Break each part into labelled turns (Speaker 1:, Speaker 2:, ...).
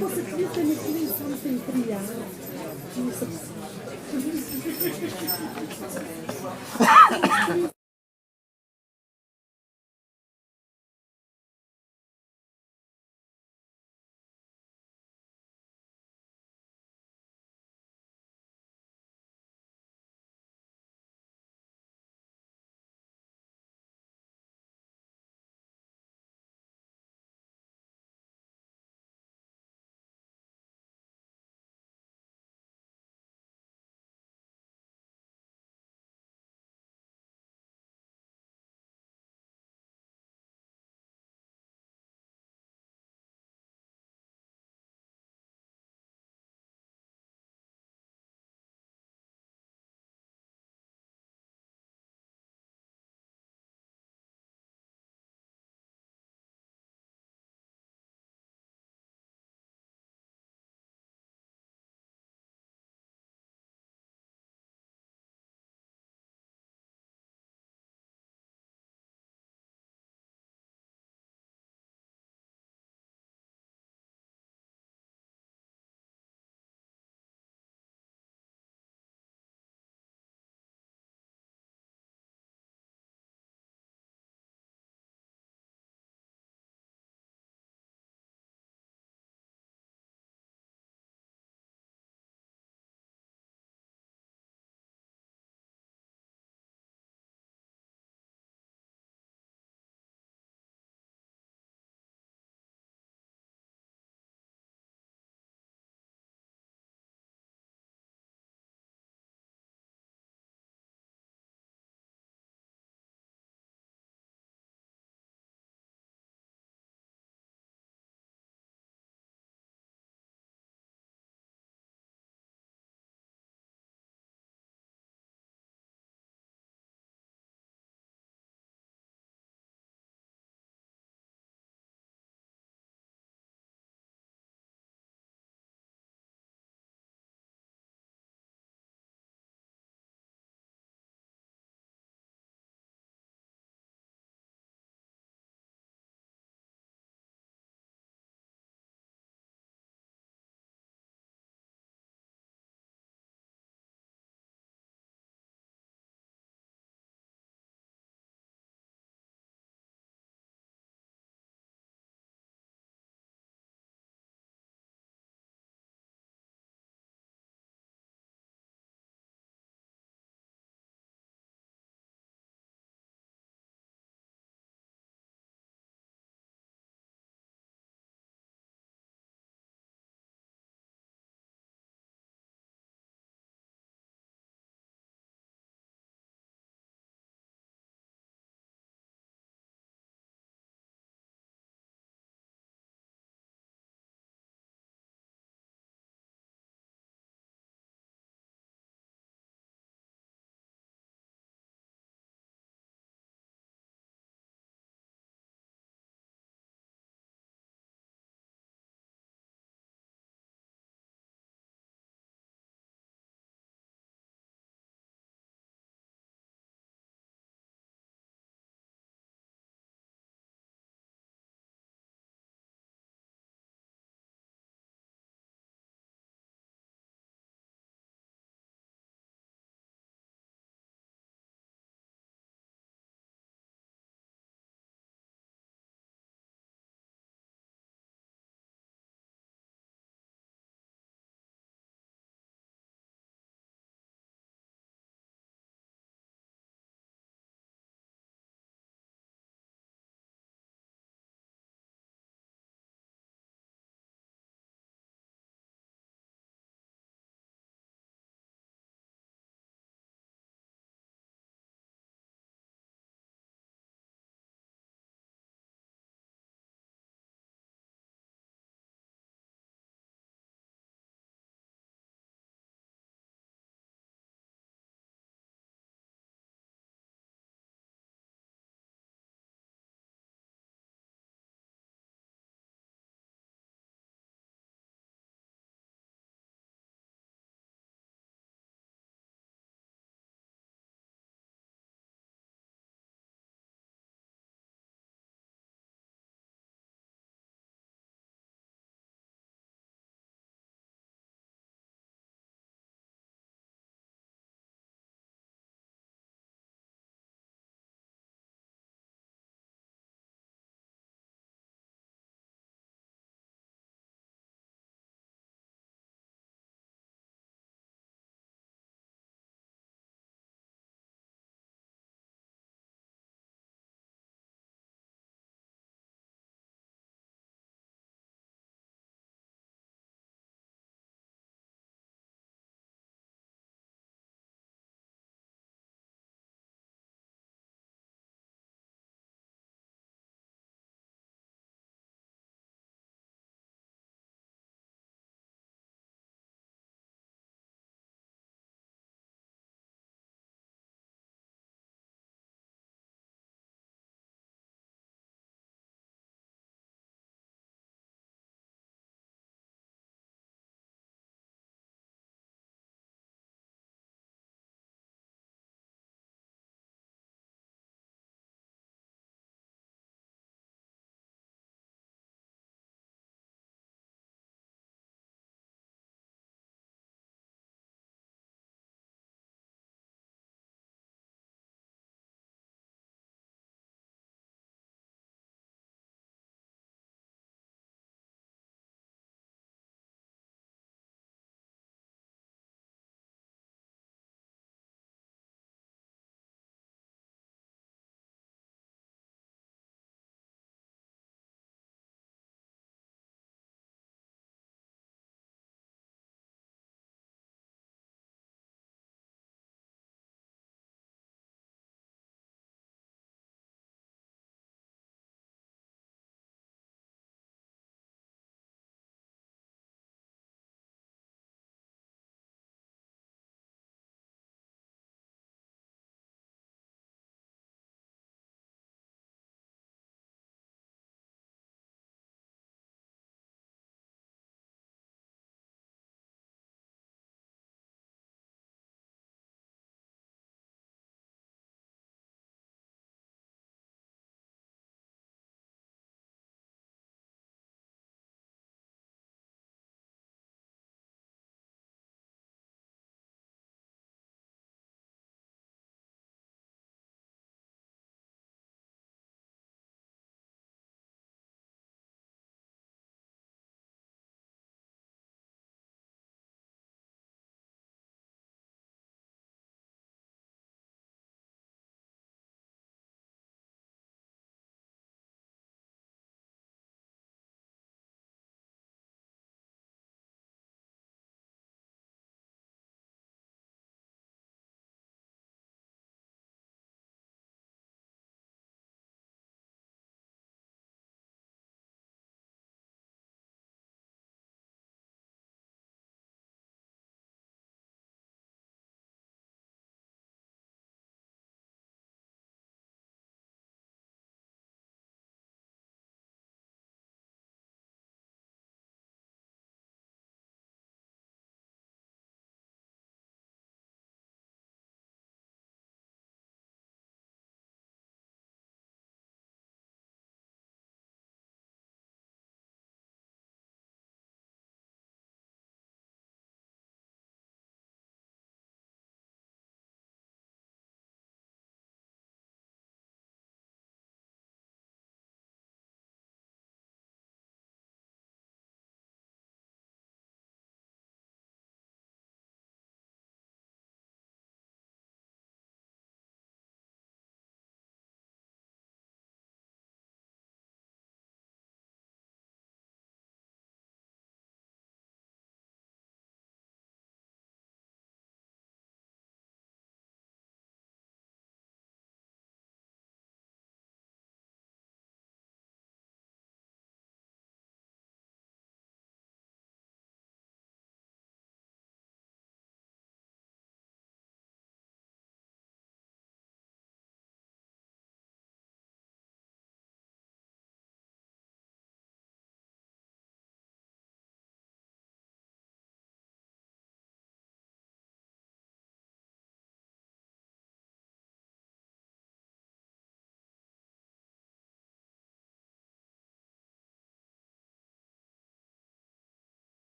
Speaker 1: Você queria ter me something criado.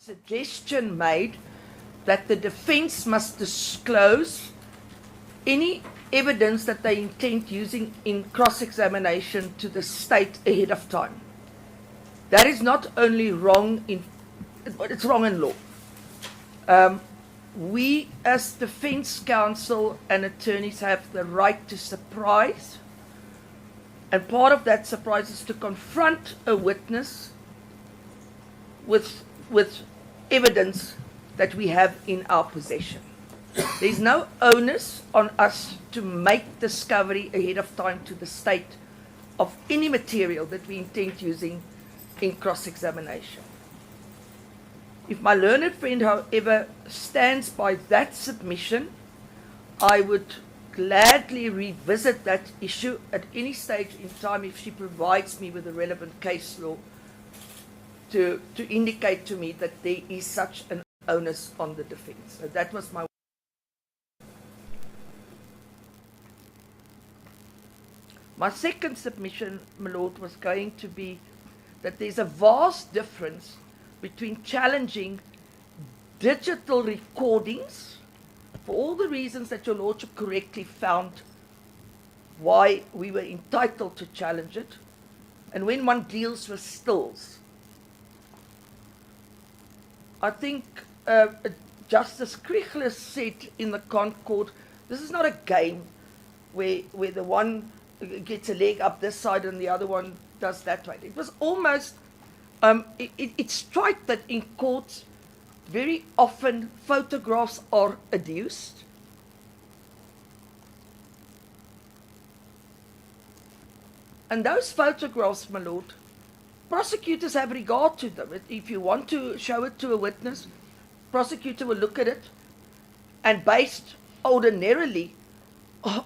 Speaker 2: suggestion made that the defense must disclose any evidence that they intend using in cross-examination to the state ahead of time. That is not only wrong it's wrong in law. We as defense counsel and attorneys have the right to surprise, and part of that surprise is to confront a witness with evidence that we have in our possession. There's no onus on us to make discovery ahead of time to the state of any material that we intend using in cross-examination. If my learned friend, however, stands by that submission, I would gladly revisit that issue at any stage in time if she provides me with the relevant case law to indicate to me that there is such an onus on the defense. So that was my second submission, my Lord, was going to be that there's a vast difference between challenging digital recordings for all the reasons that your Lordship correctly found why we were entitled to challenge it, and when one deals with stills. I think Justice Kriegler said in the Concord, this is not a game where the one gets a leg up this side and the other one does that way. It was almost, it's straight that in courts, very often photographs are adduced. And those photographs, my Lord, prosecutors have regard to them. If you want to show it to a witness, prosecutor will look at it, and based ordinarily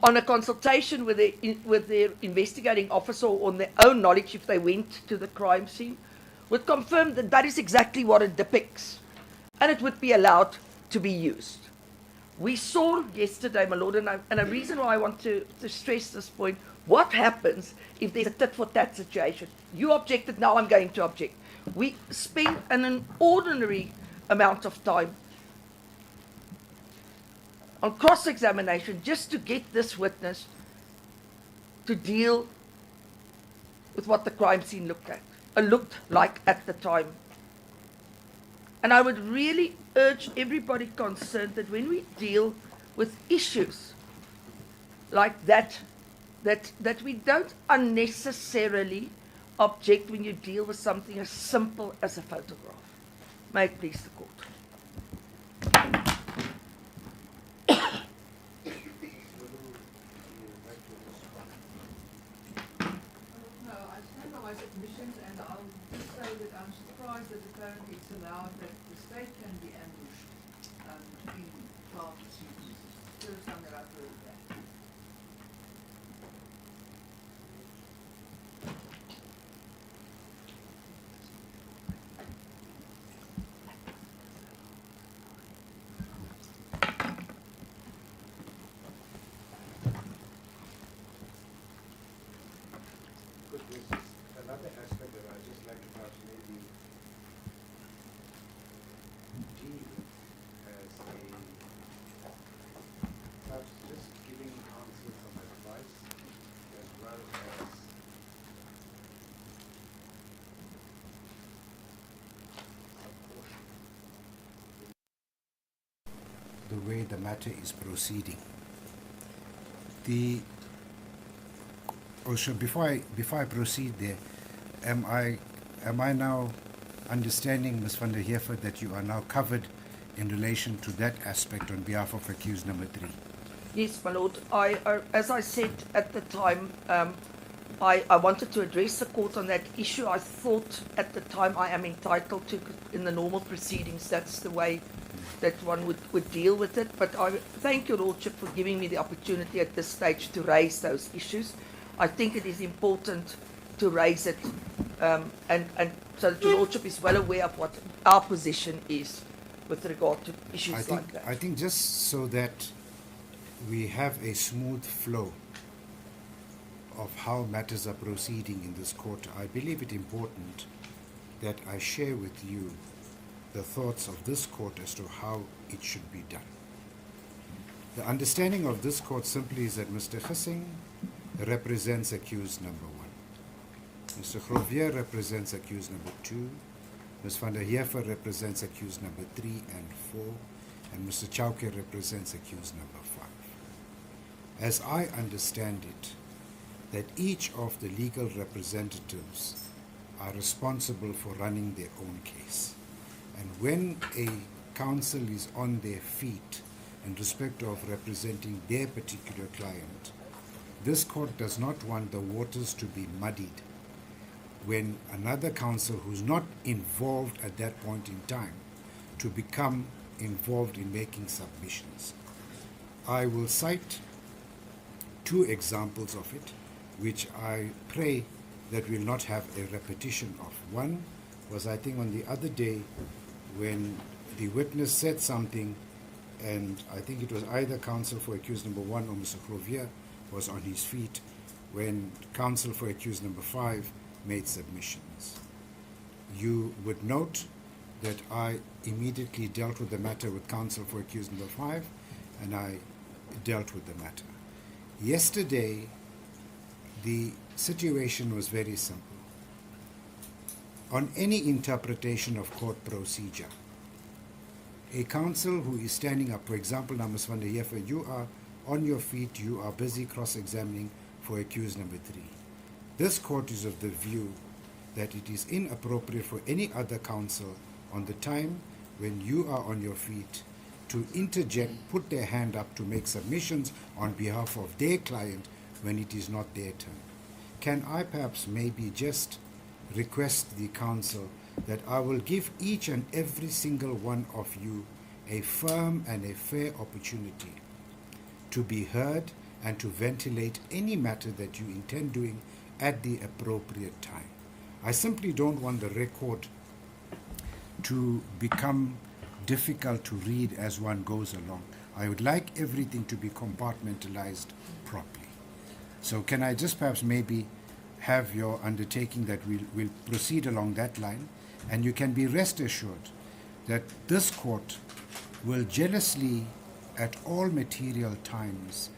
Speaker 2: on a consultation with their investigating officer or on their own knowledge, if they went to the crime scene, would confirm that that is exactly what it depicts, and it would be allowed to be used. We saw yesterday, my Lord, and a reason why I want to stress this point, what happens if there's a tit-for-tat situation? You objected, now I'm going to object. We spend an inordinate amount of time on cross-examination just to get this witness to deal with what the crime scene looked like at the time. And I would really urge everybody concerned that when we deal with issues like that we don't unnecessarily object when you deal with something as simple as a photograph. May it please the court.
Speaker 3: No, I stand by my submissions, and I'll just say that I'm surprised that apparently it's allowed that the state can be ambushed in trial proceedings. First time that I've heard of that.
Speaker 4: Another aspect that I'd just like to perhaps maybe deal with as perhaps just giving counsel some advice as well as some caution the way the matter is proceeding. Also, before I proceed there, am I now understanding, Ms. van der Heever, that you are now covered in relation to that aspect on behalf of accused number 3?
Speaker 2: Yes, my Lord. As I said at the time, I wanted to address the court on that issue. I thought at the time I am entitled to, in the normal proceedings, that's the way that one would deal with it. But I thank your Lordship for giving me the opportunity at this stage to raise those issues. I think it is important to raise it, and so that your Lordship is well aware of what our position is with regard to issues like that.
Speaker 4: I think just so that we have a smooth flow of how matters are proceeding in this court, I believe it important that I share with you the thoughts of this court as to how it should be done. The understanding of this court simply is that Mr. Gissing represents accused number 1. Mr. Grovier represents accused number 2. Ms. van der Heever represents accused number 3 and 4. And Mr. Chauke represents accused number 5. As I understand it, that each of the legal representatives are responsible for running their own case. And when a counsel is on their feet in respect of representing their particular client, this court does not want the waters to be muddied when another counsel who's not involved at that point in time to become involved in making submissions. I will cite 2 examples of it, which I pray that we'll not have a repetition of. One was, I think, on the other day when the witness said something, and I think it was either counsel for accused number 1 or Mr. Grovier was on his feet when counsel for accused number 5 made submissions. You would note that I immediately dealt with the matter with counsel for accused number 5, and I dealt with the matter. Yesterday, the situation was very simple. On any interpretation of court procedure, a counsel who is standing up, for example, now Ms. van der Heever, you are on your feet, you are busy cross-examining for accused number 3. This court is of the view that it is inappropriate for any other counsel on the time when you are on your feet to interject, put their hand up to make submissions on behalf of their client when it is not their turn. Can I perhaps maybe just request the counsel that I will give each and every single one of you a firm and a fair opportunity to be heard and to ventilate any matter that you intend doing at the appropriate time. I simply don't want the record to become difficult to read as one goes along. I would like everything to be compartmentalized properly. So can I just perhaps maybe have your undertaking that we'll proceed along that line, and you can be rest assured that this court will jealously at all material times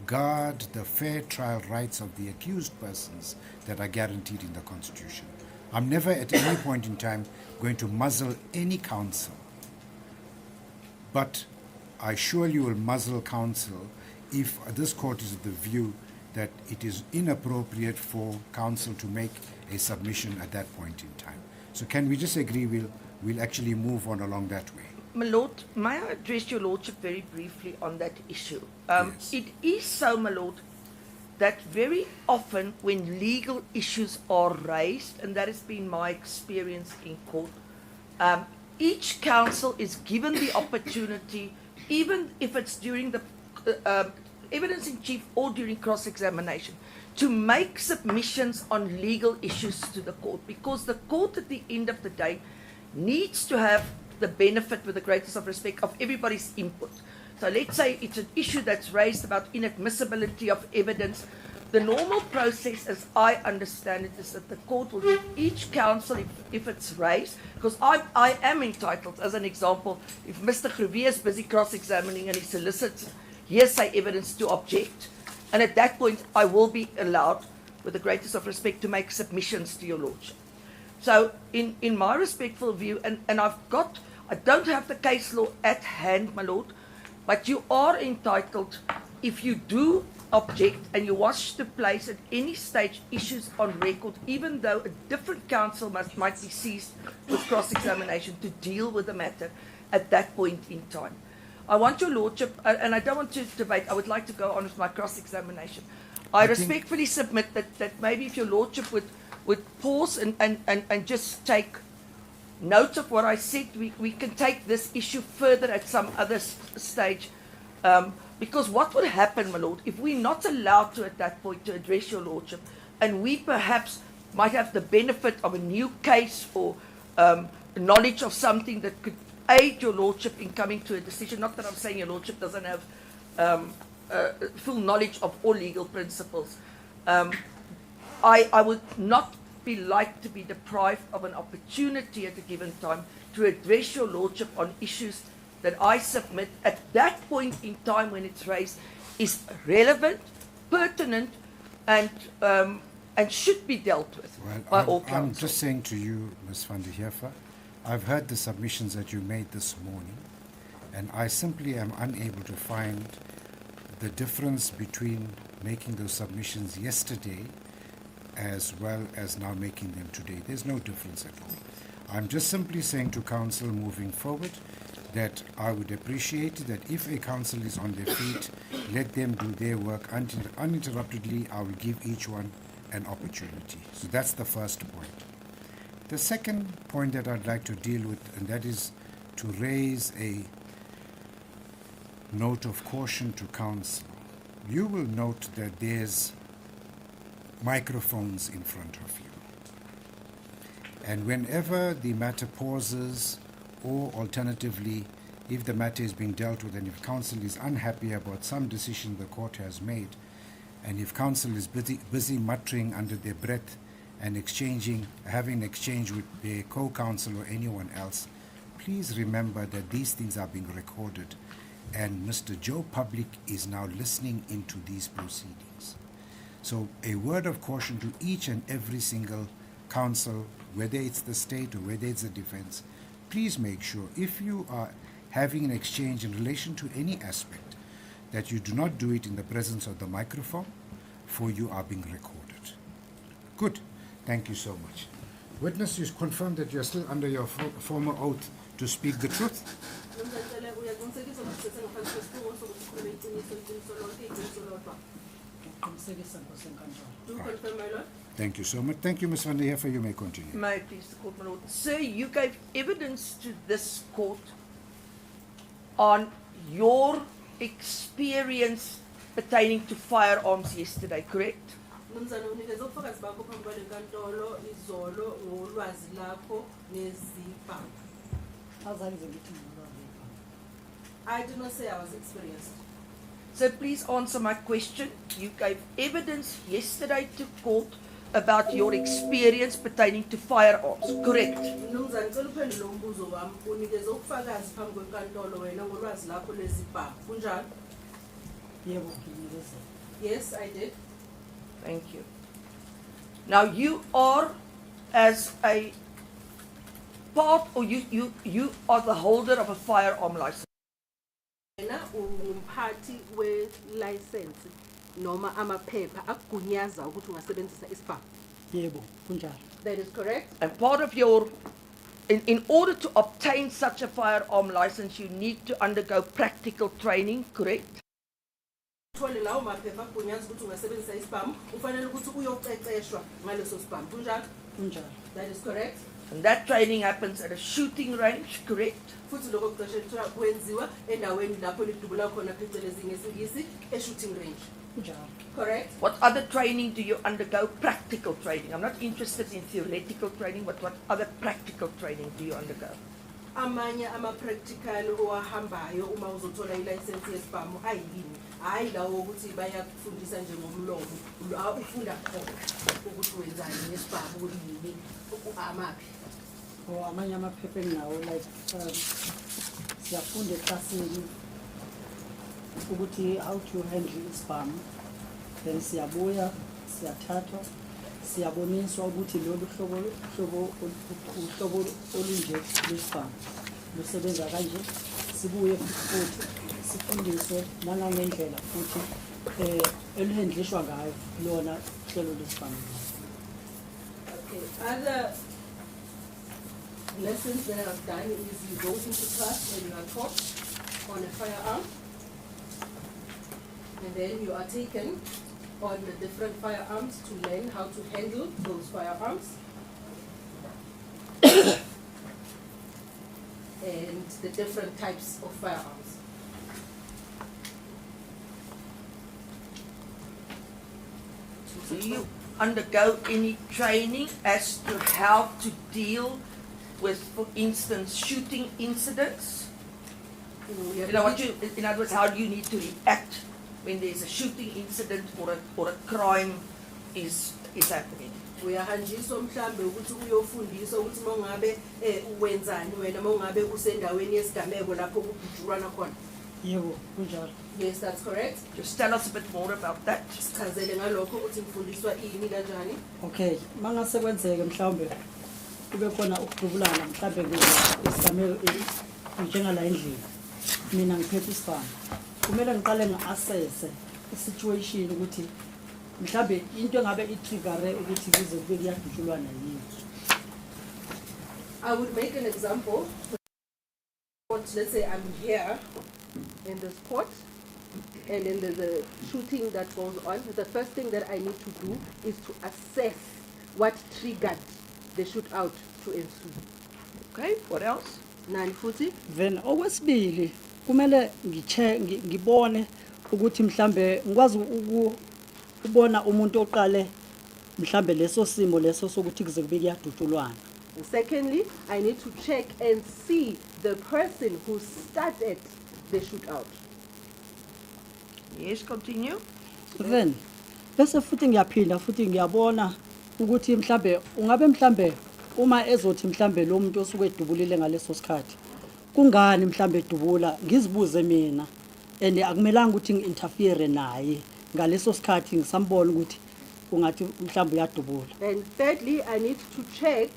Speaker 4: guard the fair trial rights of the accused persons that are guaranteed in the Constitution. I'm never at any point in time going to muzzle any counsel, but I surely will muzzle counsel if this court is of the view that it is inappropriate for counsel to make a submission at that point in time. So can we just agree we'll actually move on along that way?
Speaker 2: My Lord, may I address your Lordship very briefly on that issue?
Speaker 4: Yes.
Speaker 2: It is so, my Lord, that very often when legal issues are raised, and that has been my experience in court, each counsel is given the opportunity, even if it's during the evidence in chief or during cross-examination, to make submissions on legal issues to the court, because the court at the end of the day needs to have the benefit, with the greatest of respect, of everybody's input. So let's say it's an issue that's raised about inadmissibility of evidence. The normal process, as I understand it, is that the court will give each counsel, if it's raised, because I am entitled, as an example, if Mr. Grovier is busy cross-examining and he solicits hearsay evidence, to object. And at that point, I will be allowed, with the greatest of respect, to make submissions to your Lordship. So in my respectful view, and I don't have the case law at hand, my Lord, but you are entitled, if you do object and you wish to place at any stage issues on record, even though a different counsel might be seized with cross-examination, to deal with the matter at that point in time. I want your Lordship, and I don't want to debate, I would like to go on with my cross-examination. I respectfully submit that maybe if your Lordship would pause and just take note of what I said, we can take this issue further at some other stage. Because what would happen, my Lord, if we're not allowed to at that point to address your Lordship, and we perhaps might have the benefit of a new case or knowledge of something that could aid your Lordship in coming to a decision. Not that I'm saying your Lordship doesn't have full knowledge of all legal principles. I would not be like to be deprived of an opportunity at a given time to address your lordship on issues that I submit at that point in time when it's raised is relevant, pertinent, and should be dealt with by all council.
Speaker 4: I'm just saying to you, Ms. van der Heever, I've heard the submissions that you made this morning, and I simply am unable to find the difference between making those submissions yesterday as well as now making them today. There's no difference at all. I'm just simply saying to council moving forward that I would appreciate that if a council is on their feet, let them do their work uninterruptedly. I will give each one an opportunity. So that's the first point. The second point that I'd like to deal with, and that is to raise a note of caution to council. You will note that there's microphones in front of you. And whenever the matter pauses, or alternatively, if the matter is being dealt with and if council is unhappy about some decision the court has made, and if council is busy muttering under their breath and having an exchange with their co-counsel or anyone else, please remember that these things are being recorded, and Mr. Joe Public is now listening into these proceedings. So a word of caution to each and every single counsel, whether it's the state or whether it's the defense, please make sure if you are having an exchange in relation to any aspect that you do not do it in the presence of the microphone, for you are being recorded. Good. Thank you so much. Witness, you confirm that you are still under your former oath to speak the truth?
Speaker 1: Do you confirm, my lord?
Speaker 4: Thank you so much. Thank you, Ms. van der Heever. You may continue.
Speaker 2: May I please the court, my lord? Sir, you gave evidence to this court on your experience pertaining to firearms yesterday, correct?
Speaker 1: Mnumzane unikeze ubufakazi bakho phambi kwale nkantolo izolo ngolwazi lakho nezibhamu. I did not say I was experienced.
Speaker 2: So please answer my question. You gave evidence yesterday to court about your experience pertaining to firearms, correct?
Speaker 1: Mnumzane ngicela uphendule umbuzo wami unikeze ubufakazi phambi kwenkantolo wena ngolwazi lakho lezibhamu. Kunjalo?
Speaker 5: Yebo, nginikeze.
Speaker 1: Yes, I did.
Speaker 2: Thank you. Now you are, as a part, or you are the holder of a firearm license.
Speaker 1: Wena ungumphathi we-license noma amaphepha akugunyaza ukuthi ungasebenzisa isibhamu.
Speaker 5: Yebo, kunjalo.
Speaker 1: That is correct.
Speaker 2: And part of your, in order to obtain such a firearm license, you need to undergo practical training, correct?
Speaker 1: Uthole lawo maphepha akugunyaza ukuthi ungasebenzisa isibhamu, ufanele ukuthi uyoqeqeshwa ngaleso sibhamu. Kunjalo?
Speaker 5: Kunjalo.
Speaker 1: That is correct.
Speaker 2: And that training happens at a shooting range, correct?
Speaker 1: Futhi lokho kuqeqeshwa kwenziwa endaweni lapho lidubula khona phecelezi ngesingisi e-shooting range.
Speaker 5: Kunjalo.
Speaker 1: Correct.
Speaker 2: What other training do you undergo? Practical training. I'm not interested in theoretical training, but what other practical training do you undergo?
Speaker 1: Amanye ama-practical owahambayo uma uzothola i-license yesibhamu ayini. Hayi lawo ukuthi bayakufundisa njengomlomo. La ufunda khona ukuthi wenzani nesibhamu ukuthi amaphi.
Speaker 5: Or amanye amaphepha enginawo like siyafunda eklasini ukuthi how to handle isibhamu. Then siyabuya, siyathathwa, siyaboniswa ukuthi lolu uhlobo olunje lwesibhamu lusebenza kanje. Sibuye futhi sifundiswe nangangendlela futhi elihandlishwa ngayo lona hlelo lesibhamu.
Speaker 1: Okay. Other lessons that I've done is you go into class and you are taught on a firearm, and then you are taken on the different firearms to learn how to handle those firearms. And the different types of firearms.
Speaker 2: Do you undergo any training as to how to deal with, for instance, shooting incidents? You know what in other words, how do you need to react when there's a shooting incident or a crime is happening?
Speaker 1: uyahanjiswa mhlambe ukuthi uyofundiswa ukuthi mongabe wenzani wena mongabe usendaweni yesigameko lapho kubhujulwana khona.
Speaker 5: Yebo, kunjalo.
Speaker 1: Yes, that's correct.
Speaker 2: Just tell us a bit more about that.
Speaker 1: Sichazele ngalokho ukuthi ngifundiswa ini kanjani.
Speaker 5: Okay, mangase kwenzeke mhlawumbe kube khona ukudubulana mhlawumbe ngesigameko njengala endlini. Mina ngiphethe isibhamu. Kumele ngiqale ngi-assesse i-situation ukuthi mhlawumbe into engabe itriggere ukuthi kuze kube kuyadutshulwana yini.
Speaker 1: I would make an example. Let's say I'm here in this court, and then there's a shooting that goes on. The first thing that I need to do is to assess what triggered the shootout to ensue.
Speaker 2: Okay, what else?
Speaker 1: Nani futhi?
Speaker 5: Then okwesibili kumele ngibone ukuthi mhlambe ngikwazi ukubona umuntu oqale mhlambe leso simo leso sokuthi kuze kube kuyadutshulwana.
Speaker 1: Secondly, I need to check and see the person who started the shootout.
Speaker 2: Yes, continue.
Speaker 5: Then bese futhi ngiyaphinda futhi ngiyabona ukuthi mhlambe ungabe mhlambe uma ezothi mhlambe lo muntu osuke edubulile ngaleso sikhathi kungani mhlambe edubula ngizibuze mina and akumelanga ukuthi ngi-interfere naye ngaleso sikhathi ngisambona ukuthi ungathi mhlambe uyadubula.
Speaker 1: And thirdly, I need to check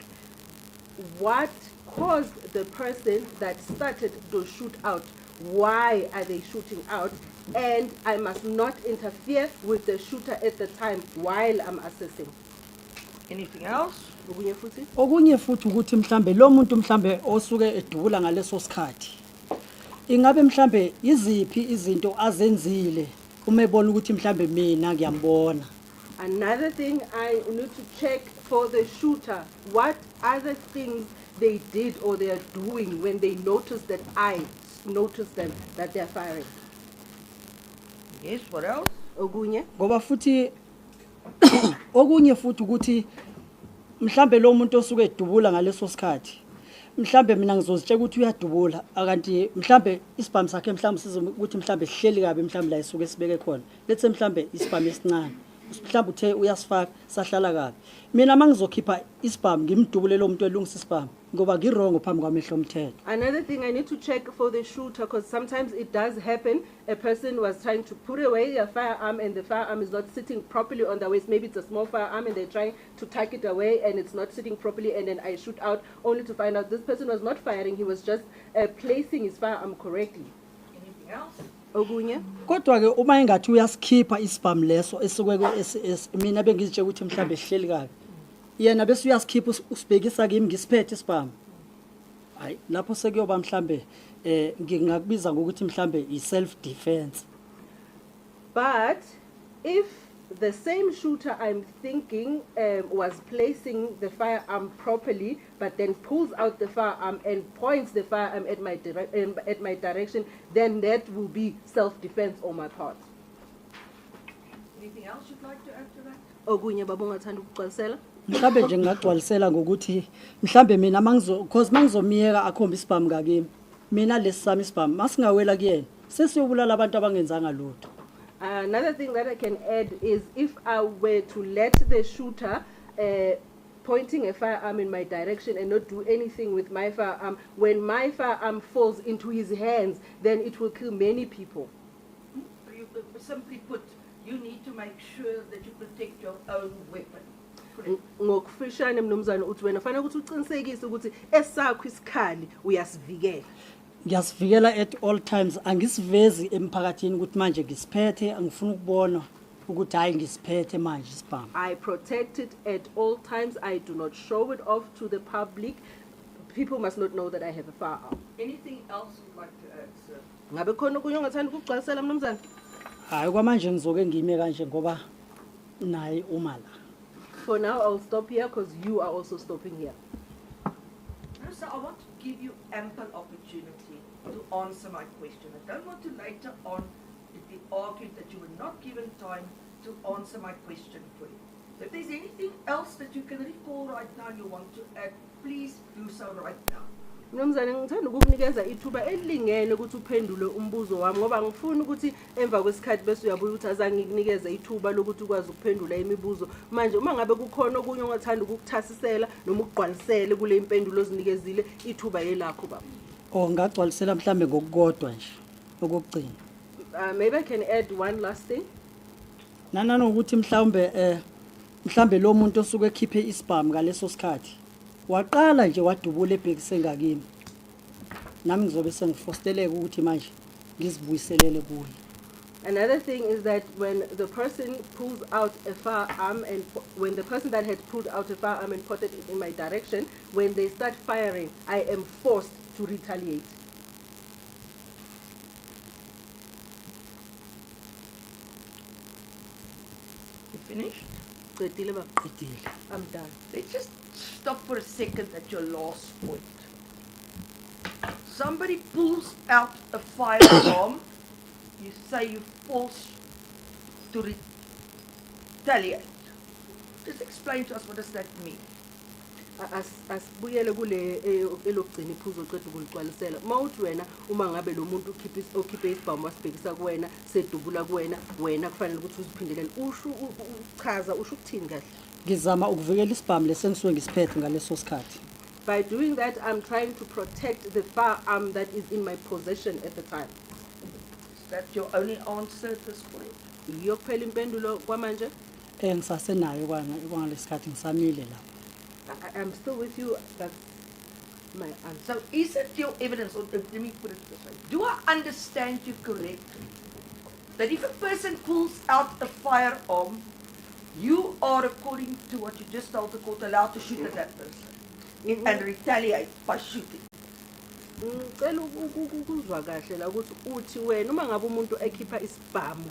Speaker 1: what caused the person that started the shootout. Why are they shooting out? And I must not interfere with the shooter at the time while I'm assessing.
Speaker 2: Anything else?
Speaker 1: Okunye futhi?
Speaker 5: Okunye futhi ukuthi mhlambe lo muntu mhlambe osuke edubula ngaleso sikhathi ingabe mhlambe iziphi izinto azenzile uma ebona ukuthi mhlambe mina ngiyambona.
Speaker 1: Another thing, I need to check for the shooter what other things they did or they are doing when they notice that I notice them that they are firing.
Speaker 2: Yes, what else?
Speaker 1: Okunye?
Speaker 5: Ngoba futhi okunye futhi ukuthi mhlambe lo muntu osuke edubula ngaleso sikhathi mhlambe mina ngizozitshela ukuthi uyadubula akanti mhlambe isibhamu sakhe mhlambe sizokuthi mhlambe sihleli kabi mhlambe la isuke sibeke khona lethe mhlambe isibhamu esincane mhlambe uthe uyasifaka sahlala kabi mina mangizokhipha isibhamu ngimdubule lo muntu elungisa isibhamu ngoba ngirong phambi kwamehlo omthetho.
Speaker 1: Another thing I need to check for the shooter, because sometimes it does happen. A person was trying to put away a firearm and the firearm is not sitting properly on the waist. Maybe it's a small firearm and they're trying to tuck it away and it's not sitting properly, and then I shoot out only to find out this person was not firing, he was just placing his firearm correctly.
Speaker 2: Anything else?
Speaker 1: Ogunye?
Speaker 5: Kodwa ke uma engathi uyasikhipha isibhamu leso esuke ku-SS mina bengizitshe ukuthi mhlambe sihleli kabi yena bese uyasikhipha usibhekisa kimi ngisiphethe isibhamu hayi lapho sekuyoba mhlambe ngingakubiza ngokuthi mhlambe i-self defense.
Speaker 1: But if the same shooter I'm thinking was placing the firearm properly, but then pulls out the firearm and points the firearm at my direction, then that will be self-defense on my part.
Speaker 2: Anything else you'd like to add to that?
Speaker 1: Ogunye babungathanda ukugcwalisela?
Speaker 5: Mhlambe nje ngingagcwalisela ngokuthi mhlambe mina because mangizomiyeka akhomba isibhamu ngakimi mina lesami isibhamu masingawela kuyena sesiyobulala abantu abangenzanga lutho.
Speaker 1: Another thing that I can add is if I were to let the shooter pointing a firearm in my direction and not do anything with my firearm, when my firearm falls into his hands, then it will kill many people.
Speaker 2: You, simply put, you need to make sure that you protect your own weapon.
Speaker 1: Ngokufishane mnumzane uthi wena fanele ukuthi uqinisekise ukuthi esakho isikhali uyasivikela.
Speaker 5: Ngiyasivikela at all times angisivezi emphakathini ukuthi manje ngisiphethe angifuni ukubona ukuthi hayi ngisiphethe manje isibhamu.
Speaker 1: I protect it at all times. I do not show it off to the public. People must not know that I have a firearm.
Speaker 2: Anything else you'd like to add, sir?
Speaker 1: Ngabe khona okunye ongathanda ukugcwalisela mnumzane?
Speaker 5: Hayi kwamanje ngizoke ngime kanje ngoba naye uma la.
Speaker 1: For now I'll stop here because you are also stopping here.
Speaker 2: So I want to give you ample opportunity to answer my question. I don't want to later on be argued that you were not given time to answer my question fully. So if there's anything else that you can recall right now you want to add, please do so right now.
Speaker 1: Mnumzane ngithanda ukukunikeza ithuba elilingene ukuthi uphendule umbuzo wami ngoba ngifuna ukuthi emva kwesikhathi bese uyabuya ukuthi azange ngikunikeze ithuba lokuthi ukwazi ukuphendula imibuzo. Manje uma ngabe kukhona okunye ongathanda ukukuthasisela noma ukugqwalisele kule impendulo ozinikezile ithuba yelakho baba.
Speaker 5: Oh ngagcwalisela mhlambe ngokukodwa nje okugcina.
Speaker 1: Maybe I can add one last thing.
Speaker 5: Nana ukuthi mhlambe lo muntu osuke ekhiphe isibhamu ngaleso sikhathi waqala nje wadubula ebhekise ngakimi nami ngizobe sengifosteleka ukuthi manje ngizibuyiselele kuye.
Speaker 1: Another thing is that when the person pulls out a firearm and when the person that had pulled out a firearm and pointed it in my direction, when they start firing, I am forced to retaliate.
Speaker 2: You finished?
Speaker 1: Qedile baba.
Speaker 5: Qedile.
Speaker 1: I'm done.
Speaker 2: Let's just stop for a second at your last point. Somebody pulls out a firearm, you say you're forced to retaliate. Just explain to us, what does that mean?
Speaker 1: Asibuyele kule elokugcina iphuzo oqeda ukuligcwalisela. Mawuthi wena uma ngabe lo muntu okhiphe isibhamu wasibhekisa kuwena sedubula kuwena wena kufanele ukuthi uziphindelele. Usho ukuthini kahle?
Speaker 5: Ngizama ukuvikela isibhamu lesengisuke ngisiphethe ngaleso sikhathi.
Speaker 1: By doing that, I'm trying to protect the firearm that is in my possession at the time.
Speaker 2: Is that your only answer at this point?
Speaker 1: Yokuphela impendulo kwamanje?
Speaker 5: Ngisasenayo kwangalesikhathi ngisamile la.
Speaker 1: I'm still with you. That's my answer.
Speaker 2: So is it your evidence, or let me put it this way, do I understand you correctly? That if a person pulls out a firearm, you are, according to what you just told the court, allowed to shoot at that person and retaliate by shooting.
Speaker 1: Ngicela ukuzwa kahle la ukuthi uthi wena uma ngabe umuntu ekhipha isibhamu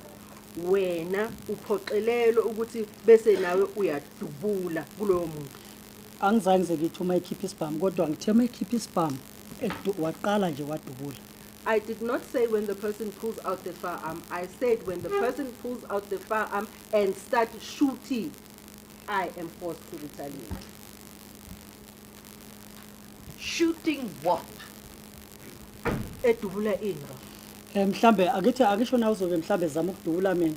Speaker 1: wena uphoqelelo ukuthi bese nawe uyadubula kulowo muntu.
Speaker 5: Angizange ngize ngithi uma ekhipha isibhamu kodwa ngithe uma ekhipha isibhamu waqala nje wadubula.
Speaker 1: I did not say when the person pulls out the firearm. I said when the person pulls out the firearm and starts shooting, I am forced to retaliate.
Speaker 2: Shooting what?
Speaker 1: Edubula inra.
Speaker 5: Mhlambe akisho na uzobe mhlambe zama ukudubula mina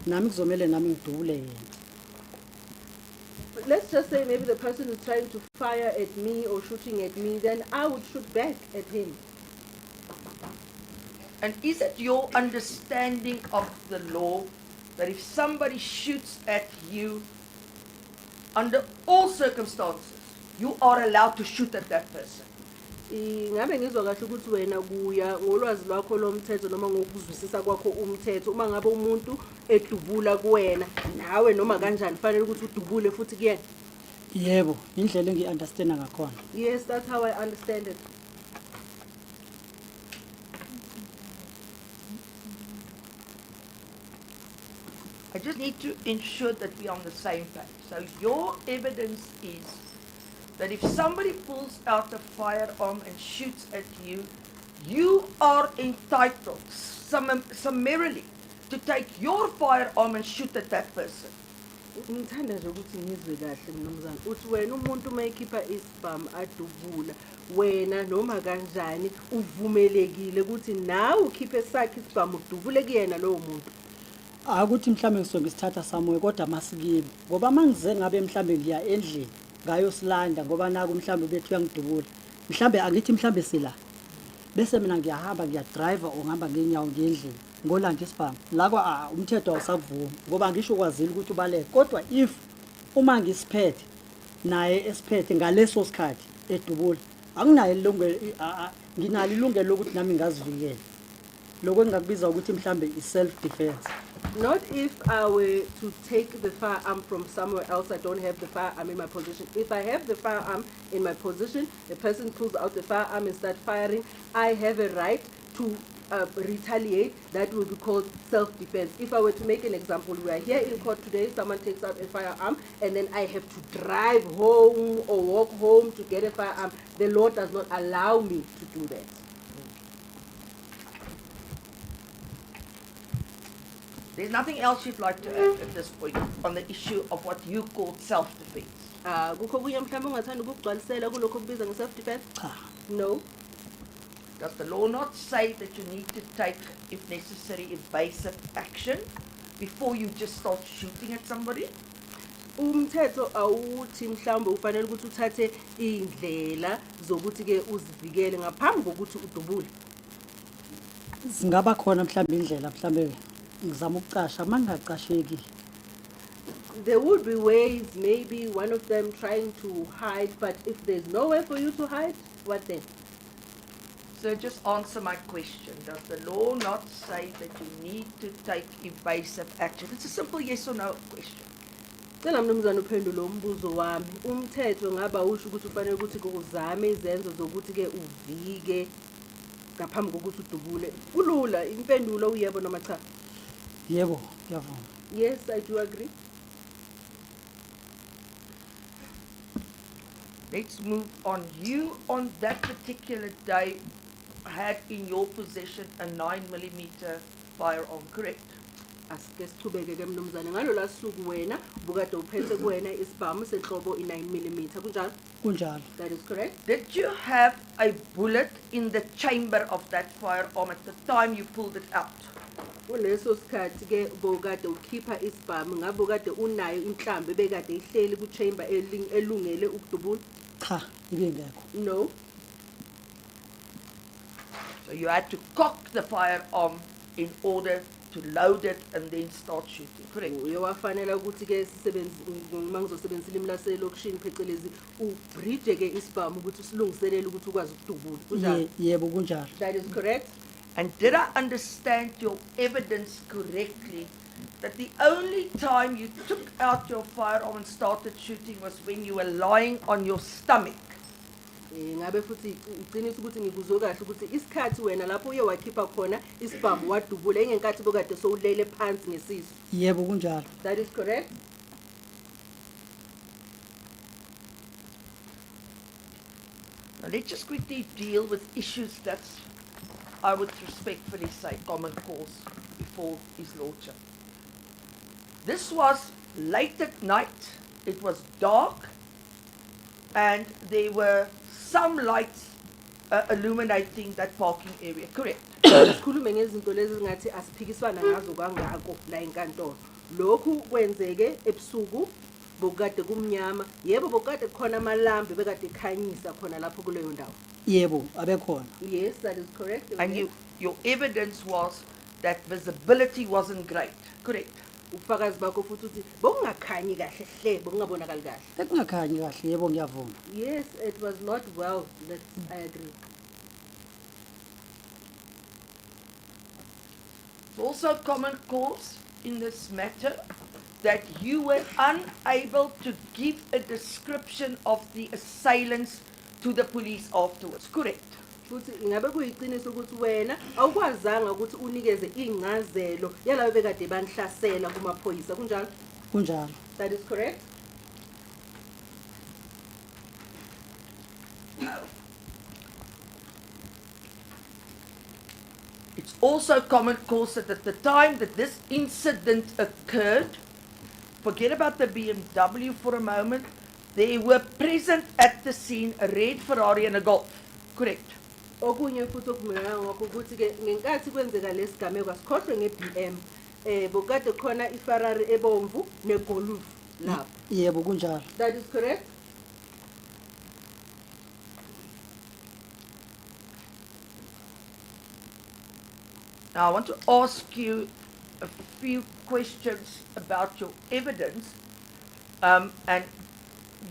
Speaker 5: nami kuzomela nami ngidubule yena.
Speaker 1: Let's just say maybe the person is trying to fire at me or shooting at me, then I would shoot back at him.
Speaker 2: And is it your understanding of the law that if somebody shoots at you, under all circumstances, you are allowed to shoot at that person?
Speaker 1: Ngabe ngizwa kahle ukuthi wena kuya ngolwazi lwakho lomthetho noma ngokuzwisisa kwakho umthetho uma ngabe umuntu edubula kuwena nawe noma kanjani fanele ukuthi udubule futhi kuyena?
Speaker 5: Yebo, indlela engiunderstanda ngakhona.
Speaker 1: Yes, that's how I understand it.
Speaker 2: I just need to ensure that we're on the same page. So your evidence is that if somebody pulls out a firearm and shoots at you, you are entitled summarily to take your firearm and shoot at that person.
Speaker 1: Ngithanda nje ukuthi ngizwe kahle mnumzane uthi wena umuntu mayikhipha isibhamu adubula wena noma kanjani uvumelekile ukuthi nawe ukhiphe sakhe isibhamu udubule kuyena lowo muntu.
Speaker 5: Akuthi mhlambe ngisuke ngisithatha samoya kodwa masikimi ngoba mangize ngabe mhlambe ngiya endlini ngayo silanda ngoba naku mhlambe bethu uyangidubula mhlambe angithi mhlambe sila bese mina ngiyahamba ngiyadrive ngihamba ngenyawo ngendlini ngolanda isibhamu la kwa umthetho awusavumi ngoba ngisho kwazile ukuthi ubaleke kodwa if uma ngisiphethe naye esiphethe ngaleso sikhathi edubula anginayo ilungelo nginalo ilungelo lokuthi nami ngazivikela lokho engakubiza ukuthi mhlambe i-self defense.
Speaker 1: Not if I were to take the firearm from somewhere else. I don't have the firearm in my position. If I have the firearm in my position, the person pulls out the firearm and starts firing, I have a right to retaliate. That will be called self-defense. If I were to make an example, we are here in court today, someone takes out a firearm, and then I have to drive home or walk home to get a firearm. The law does not allow me to do that.
Speaker 2: There's nothing else you'd like to add at this point on the issue of what you call self-defense?
Speaker 1: Kukho kunye mhlawumbe ungathanda ukugcwalisela kulokho kubiza nge-self-defense?
Speaker 5: Cha,
Speaker 1: No.
Speaker 2: Does the law not say that you need to take, if necessary, evasive action before you just start shooting at somebody?
Speaker 1: Umthetho awuthi mhlawumbe ufanele ukuthi uthathe indlela zokuthi ke uzivikele ngaphambi kokuthi udubule.
Speaker 5: Singaba khona mhlawumbe indlela mhlawumbe ngizama ukucasha mangingacasheki.
Speaker 1: There would be ways, maybe one of them trying to hide, but if there's nowhere for you to hide, what then?
Speaker 2: So just answer my question. Does the law not say that you need to take evasive action? It's a simple yes or no question.
Speaker 1: Cela mnumzane uphendule umbuzo wami. Umthetho ngaba usho ukuthi ufanele ukuthi ke uzame izenzo zokuthi ke uvike ngaphambi kokuthi udubule. Kulula impendulo uyebo noma cha?
Speaker 5: Yebo, ngiyavuma.
Speaker 1: Yes, I do agree.
Speaker 2: Let's move on. You, on that particular day, had in your possession a 9mm firearm, correct?
Speaker 1: Asike sichubeke ke mnumzane ngalo la suku wena ubukade uphethe kuwena isibhamu senhlobo i9mm kunjalo?
Speaker 5: Kunjalo.
Speaker 1: That is correct.
Speaker 2: Did you have a bullet in the chamber of that firearm at the time you pulled it out?
Speaker 1: Kuleso sikhathi ke bokade ukhipha isibhamu ngabe ukade unayo inhlambe bekade ihleli ku chamber elungele ukudubula?
Speaker 5: Cha, ibingekho.
Speaker 1: No.
Speaker 2: So you had to cock the firearm in order to load it and then start shooting, correct?
Speaker 1: Uyawafanele ukuthi ke sisebenzi mangizosebenzisa ilimi laselokishini phecelezi ubridge ke isibhamu ukuthi silungiselele ukuthi ukwazi ukudubula kunjalo?
Speaker 5: Yebo kunjalo.
Speaker 1: That is correct.
Speaker 2: And did I understand your evidence correctly that the only time you took out your firearm and started shooting was when you were lying on your stomach?
Speaker 1: Ngabe futhi uqinisa ukuthi ngikuzwe kahle ukuthi isikhathi wena lapho uye wakhipha khona isibhamu wadubula engenkathi bokade sowulele phansi ngesisu?
Speaker 5: Yebo kunjalo.
Speaker 1: That is correct.
Speaker 2: Now let's just quickly deal with issues that I would respectfully say common cause before his lordship. This was late at night, it was dark, and there were some lights illuminating that parking area, correct?
Speaker 1: Sikhulume ngezinto lezi ngathi asiphikiswana ngazo kangako la enkantolo. Lokhu kwenzeke ebusuku bokade kumnyama. Yebo bokade khona amalambe bekade ekhanyisa khona lapho kuleyo ndawo.
Speaker 5: Yebo, abekhona.
Speaker 1: Yes, that is correct.
Speaker 2: And your evidence was that visibility wasn't great, correct?
Speaker 1: Ufakazi bakho futhi uthi bokungakhanyi kahle hle bokungabonakali kahle.
Speaker 5: Bekungakhanyi kahle, yebo ngiyavuma.
Speaker 1: Yes, it was not well. I agree.
Speaker 2: Also common cause in this matter that you were unable to give a description of the assailants to the police afterwards, correct?
Speaker 1: Futhi ingabe kuyiqiniso ukuthi wena awukwazanga ukuthi unikeze ingcazelo yalabo bekade banhlasela kumaphoyisa kunjalo?
Speaker 5: Kunjalo.
Speaker 1: That is correct.
Speaker 2: It's also common cause that at the time that this incident occurred, forget about the BMW for a moment, they were present at the scene a red Ferrari and a Golf, correct?
Speaker 1: Okunye futhi okumelanga ngakho ukuthi ke ngenkathi kwenzeka lesigameko asikhohlwe ngeBM bokade khona iFerrari ebomvu neGolf lapho.
Speaker 5: Yebo kunjalo.
Speaker 1: That is correct.
Speaker 2: Now I want to ask you a few questions about your evidence and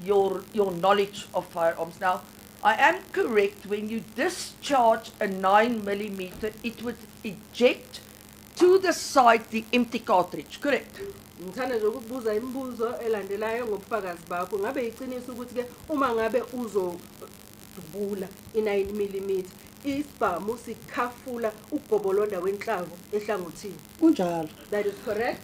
Speaker 2: your knowledge of firearms. Now, I am correct, when you discharge a 9mm, it would eject to the side the empty cartridge, correct?
Speaker 1: Ngithanda nje ukubuza imibuzo elandelayo ngobufakazi bakho. Ngabe iqiniso ukuthi ke uma ngabe uzodubula i9mm isibhamu sikhafula ugobolonda wenhlavu ehlangothini?
Speaker 5: Kunjalo.
Speaker 1: That is correct.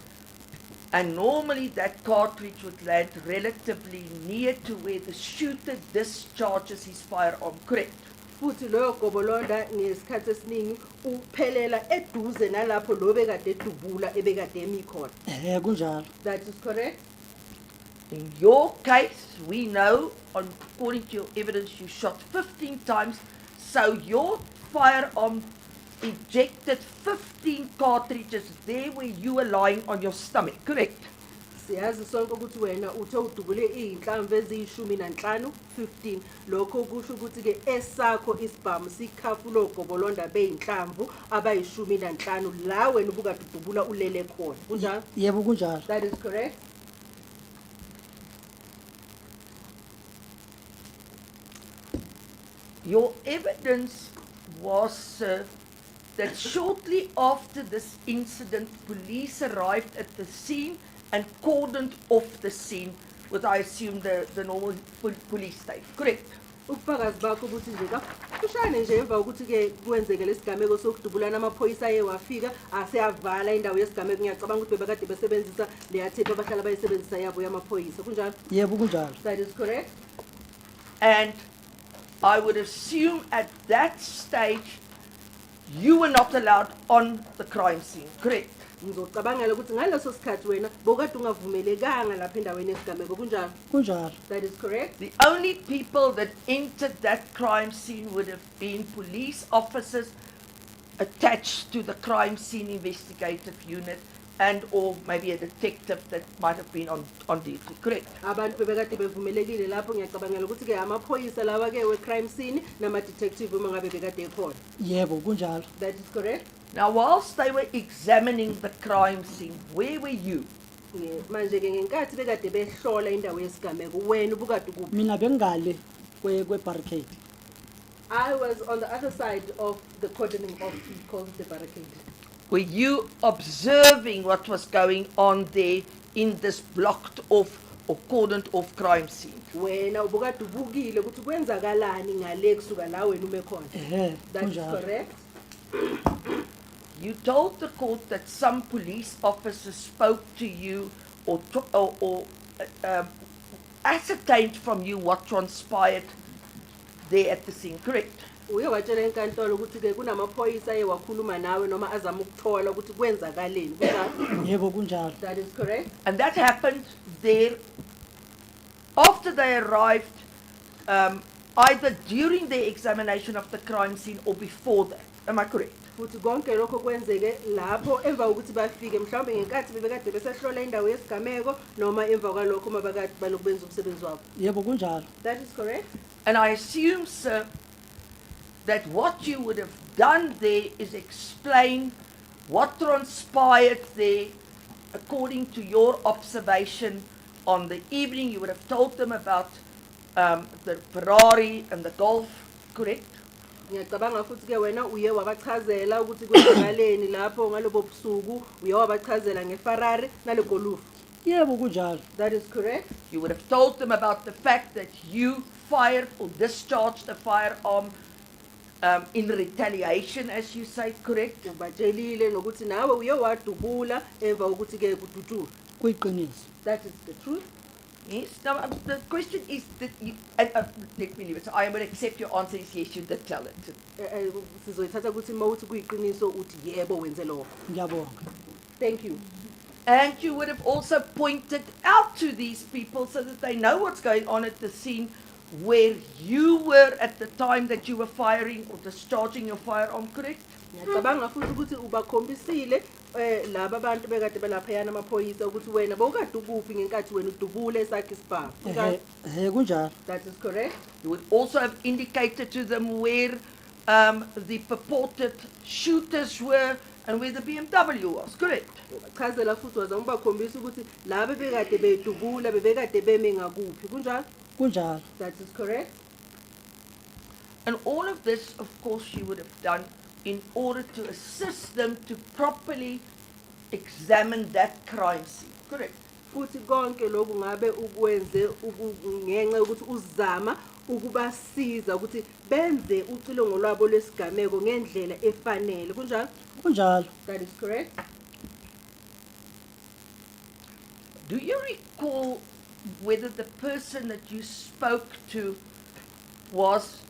Speaker 2: And normally that cartridge would land relatively near to where the shooter discharges his firearm, correct?
Speaker 1: Futhi loyo gobolonda ngesikhathi esiningi uphelela eduze nalapho lo bekade edubula ebekade emi khona.
Speaker 5: Kunjalo.
Speaker 1: That is correct.
Speaker 2: In your case, we know, according to your evidence, you shot 15 times So your firearm ejected 15 cartridges there where you were lying on your stomach, correct?
Speaker 1: Siyazi sonke ukuthi wena uthe udubule izinhlamvu eziyishumi nanhlanu 15 lokho kusho ukuthi ke esakho isibhamu sikhafu logobolonda beyinhlamvu abayishumi nanhlanu la wena ubukade udubula ulele khona kunjalo
Speaker 5: Yebo kunjalo.
Speaker 1: that is correct
Speaker 2: Your evidence was that shortly after this incident, police arrived at the scene and cordoned off the scene with, I assume, the normal police state. Correct?
Speaker 1: ubufakazi bakho ukuthi nje kakushane nje emva ukuthi ke kwenzeke lesigameko sokudubulana amaphoyisa aye wafika aseyavala indawo yesigameko ngiyacabanga ukuthi bebekade besebenzisa leya tape abahlala bayisebenzisa yabo yamaphoyisa kunjalo
Speaker 5: Yebo kunjalo.
Speaker 1: that is correct
Speaker 2: And I would assume at that stage you were not allowed on the crime scene. Correct?
Speaker 1: ngizocabangela ukuthi ngaleso sikhathi wena bokade ungavumelekanga lapha endaweni yesigameko kunjalo
Speaker 5: Kunjalo.
Speaker 1: that is correct
Speaker 2: The only people that entered that crime scene would have been police officers attached to the crime scene investigative unit and or maybe a detective that might have been on duty. Correct?
Speaker 1: abantu bebekade bevumelekile lapho ngiyacabangela ukuthi ke amaphoyisa lawa ke we-crime scene nama-detective uma ngabe bekade ekhona
Speaker 5: Yebo kunjalo.
Speaker 1: that is correct
Speaker 2: Now, whilst they were examining the crime scene, where were you?
Speaker 1: manje ke ngenkathi bekade behlola indawo yesigameko wena ubukade kuphi
Speaker 5: Mina bengale kwe barricade.
Speaker 1: I was on the other side of the cordoning off called the barricade
Speaker 2: Were you observing what was going on there in this blocked off or cordoned off crime scene?
Speaker 1: wena ubukade ubukile ukuthi kwenzakalani ngale kusuka la wena ume khona that is
Speaker 5: Kunjalo.
Speaker 1: correct
Speaker 2: You told the court that some police officers spoke to you or ascertained from you what transpired there at the scene, correct?
Speaker 1: uye watshela enkantolo ukuthi ke kunamaphoyisa aye wakhuluma nawe noma azama ukuthola ukuthi kwenzakaleni kunjalo
Speaker 5: Yebo kunjalo.
Speaker 1: that is correct
Speaker 2: And that happened there after they arrived, either during their examination of the crime scene or before that. Am I correct?
Speaker 1: futhi konke lokho kwenzeke lapho emva kokuthi bafike mhlawumbe ngenkathi bebekade besehlola indawo yesigameko noma emva kwalokho uma bakade balokhu benza umsebenzi wabo
Speaker 5: Yebo kunjalo.
Speaker 1: that is correct
Speaker 2: And I assume, sir, that what you would have done there is explain what transpired there according to your observation on the evening. You would have told them about the Ferrari and the Golf, correct?
Speaker 1: ngiyacabanga futhi ke wena uye wabachazela ukuthi kwenzakaleni lapho ngalobo busuku uye wabachazela ngeFerrari nalegolufu
Speaker 5: Yebo kunjalo.
Speaker 1: that is correct
Speaker 2: You would have told them about the fact that you fired or discharged a firearm in retaliation, as you say, correct?
Speaker 1: ubatshelile nokuthi nawe uye wadubula emva kokuthi ke kudutshulwe
Speaker 5: Kuyiqiniso.
Speaker 1: that is the truth
Speaker 2: Yes. Now, the question is that you, let me leave it. So I am going to accept your answer is yes, you did tell it.
Speaker 1: sizoyithatha ukuthi mawuthi kuyiqiniso uthi yebo wenze lokho
Speaker 5: Ngiyabonga.
Speaker 1: thank you
Speaker 2: And you would have also pointed out to these people so that they know what's going on at the scene where you were at the time that you were firing or discharging your firearm, correct?
Speaker 1: ngiyacabanga futhi ukuthi ubakhombisile laba abantu bekade belaphayana amaphoyisa ukuthi wena bowukade ukuphi ngenkathi wena udubule esakhe isibhamu
Speaker 5: Kunjalo.
Speaker 1: that is correct
Speaker 2: You would also have indicated to them where the purported shooters were and where the BMW was, correct?
Speaker 1: chazela futhi wazama ubakhombisa ukuthi laba bekade bedubula bebekade beme ngakuphi kunjalo
Speaker 5: Kunjalo.
Speaker 1: that is correct
Speaker 2: And all of this, of course, you would have done in order to assist them to properly examine that crime scene, correct?
Speaker 1: futhi konke lokhu ngabe ukwenze ngenxa yokuthi uzama ukubasiza ukuthi benze ucilongo lwabo lesigameko ngendlela efanele kunjalo
Speaker 5: Kunjalo.
Speaker 1: that is correct
Speaker 2: Do you recall whether the person that you spoke to was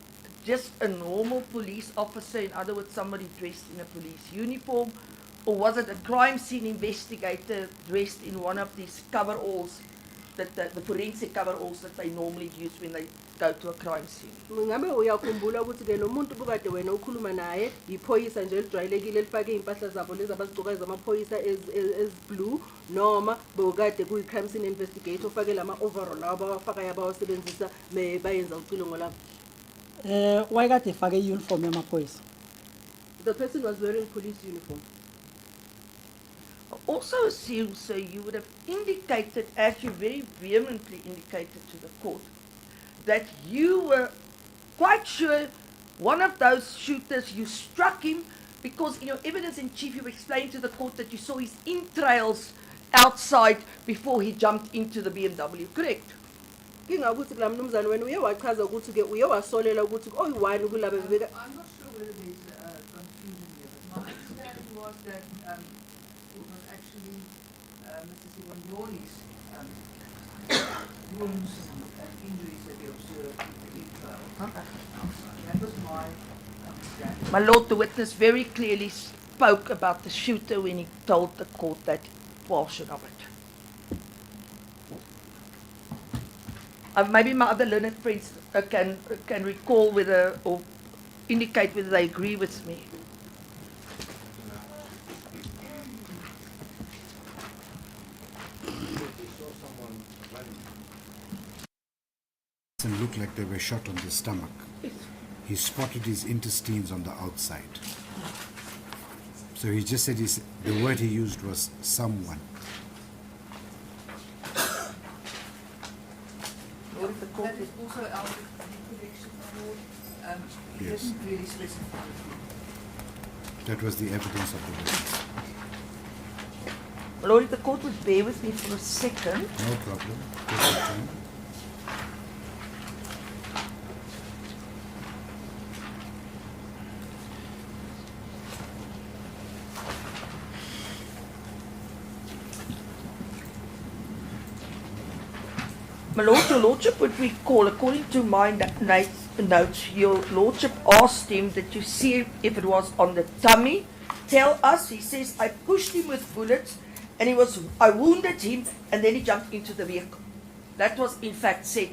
Speaker 2: just a normal police officer, in other words, somebody dressed in a police uniform, or was it a crime scene investigator dressed in one of these coveralls the forensic coveralls that they normally use when they go to a crime scene.
Speaker 1: Ngabe uyakhumbula ukuthi ke lo muntu bukade wena ukhuluma naye iphoyisa nje elijwayelekile elifake impahla zabo lezi abazigcoka zamaphoyisa as blue noma bokade kuyi crime scene investigator ufake lama overall abawafaka yabawasebenzisa bayenza ucilongo lapho.
Speaker 5: Wayekade efake i-uniform yamaphoyisa.
Speaker 1: The person was wearing police uniform.
Speaker 2: I also assume, sir, you would have indicated, as you very vehemently indicated to the court, that you were quite sure one of those shooters, you struck him because in your evidence in chief you explained to the court that you saw his entrails outside before he jumped into the BMW, correct?
Speaker 1: Kinga ukuthi kula mnumzane wena uye wachaza ukuthi ke uye wasolela ukuthi oyi1 kulaba bebeka.
Speaker 3: I'm not sure whether there's confusion here, but my understanding was that it was actually Mr. Sibanyoni's wounds and injuries that he observed in the trial.
Speaker 2: Okay.
Speaker 3: That was my understanding.
Speaker 2: My lord, the witness very clearly spoke about the shooter when he told the court that portion of it. Maybe my other learned friends can recall whether or indicate whether they agree with me.
Speaker 4: And looked like they were shot on the stomach. He spotted his intestines on the outside. So he just said the word he used was someone.
Speaker 3: That is also our recollection, my lord. He
Speaker 4: Yes.
Speaker 3: didn't really specify.
Speaker 4: That was the evidence of the witness.
Speaker 2: Lord, if the court would bear with me for a second.
Speaker 4: No problem. Take your time.
Speaker 2: My lord, your lordship would recall, according to my notes, your lordship asked him that you see if it was on the tummy. Tell us, he says, I pushed him with bullets and I wounded him and then he jumped into the vehicle. That was in fact said.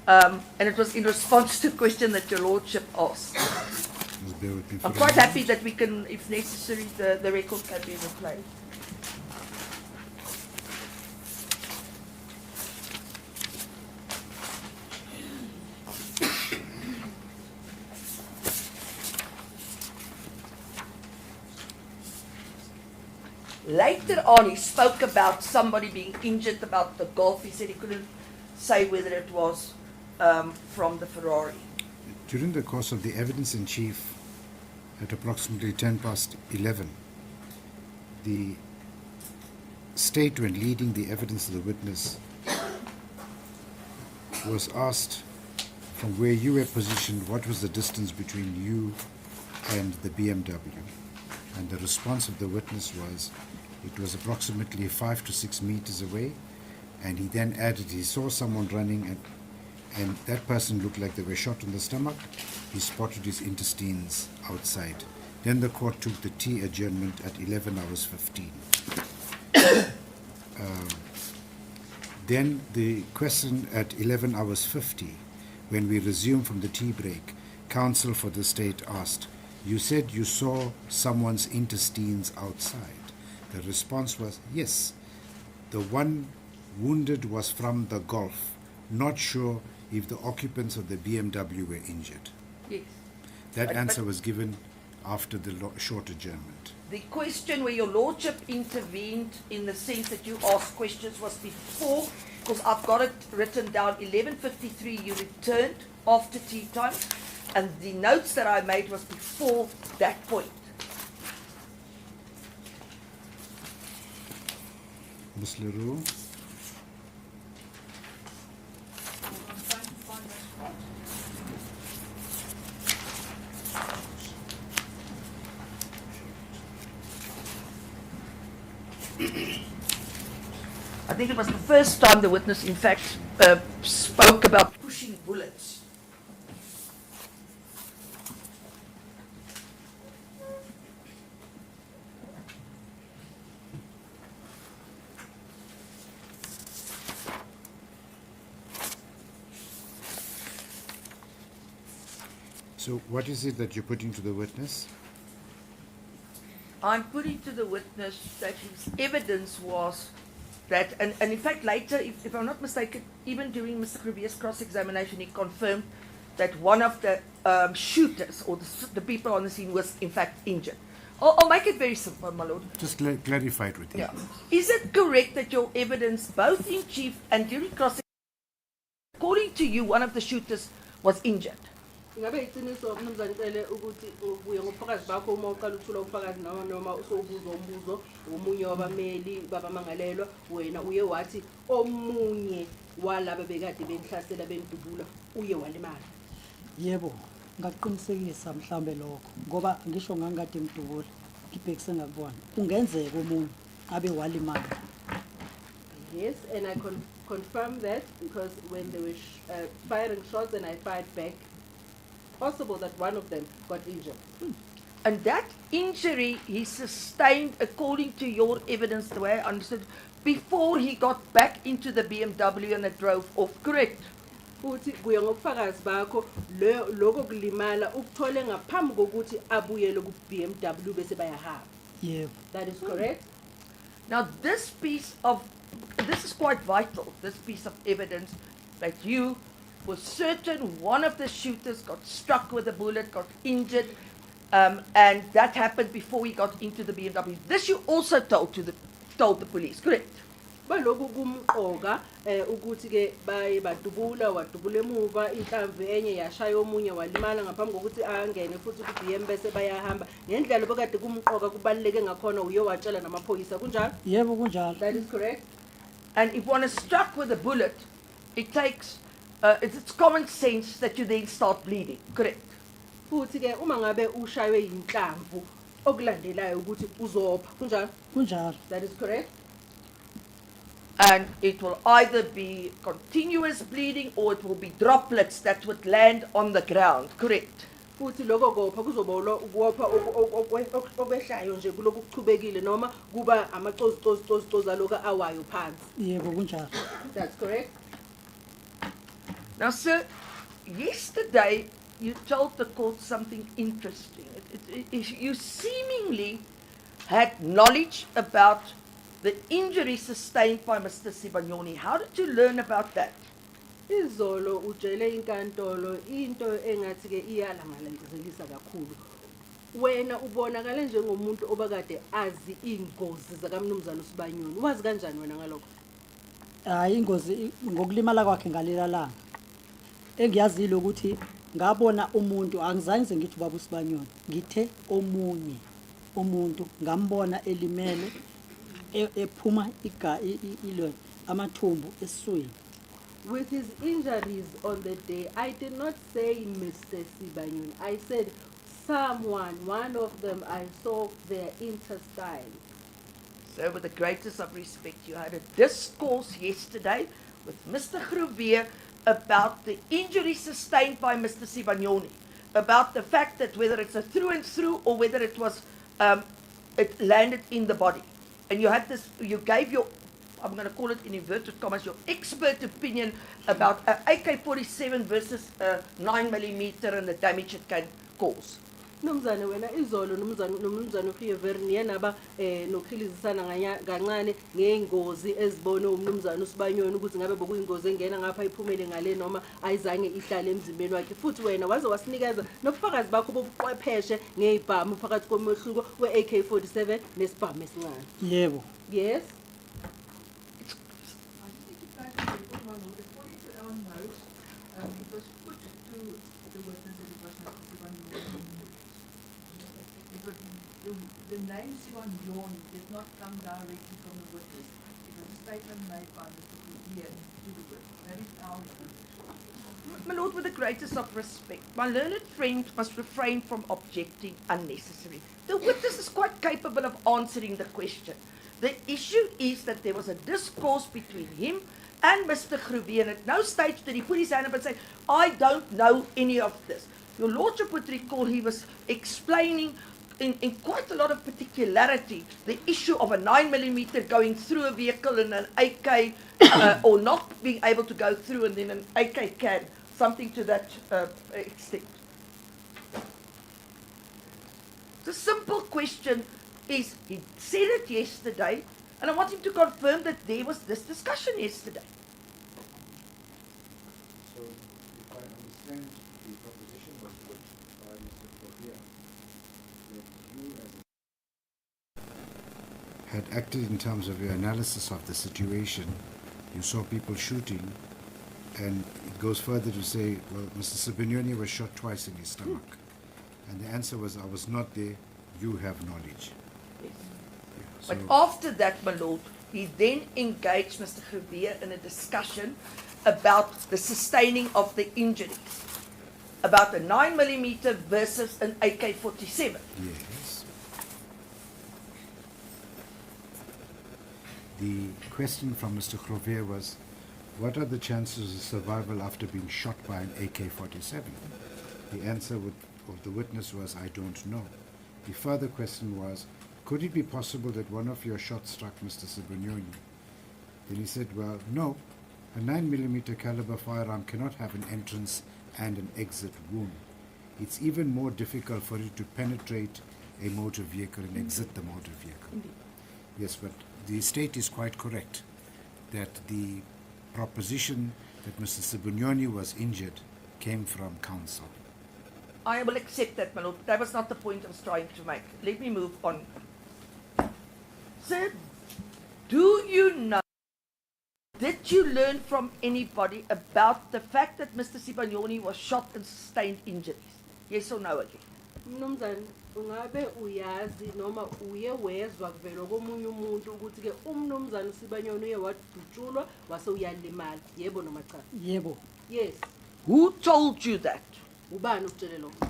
Speaker 2: And it was in response to a question that your lordship asked.
Speaker 4: Just bear with me for
Speaker 2: I'm
Speaker 4: a
Speaker 2: quite
Speaker 4: moment.
Speaker 2: happy that we can, if necessary, the record can be replayed. Later on, he spoke about somebody being injured about the golf. He said he couldn't say whether it was from the Ferrari.
Speaker 4: During the course of the evidence in chief at approximately 11:10, the state, when leading the evidence of the witness, was asked from where you were positioned, what was the distance between you and the BMW? And the response of the witness was, it was approximately 5 to 6 meters away. And he then added, he saw someone running and that person looked like they were shot in the stomach. He spotted his intestines outside. Then the court took the tea adjournment at 11:15. Then the question at 11:50, when we resumed from the tea break, counsel for the state asked, you said you saw someone's intestines outside. The response was, yes. The one wounded was from the Gulf. Not sure if the occupants of the BMW were injured.
Speaker 2: Yes.
Speaker 4: That
Speaker 2: But-
Speaker 4: answer was given after the short adjournment.
Speaker 2: The question where your lordship intervened in the sense that you asked questions was before, because I've got it written down, 11:53 you returned after tea time, and the notes that I made was before that point.
Speaker 4: Ms. Leroux?
Speaker 3: I'm trying to find that spot.
Speaker 2: I think it was the first time the witness, in fact, spoke about pushing bullets.
Speaker 4: So what is it that you're putting to the witness?
Speaker 2: I'm putting to the witness that his evidence was that, and in fact later, if I'm not mistaken, even during Mr. Krivier's cross-examination, he confirmed that one of the shooters or the people on the scene was in fact injured. I'll make it very simple, my lord.
Speaker 4: Just clarify it with you.
Speaker 2: Yeah. Is it correct that your evidence, both in chief and during cross-examination, according to you, one of the shooters was injured?
Speaker 1: Ingabe iqiniso mnumzane Cele ukuthi ubuye ngobufakazi bakho uma uqala ukuthula ubufakazi noma usobuza umbuzo omunye wabameli babamangalelwa wena uye wathi omunye walaba bekade benihlasela bendubula uye walimala?
Speaker 5: Yebo, ngakuqinisekisa mhlambe lokho ngoba ngisho ngangikade ngidubula ngibhekise ngakubona. Kungenzeka omunye abe walimala.
Speaker 1: Yes, and I confirm that because when they were firing shots and I fired back, possible that one of them got injured.
Speaker 2: And that injury he sustained, according to your evidence, the way I understood, before he got back into the BMW and it drove off, correct?
Speaker 1: Futhi kuya ngobufakazi bakho lokho kulimala ukuthole ngaphambi kokuthi abuyele ku BMW bese bayahamba.
Speaker 5: Yebo.
Speaker 1: That is correct?
Speaker 2: Now this is quite vital, this piece of evidence, that you were certain one of the shooters got struck with a bullet, got injured, and that happened before he got into the BMW. This you also told the police, correct?
Speaker 1: Baloku kumqoka ukuthi ke baye badubula wadubula emuva inhlamvu enye yashaya omunye walimala ngaphambi kokuthi angene futhi ku BM bese bayahamba ngendlela bekade kumqoka kubaleke ngakhona uye watshela namaphoyisa kunjalo?
Speaker 5: Yebo kunjalo.
Speaker 1: That is correct?
Speaker 2: And if one is struck with a bullet, it takes, it's common sense that you then start bleeding, correct?
Speaker 1: Futhi ke uma ngabe ushaywe inhlamvu okulandelayo ukuthi uzopha kunjalo?
Speaker 5: Kunjalo.
Speaker 1: That is correct?
Speaker 2: And it will either be continuous bleeding or it will be droplets that would land on the ground, correct?
Speaker 1: Futhi lokho kopha kuzoba ukopha okwehlayo nje kuloku kuchubekile noma kuba amacozi aloku awayo phansi.
Speaker 5: Yebo kunjalo.
Speaker 1: That's correct?
Speaker 2: Now, sir, yesterday you told the court something interesting. You seemingly had knowledge about the injury sustained by Mr. Sibanyoni. How did you learn about that?
Speaker 1: Izolo utshele inkantolo into engathi ke iyalangalenzelisa kakhulu. Wena ubonakala njengomuntu obakade azi ingozi zakamnumzana uSibanyoni. Wazi kanjani wena ngalokho?
Speaker 5: Hayi ingozi ngokulimala kwakhe ngalela langa. Engiyazile ukuthi ngabona umuntu angizange ngithi baba uSibanyoni. Ngithe omunye umuntu ngambona elimele ephuma ilo amathumbu esiswini.
Speaker 1: With his injuries on the day, I did not say Mr. Sibanyoni. I said one of them, I saw their intestines.
Speaker 2: So with the greatest of respect, you had a discourse yesterday with Mr. Gruvier about the injury sustained by Mr. Sibanyoni, about the fact that whether it's a through and through or whether it was, it landed in the body. And you had this, you gave your, I'm going to call it in inverted commas, your expert opinion about AK-47 versus 9mm and the damage it can cause.
Speaker 1: Nomzane wena izolo nomzane uFever niye naba nokhilizisana kancane ngeengozi ezibone umnumzane uSibanyoni ukuthi ngabe bokuyingozi engena ngapha iphumele ngale noma ayizange ihlale emzimbeni wakhe futhi wena waze wasinikeza nobufakazi bakho bobuqwepheshe ngezibhamu phakathi komehluko we-AK-47 nesibhamu esincane.
Speaker 5: Yebo.
Speaker 1: Yes?
Speaker 3: I think you guys can put one more. According to our notes, it was put to the witness that it was not Sibanyoni. The name Sibanyoni did not come directly from the witness. It was a statement made by Mr. Gruvier to the witness. That is our note.
Speaker 2: My lord, with the greatest of respect, my learned friend must refrain from objecting unnecessarily. The witness is quite capable of answering the question. The issue is that there was a discourse between him and Mr. Gruvier, and at no stage did he put his hand up and say, I don't know any of this. Your lordship would recall he was explaining in quite a lot of particularity the issue of a 9mm going through a vehicle and an AK or not being able to go through and then an AK can, something to that extent. The simple question is, he said it yesterday, and I want him to confirm that there was this discussion yesterday.
Speaker 4: So, if I understand, the proposition was put by Mr. Thobejane that you had acted in terms of your analysis of the situation. You saw people shooting, and it goes further to say, well, Mr. Sibanyoni was shot twice in his stomach. And the answer was, I was not there, you have knowledge.
Speaker 2: Yes.
Speaker 4: Yeah,
Speaker 2: But
Speaker 4: so-
Speaker 2: after that, my lord, he then engaged Mr. Thobejane in a discussion about the sustaining of the injuries, about a 9mm versus an AK-47.
Speaker 4: Yes. The question from Mr. Thobejane was, what are the chances of survival after being shot by an AK-47? The answer of the witness was, I don't know. The further question was, could it be possible that one of your shots struck Mr. Sibanyoni? Then he said, well, no. A 9mm caliber firearm cannot have an entrance and an exit wound. It's even more difficult for it to penetrate a motor vehicle and exit the motor vehicle. Yes, but the state is quite correct that the proposition that Mr. Sibanyoni was injured came from counsel.
Speaker 2: I will accept that, my lord. That was not the point I was trying to make. Let me move on. Sir, do you know, did you learn from anybody about the fact that Mr. Sibanyoni was shot and sustained injuries? Yes or no again?
Speaker 1: Mnumzane, ungabe uyazi noma uye wezwa kuvela komunye umuntu ukuthi ke umnumzane Sibanyoni uye wadutshulwa wase uyalimala. Yebo noma cha?
Speaker 5: Yebo.
Speaker 1: Yes.
Speaker 2: Who told you that?
Speaker 1: Ubani ukutshele lokho?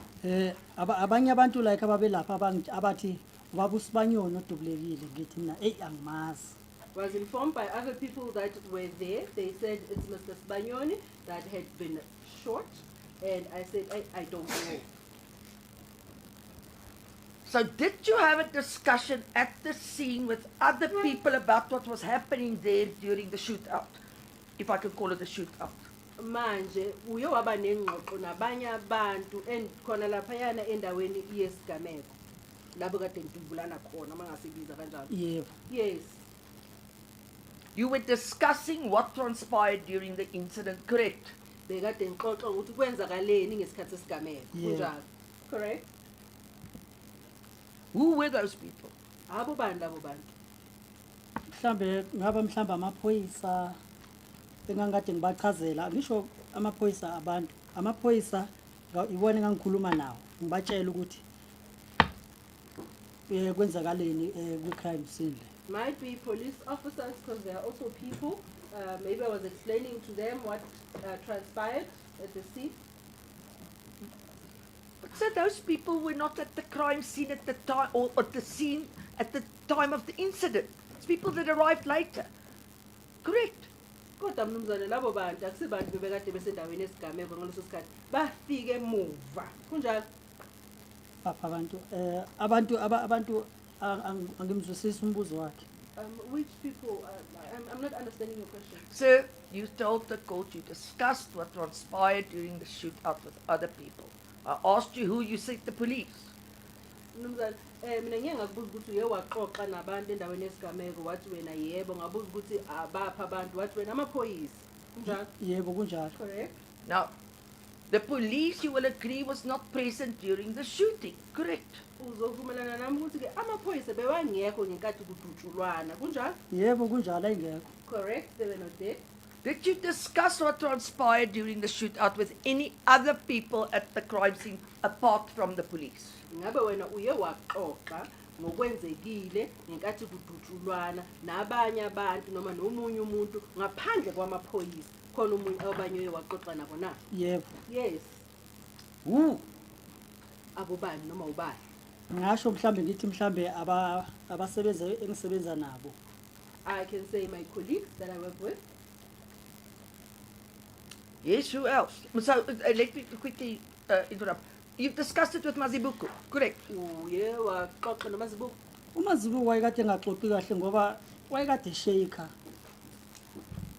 Speaker 5: Abanye abantu like ababelapha abathi ubaba uSibanyoni odubulekile ngithi mina angimazi.
Speaker 1: Was informed by other people that were there. They said it's Mr. Sibanyoni that had been shot, and I said I don't know.
Speaker 2: So did you have a discussion at the scene with other people about what was happening there during the shootout? If I can call it a shootout.
Speaker 1: Manje uye waba nengxoxo nabanye abantu khona laphayana endaweni yesigameko labo kade ngidubulana khona mangasibiza kanjalo.
Speaker 5: Yebo.
Speaker 1: Yes.
Speaker 2: You were discussing what transpired during the incident, correct?
Speaker 1: Bekade ngixoxa ukuthi kwenzakaleni ngesikhathi sesigameko.
Speaker 5: Yeah.
Speaker 1: Kunjalo. Correct?
Speaker 2: Who were those people?
Speaker 1: Abo bani labo bantu?
Speaker 5: Mhlambe amaphoyisa engangade ngibachazela ngisho amaphoyisa abantu amaphoyisa ibona engangikhuluma nawo ngibatshela ukuthi kwenzakaleni kwi-crime scene.
Speaker 1: Might be police officers because they are also people. Maybe I was explaining to them what transpired at the scene.
Speaker 2: But so those people were not at the crime scene at the time, or at the scene at the time of the incident. It's people that arrived later. Correct?
Speaker 1: Kodwa mnumzane labo bantu akusibantu bebekade besendaweni yesigameko ngaleso sikhathi bafike emuva. Kunjalo?
Speaker 5: abantu angimzwisisi umbuzo wakhe.
Speaker 1: Which people? I'm not understanding your question.
Speaker 2: Sir, you told the court you discussed what transpired during the shootout with other people. I asked you who you said the police.
Speaker 1: Mnumzane, mina ngeke ngakubuza ukuthi uye waxoxa nabantu endaweni yesigameko wathi wena yebo, ngabuza ukuthi abapha abantu wathi wena amaphoyisa. Kunjalo?
Speaker 5: Yebo kunjalo.
Speaker 1: Correct?
Speaker 2: Now, the police, you will agree, was not present during the shooting, correct?
Speaker 1: Uzovumelana nami ukuthi ke amaphoyisa bewangekho ngenkathi kudutshulwana. Kunjalo?
Speaker 5: Yebo kunjalo ayingekho.
Speaker 1: Correct? They were not there.
Speaker 2: Did you discuss what transpired during the shootout with any other people at the crime scene apart from the police?
Speaker 1: Ngabe wena uye waxoxa ngokwenzekile ngenkathi kudutshulwana nabanye abantu noma nomunye umuntu ngaphandle kwamaphoyisa khona umunye abanye uye waxoxa nabo na?
Speaker 5: Yebo.
Speaker 1: Yes.
Speaker 2: Who?
Speaker 1: Abobani noma ubani?
Speaker 5: Ngasho ngithi abasebenza engisebenza nabo.
Speaker 1: I can say my colleagues that I work with.
Speaker 2: Yes, who else? So, let me quickly interrupt. You've discussed it with Mazibuko, correct?
Speaker 1: Uye waxoxa noMazibuko.
Speaker 5: uMazibuko wayekade engaxoxi kahle ngoba wayekade shaker.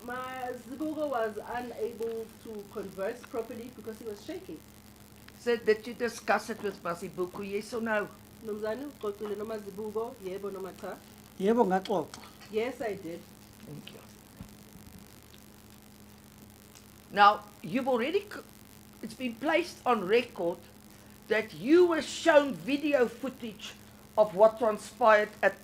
Speaker 1: Mazibuko was unable to converse properly because he was shaking.
Speaker 2: So, did you discuss it with Mazibuko, yes or no?
Speaker 1: Mnumzane uxoxile noma zibuko yebo noma cha?
Speaker 5: Yebo ngaxoxa.
Speaker 1: Yes, I did.
Speaker 2: Thank you. Now, you've already, it's been placed on record that you were shown video footage of what transpired at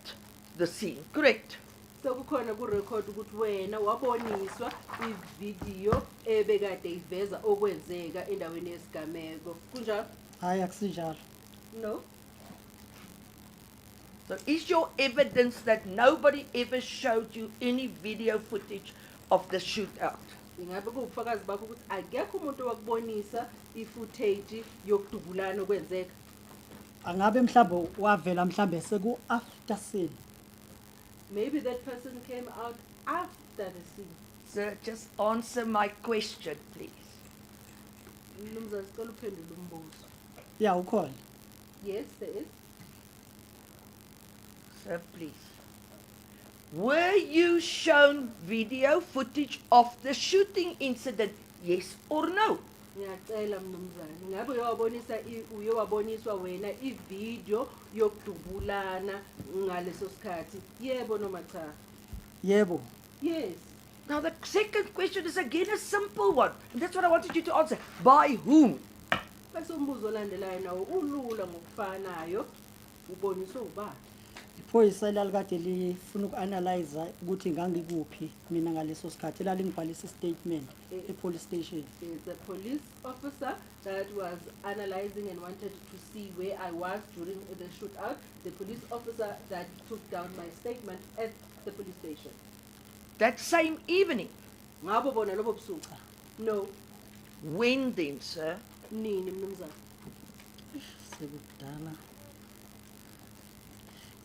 Speaker 2: the scene, correct?
Speaker 1: Sekukhona ku record ukuthi wena waboniswa ivideo ebekade iveza okwenzeka endaweni yesigameko. Kunjalo?
Speaker 5: Hayi akusinjalo.
Speaker 1: No.
Speaker 2: So is your evidence that nobody ever showed you any video footage of the shootout?
Speaker 1: Ingabe kuwubufakazi bakho ukuthi akekho umuntu wakubonisa i-footage yokudubulana okwenzeka?
Speaker 5: Angabe mhlambe wavela mhlambe seku after scene.
Speaker 1: Maybe that person came out after the scene.
Speaker 2: Sir, just answer my question, please.
Speaker 1: Mnumzane sicela uphendule umbuzo.
Speaker 5: Yeah, ukhona.
Speaker 1: Yes, there is.
Speaker 2: Sir, please. Were you shown video footage of the shooting incident, yes or no?
Speaker 1: Ngiyacela mnumzane, ngabe uyowaboniswa wena ivideo yokudubulana ngaleso sikhathi? Yebo noma cha?
Speaker 5: Yebo.
Speaker 1: Yes.
Speaker 2: Now the second question is again a simple one, and that's what I wanted you to answer. By whom?
Speaker 1: Bese umbuzo olandelayo nawo ulula ngokufanayo. Uboniswa ubani?
Speaker 5: Iphoyisa lalikade lifuna uku-analyze ukuthi ngangikuphi mina ngaleso sikhathi lalingibhalisa statement e-police station.
Speaker 1: It's a police officer that was analyzing and wanted to see where I was during the shootout. The police officer that took down my statement at the police station.
Speaker 2: That same evening.
Speaker 1: Ngabo bona lobo busuku? No.
Speaker 2: When then, sir?
Speaker 1: Nini mnumzane?
Speaker 5: Sekudala.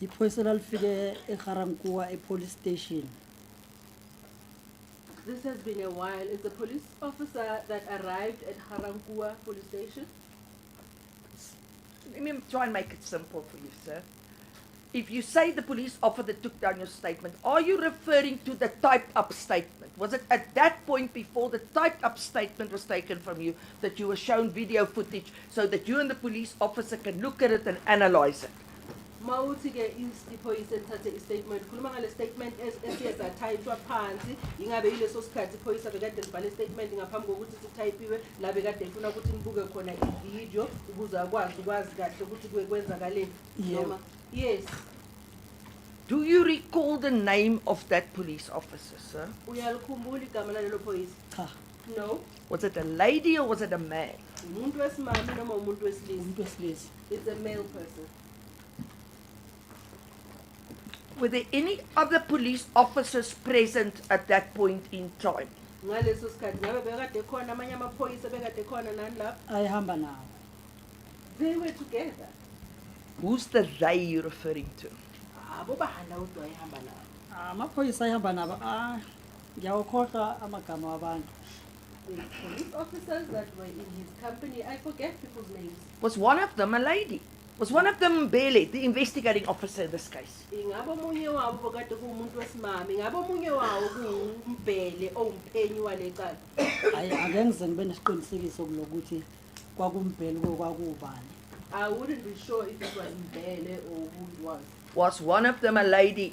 Speaker 5: Iphoyisa lalifike eGarankuwa e-police station.
Speaker 1: This has been a while. It's a police officer that arrived at Harankuwa police station.
Speaker 2: Let me try and make it simple for you, sir. If you say the police officer took down your statement, are you referring to the typed up statement? Was it at that point before the typed up statement was taken from you that you were shown video footage so that you and the police officer can look at it and analyze it?
Speaker 1: Mawuthi ke iphoyisa lithathe istatement khuluma ngale statement esiyeza typewa phansi ingabe yileso sikhathi iphoyisa bekade libhale statement ngaphambi kokuthi sithayipiwe la bekade ifuna ukuthi nibuke khona ivideo ukuze akwazi kahle ukuthi kwenzakaleni noma yes.
Speaker 2: Do you recall the name of that police officer, sir?
Speaker 1: Uyalikhumbula igama lalelo phoyisa?
Speaker 5: Cha,
Speaker 1: No.
Speaker 2: Was it a lady or was it a man?
Speaker 1: Umuntu wesimame noma umuntu wesilisa?
Speaker 5: umuntu wesilisa.
Speaker 1: It's a male person.
Speaker 2: Were there any other police officers present at that point in time?
Speaker 1: Ngaleso sikhathi ngabe bekade khona amanye amaphoyisa bekade khona nani lapho?
Speaker 5: Ayihamba nawo.
Speaker 1: They were together.
Speaker 2: Who's the they you're referring to?
Speaker 1: Abo bahanda udwa ayihamba nawo.
Speaker 5: Amaphoyisa ayihamba nabo. Ngiyawukhohlwa amagama wabantu.
Speaker 1: The police officers that were in his company, I forget people's names.
Speaker 2: Was one of them a lady? Was one of them Mbele, the investigating officer in this case?
Speaker 1: Ingaba omunye wabo bekade kuumuntu wesimame, ingaba omunye wawo kuumbhele owumphenyi walecala.
Speaker 5: Angeke ngize ngibe nesiqinisekiso kulokuthi kwakumbheli kwakuubani.
Speaker 1: I wouldn't be sure if it was Mbele or who it was.
Speaker 2: Was one of them a lady?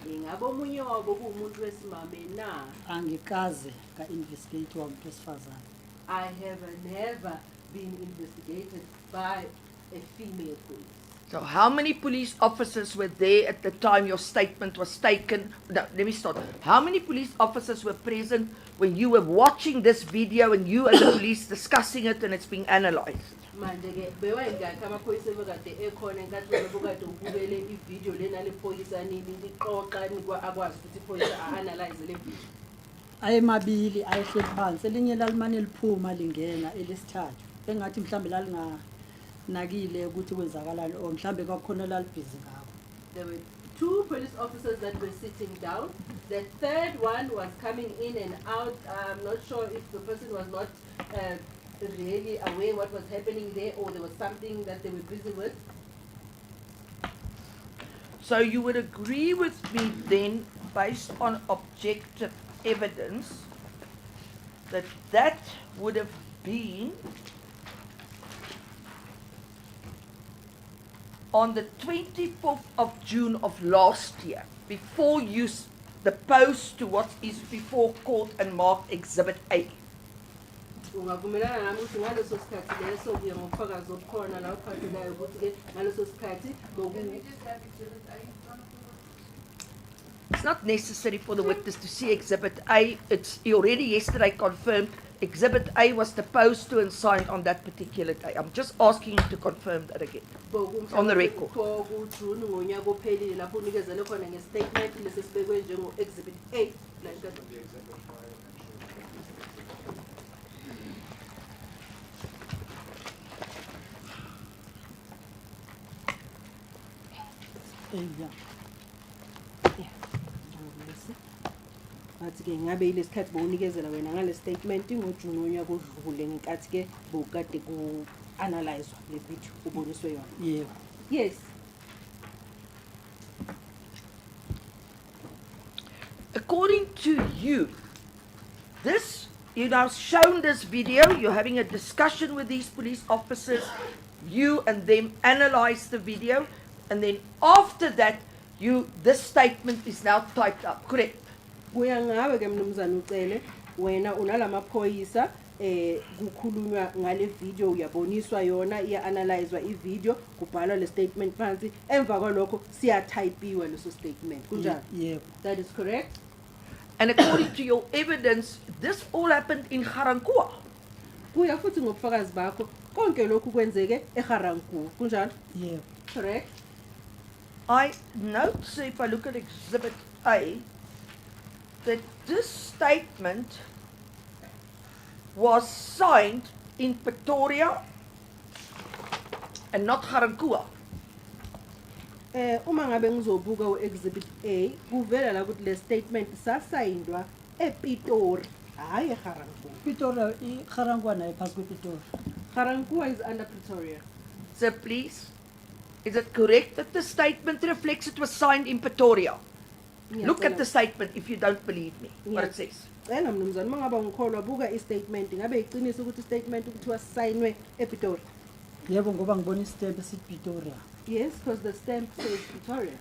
Speaker 1: Ingaba omunye wabo kuumuntu wesimame na.
Speaker 5: Angikaze ka-investigate wamuntu wesifazane.
Speaker 1: I have never been investigated by a female police.
Speaker 2: So how many police officers were there at the time your statement was taken? No, let me start. How many police officers were present when you were watching this video and you and the police discussing it and it's being analyzed?
Speaker 1: Manje ke bewayingakho amaphoyisa bekade ekhona enkathi bekade ubukele ivideo lena lephoyisa nini lixoxa akwazi ukuthi iphoyisa a-analyze le video.
Speaker 5: Ayemabili ayehleli phansi elinye lalimane liphuma lingena elesithathu. Engathi mhlambe lalinganakile ukuthi kwenzakalani or mhlambe kwakhona lalibhizi ngakho.
Speaker 1: There were two police officers that were sitting down. The third one was coming in and out. I'm not sure if the person was not really aware what was happening there or there was something that they were busy with.
Speaker 2: So you would agree with me then, based on objective evidence, that that would have been on the 24th of June of last year, before the post to what is before court and marked Exhibit A.
Speaker 1: Ungavumelana nami ukuthi ngaleso sikhathi leso kuye ngobufakazi obukhona la uphathekayo ukuthi ke ngaleso sikhathi
Speaker 3: Can we just have exhibit A in front of the
Speaker 2: It's not necessary for the witness to see Exhibit A. He already yesterday confirmed Exhibit A was supposed to and signed on that particular day. I'm just asking him to confirm that again. On the record.
Speaker 1: June ngonyaka ophelile lapho unikezele khona ngestatement lesi sibekwe njengo exhibit A like that.
Speaker 5: Yeah.
Speaker 1: Bathi ke ngabe ilesikhathi bowunikezela wena ngale statement ngoJune onyaka odlule ngenkathi ke bowukade ku analyze le video uboniswe yona.
Speaker 5: Yeah.
Speaker 1: Yes.
Speaker 2: According to you, you now shown this video, you're having a discussion with these police officers, you and them analyze the video, and then after that, this statement is now typed up, correct?
Speaker 1: Kuya ngawe ke mnumzana ucele wena unalamaphoyisa kukhulunywa ngale video uyaboniswa yona iya-analyzwa i-video kubhalwa le statement phansi emva kwalokho siyatypiwa leso statement kunjani?
Speaker 5: Yeah.
Speaker 1: That is correct.
Speaker 2: And according to your evidence, this all happened in Garankuwa.
Speaker 1: Kuya futhi ngobufakazi bakho konke lokhu kwenzeke eGarankuwa kunjani?
Speaker 5: Yeah.
Speaker 1: Correct.
Speaker 2: I note, so if I look at Exhibit A, that this statement was signed in Pretoria and not Garankuwa.
Speaker 1: Uma ngabe ngizobuka u-exhibit A kuvela la ukuthi le statement sasayindwa ePitori hayi eGarankuwa.
Speaker 5: Pretoria, iGarankuwa nayo phasi kwePitori.
Speaker 1: Garankuwa is under Pretoria.
Speaker 2: So please, is it correct that the statement reflects it was signed in Pretoria? Look at the statement if you don't believe me, what it says.
Speaker 1: Cela mnumzane mangaba ngikholwa buka i-statement ngabe iqiniso ukuthi i-statement ukuthi sayinwe ePitori.
Speaker 5: Yebo ngoba ngibona istamp esithi Pretoria.
Speaker 1: Yes, because the stamp says Pretoria.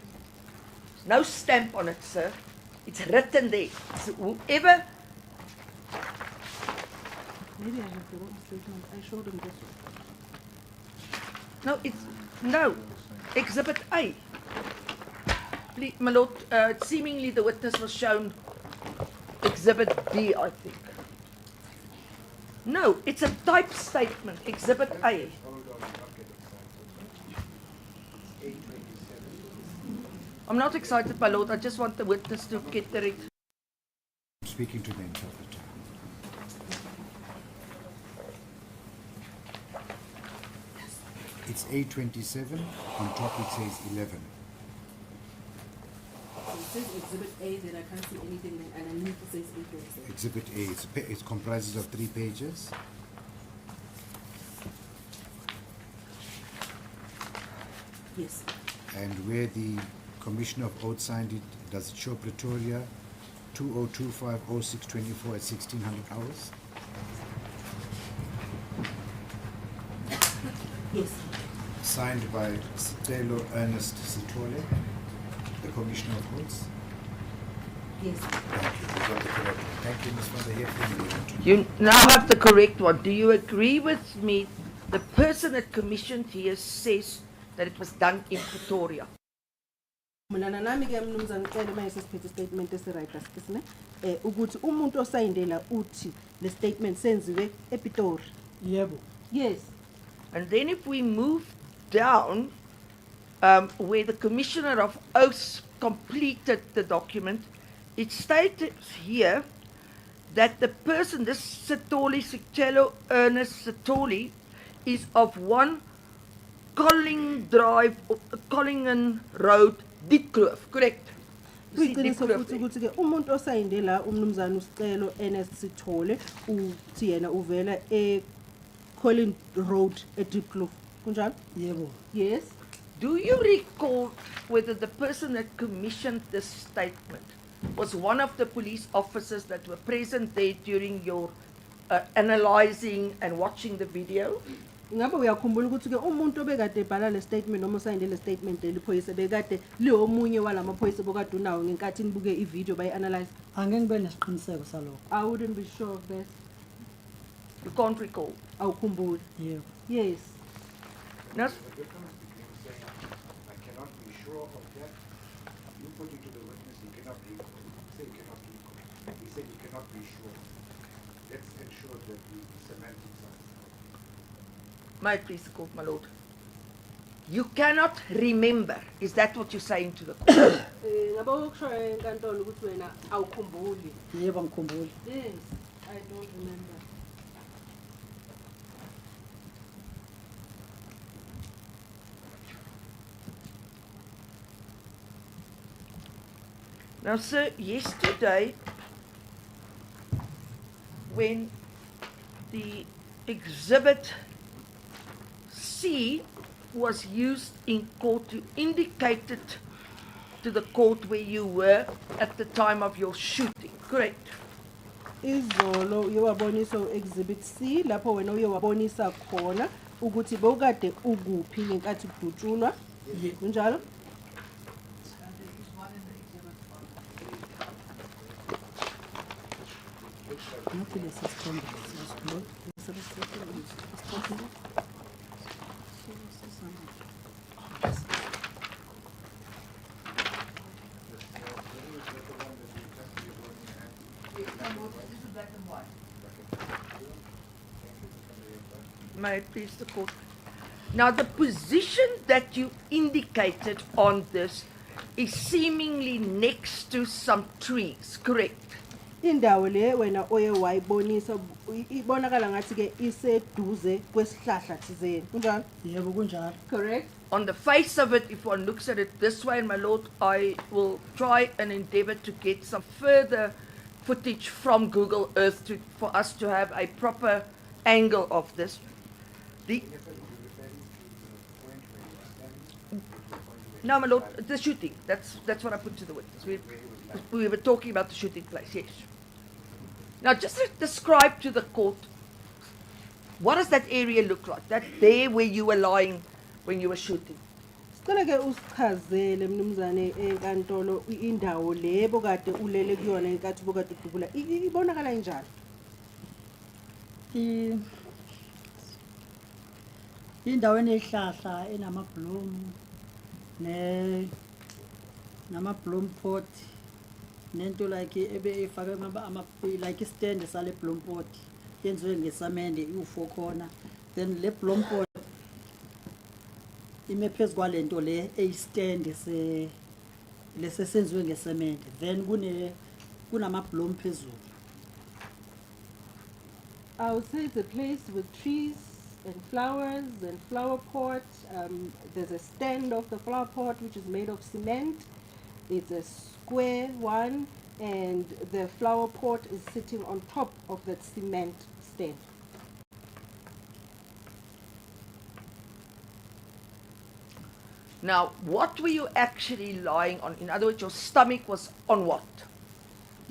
Speaker 2: No stamp on it, sir. It's written there. So whoever,
Speaker 1: Maybe I have the wrong statement. I showed him this one.
Speaker 2: no, Exhibit A. Please, my lord, seemingly the witness was shown Exhibit B, I think. No, it's a typed statement, Exhibit A. I'm not excited, my lord. I just want the witness to get the right.
Speaker 4: Speaking to the interpreter. It's 8:27. On top it says 11.
Speaker 1: So it says exhibit A, then I can't see anything, and underneath it says 827.
Speaker 4: Exhibit A. It comprises of 3 pages.
Speaker 1: Yes.
Speaker 4: And where the Commissioner of Oath signed it, does it show Pretoria 2025-06-24 at 1600 hours?
Speaker 1: Yes.
Speaker 4: Signed by Stelo Ernest Sitole, the Commissioner of Oaths.
Speaker 1: Yes.
Speaker 4: Thank you. You got the correct one. Thank you, Ms. Van der Heefen.
Speaker 2: You now have the correct one. Do you agree with me? The person that commissioned here says that it was done in Pretoria.
Speaker 1: Mina nami ke mnumzane ucela manje sesiphethe statement esi-right asisine ukuthi umuntu osayindela uthi le statement senziwe ePitori.
Speaker 5: Yebo.
Speaker 1: Yes.
Speaker 2: And then if we move down where the Commissioner of Oaths completed the document, it stated here that the person, this Sitole Sicelo Ernest Sitole, is of 1 Collingen Road, Diepkloof, correct? You see
Speaker 1: Kuyiqiniso
Speaker 2: Diepkloof
Speaker 1: futhi
Speaker 2: there.
Speaker 1: ukuthi ke umuntu osayindela umnumzane uSicelo Ernest Sithole uthi yena uvela eColin Road eDiepkloof. Kunjalo?
Speaker 5: Yebo.
Speaker 1: Yes.
Speaker 2: Do you recall whether the person that commissioned this statement was one of the police officers that were present there during your analyzing and watching the video?
Speaker 1: Ngabe uyakhumbula ukuthi ke umuntu obekade ebhala le statement noma usayinde le statement leliphoyisa bekade liyomunye walamaphoyisa bokade unawo ngenkathi nibuke ivideo bayi-analyze?
Speaker 5: Angeke ngibe nesiqiniseko salokho.
Speaker 1: I wouldn't be sure of that.
Speaker 2: You can't recall.
Speaker 1: Awukhumbuli?
Speaker 5: Yebo.
Speaker 1: Yes.
Speaker 2: Now,
Speaker 4: The difference between saying, I cannot be sure of that, you put it to the witness, he cannot recall. Say he cannot recall. He said he cannot be sure. Let's ensure that the semantics are correct.
Speaker 2: may I please the court, my lord? You cannot remember. Is that what you're saying to the court?
Speaker 1: Ngabe ukusho enkantolo ukuthi wena awukhumbuli?
Speaker 5: Yebo ngikhumbula.
Speaker 1: Yes, I don't remember.
Speaker 2: Now, sir, yesterday, when the exhibit C was used in court to indicate it to the court where you were at the time of your shooting, correct?
Speaker 1: Izolo uye wabonisa exhibit C lapho wena uye wabonisa khona ukuthi bowukade ukuphi ngenkathi kudutshulwa. Kunjalo?
Speaker 3: And there is one in the exhibit one.
Speaker 5: Ngathi lesi sithombe sisikhumbula.
Speaker 3: Yes, and what, this is black and white.
Speaker 2: May it please the court. Now, the position that you indicated on this is seemingly next to some trees, correct?
Speaker 1: Indawo le wena oye wayibonisa ibonakala ngathi ke iseduze kwesihlahla thizeni. Kunjalo?
Speaker 5: Yebo kunjalo.
Speaker 1: Correct?
Speaker 2: On the face of it, if one looks at it this way, my lord, I will try and endeavor to get some further footage from Google Earth for us to have a proper angle of this. No, my lord, the shooting. That's what I put to the witness. We were talking about the shooting place, yes. Now, just describe to the court, what does that area look like? That there where you were lying when you were shooting?
Speaker 1: Sicela ke usichazele mnumzane enkantolo indawo le bokade ulele kuyona enkathi bokade udubula ibonakala njani?
Speaker 5: Indawo enehlahla enamabloom nama-bloom pot nento like ebe efake like istand sale bloom pot yenziwe ngesamende u4 corner, then le bloom pot ime phezu kwalento le eyistand lesesenziwe ngesamende, then kunama-bloom phezulu.
Speaker 1: I would say it's a place with trees and flowers and flower pot. There's a stand of the flower pot which is made of cement. It's a square one, and the flower pot is sitting on top of that cement stand.
Speaker 2: Now, what were you actually lying on? In other words, your stomach was on what?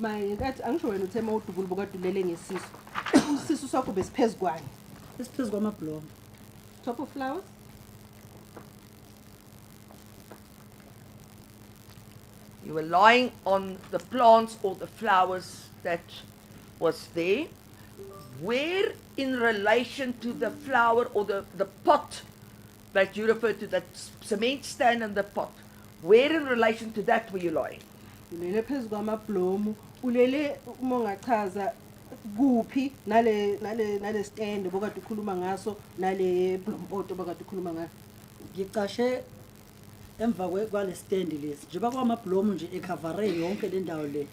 Speaker 1: Ngenkathi angisho wena uthe mawudubula bokade ulele ngesisu. Isisu sakho besiphezu kwani?
Speaker 5: Esiphezu kwamabloom.
Speaker 1: Top of flowers?
Speaker 2: You were lying on the plants or the flowers that was there. Where in relation to the flower or the pot that you referred to, that cement stand and the pot, where in relation to that were you lying?
Speaker 1: Ulele phezu kwamablomu, ulele umongachaza kuphi nale stand bokade ukhuluma ngaso nale blompoto bokade ukhuluma ngaso.
Speaker 5: Ngicashe emva kwale stand lesi njengoba kwamabloom nje ekhavare yonke le ndawo le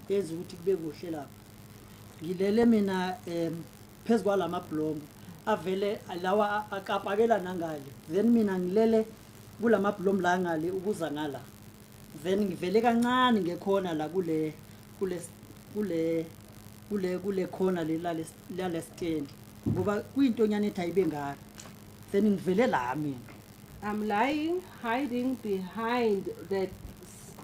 Speaker 5: yenza ukuthi kube kuhle lapha. Ngilele mina phezu kwalamabloom avele lawa akapakela nangale, then mina ngilele kulamabloom la ngale ukuza ngala, then ngivele kancane ngekhona la kule khona lale stand ngoba kuyintonyana ethi ayibe ngaka, then ngivele la mina.
Speaker 1: I'm lying, hiding behind that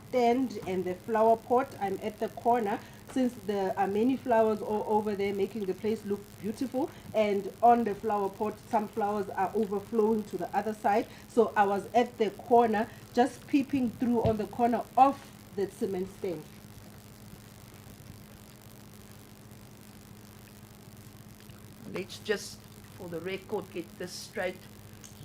Speaker 1: stand and the flower pot. I'm at the corner since there are many flowers all over there making the place look beautiful, and on the flower pot some flowers are overflowing to the other side. So I was at the corner just peeping through on the corner of the cement stand.
Speaker 2: Let's just, for the record, get this straight.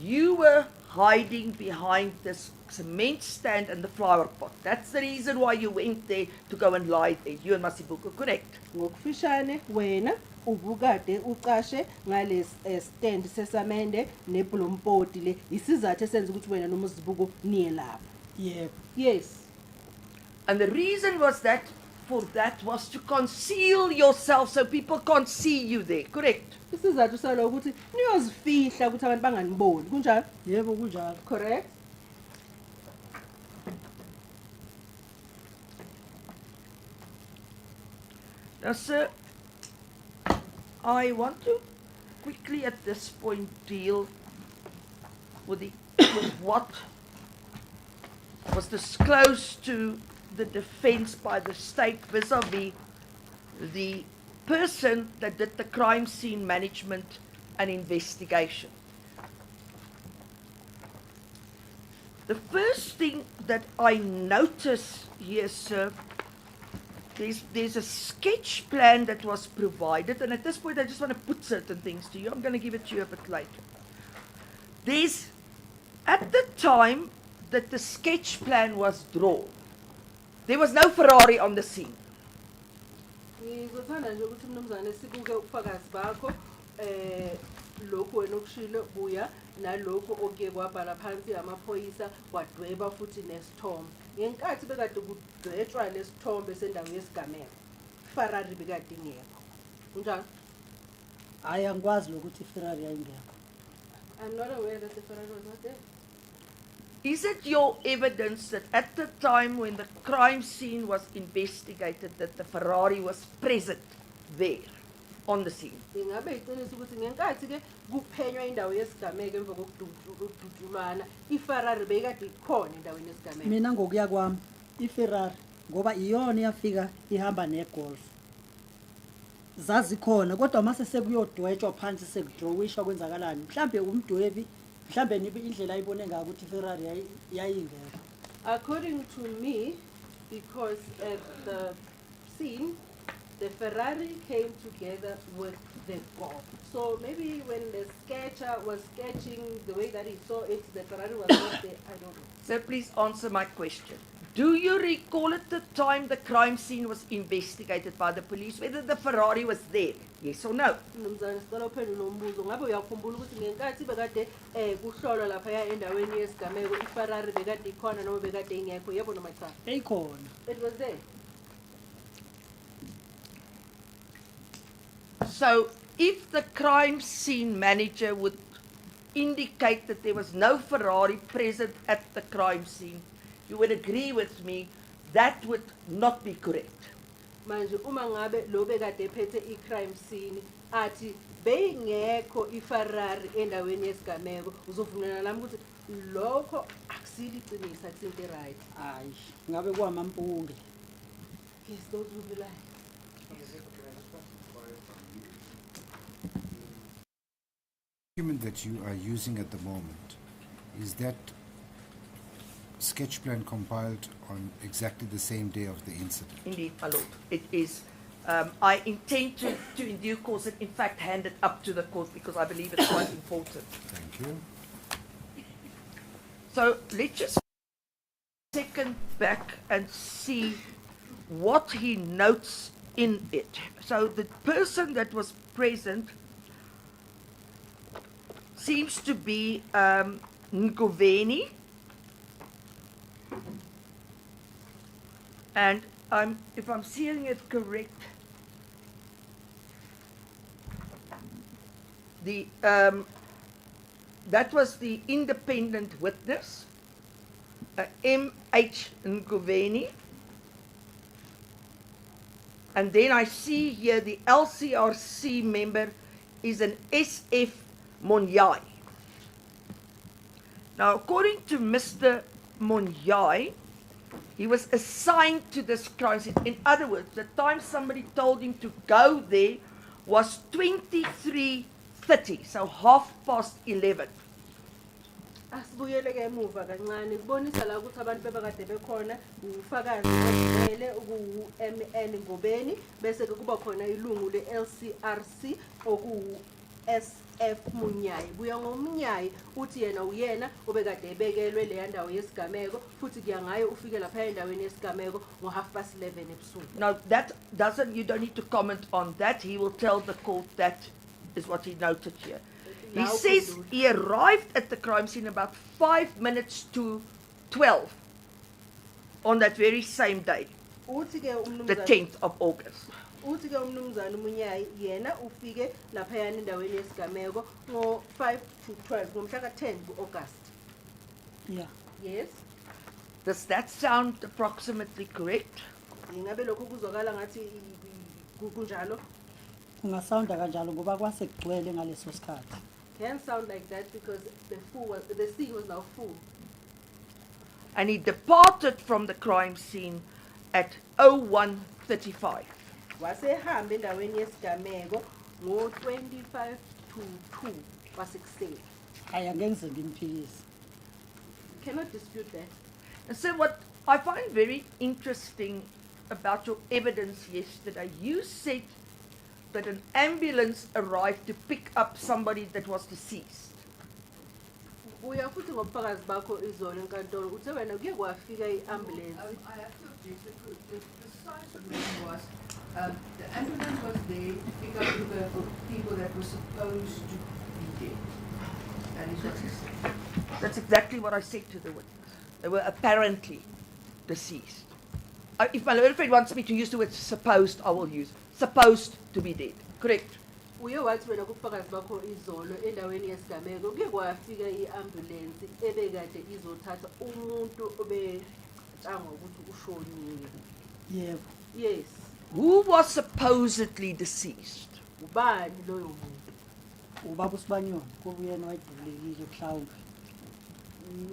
Speaker 2: You were hiding behind this cement stand and the flower pot. That's the reason why you went there to go and lie there. You and Masibuko, correct?
Speaker 1: Ngokufishane wena ubukade uqashe ngale stand sesamende neblompoti le isizathu esenza ukuthi wena noMasibuko niye lapha.
Speaker 5: Yebo.
Speaker 1: Yes.
Speaker 2: And the reason was that, for that, was to conceal yourself so people can't see you there, correct?
Speaker 1: Isizathu salo ukuthi niyozifihla ukuthi abantu banganiboni. Kunjalo?
Speaker 5: Yebo kunjalo.
Speaker 1: Correct?
Speaker 2: Now, sir, I want to quickly at this point deal with, with what was disclosed to the defense by the state vis-a-vis the person that did the crime scene management and investigation. The first thing that I notice here, sir, there's a sketch plan that was provided, and at this point I just want to put certain things to you. I'm going to give it to you a bit later. There's, at the time that the sketch plan was drawn, there was no Ferrari on the scene.
Speaker 1: Ngizothanda nje ukuthi mnumzane sibuke ubufakazi bakho lokho wena okushilo buya nalokho okuye kwabhala phansi amaphoyisa kwadweba futhi nesithombe. Ngenkathi bekade kudwetshwa lesithombe sendawo yesigameko, Ferrari bekade ingekho. Kunjani?
Speaker 5: Hayi angikwazi lokuthi iFerrari ayingekho.
Speaker 1: I'm not aware that the Ferrari was not there.
Speaker 2: Is it your evidence that at the time when the crime scene was investigated that the Ferrari was present there on the scene?
Speaker 1: Ingabe iqiniso ukuthi ngenkathi ke kuphenywa indawo yesigameko emva kokududulwana iFerrari bekade ikhona endaweni yesigameko.
Speaker 5: Mina ngokuya kwami iFerrari ngoba iyona yafika ihamba neGolf. Zazikhona kodwa mase sekuyodwetshwa phansi sekudrowishwa kwenzakalani. Mhlambe umdwebi mhlambe nibe indlela ayibone ngayo ukuthi iFerrari yayingekho.
Speaker 1: According to me, because at the scene, the Ferrari came together with the Golf. So maybe when the sketcher was sketching the way that he saw it, the Ferrari was not there. I don't know.
Speaker 2: Sir, please answer my question. Do you recall at the time the crime scene was investigated by the police whether the Ferrari was there? Yes or no?
Speaker 1: Mnumzane sicela uphendule umbuzo. Ngabe uyakhumbula ukuthi ngenkathi bekade kuhlolwa lapha endaweni yesigameko iFerrari bekade ikhona noma bekade ingekho? Yebo noma cha?
Speaker 5: Eyikhona.
Speaker 1: It was there.
Speaker 2: So, if the crime scene manager would indicate that there was no Ferrari present at the crime scene, you would agree with me that would not be correct.
Speaker 1: Manje uma ngabe lo bekade ephethe icrime scene athi beyingekho iFerrari endaweni yesigameko, uzovumelana nami ukuthi lokho akusili iqiniso, akusinto right.
Speaker 5: Hayi ngabe kwamampunge.
Speaker 1: Yes, those will be like.
Speaker 4: The document that you are using at the moment, is that sketch plan compiled on exactly the same day of the incident?
Speaker 2: Indeed, my lord, it is. I intend to in due course, in fact, hand it up to the court because I believe it's quite important.
Speaker 4: Thank you.
Speaker 2: So let's just second back and see what he notes in it. So the person that was present seems to be Ngoveni, and if I'm seeing it correct, the that was the independent witness, M.H. Ngoveni. And then I see here the LCRC member is an S.F. Monyai. Now, according to Mr. Monyai, He was assigned to this crime scene. In other words, the time somebody told him to go there was 23:30, so 11:30.
Speaker 1: Asibuyele ke emuva kancane kubonisa la ukuthi abantu bebakade bekhona ufakazi ovele uMN Ngobeni bese ke kuba khona ilungu leLCRC SF Munyayi buya ngomnyayi uthi yena uyena obekade ebekelwe le ndawo yesigameko futhi kuya ngayo ufike lapha endaweni yesigameko ngo11:30 ebusuku.
Speaker 2: Now that doesn't, you don't need to comment on that. He will tell the court that is what he noted here. He
Speaker 1: Now
Speaker 2: says
Speaker 1: Kundu.
Speaker 2: he arrived at the crime scene about 5 minutes to 12 on that very same day,
Speaker 1: Uthi ke
Speaker 2: the 10th of August.
Speaker 1: Uthi ke umnumzana uMunyayi yena ufike lapha endaweni yesigameko ngo5 to 12 ngomhla ka10 kuAugust.
Speaker 5: Yeah.
Speaker 1: Yes.
Speaker 2: Does that sound approximately correct?
Speaker 1: Ingabe lokho kuzokala ngathi kunjalo?
Speaker 5: Kungasounda kanjalo ngoba kwasekugcwele ngaleso sikhathi.
Speaker 1: Can sound like that because the sea was now full.
Speaker 2: And he departed from the crime scene at 01:35.
Speaker 1: Wasehamba endaweni yesigameko ngo25 to 2 kwasekuseni.
Speaker 5: Ayangeke ngimphikise.
Speaker 1: Cannot dispute that.
Speaker 2: And so what I find very interesting about your evidence yesterday, you said that an ambulance arrived to pick up somebody that was deceased.
Speaker 1: Uya futhi ngobufakazi bakho izolo enkantolo uthe wena kuye kwafika iambulance.
Speaker 3: I have to object. The precise reason was the ambulance was there to pick up the people that were supposed to be dead. That is what he said.
Speaker 2: That's exactly what I said to the witness. They were apparently deceased. If my lawyer friend wants me to use the word supposed, I will use supposed to be dead. Correct.
Speaker 1: Uye wathi wena kubufakazi bakho izolo endaweni yesigameko kuye kwafika iambulance ebekade izothatha umuntu obetshangwa ukuthi ushonile.
Speaker 5: Yebo.
Speaker 1: Yes.
Speaker 2: Who was supposedly deceased?
Speaker 1: Ubani loyo muntu?
Speaker 5: Ubaba uSibanyoni kuba uyena wayedubulekile mhlawumbe.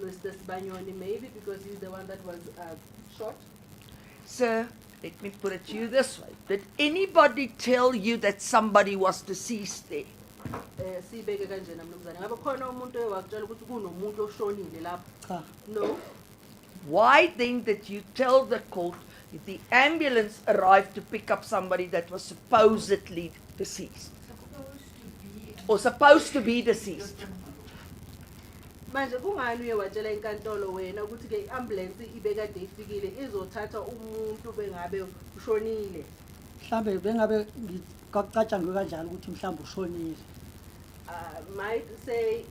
Speaker 1: Mr. Sibanyoni maybe because he's the one that was shot.
Speaker 2: Sir, let me put it to you this way. Did anybody tell you that somebody was deceased there?
Speaker 1: Sibeke kanjena mnumzane. Ngabe khona umuntu owakutshela ukuthi kunomuntu oshonile lapha?
Speaker 5: Cha.
Speaker 1: No.
Speaker 2: Why then did you tell the court that the ambulance arrived to pick up somebody that was supposedly deceased? Supposed to be deceased?
Speaker 1: Manje kungani uye watshela inkantolo wena ukuthi ke iambulance ibekade ifikile izothatha umuntu bengabe ushonile?
Speaker 5: Mhlambe bengabe ngicatshangwe kanjalo ukuthi mhlambe ushonile.
Speaker 1: Might say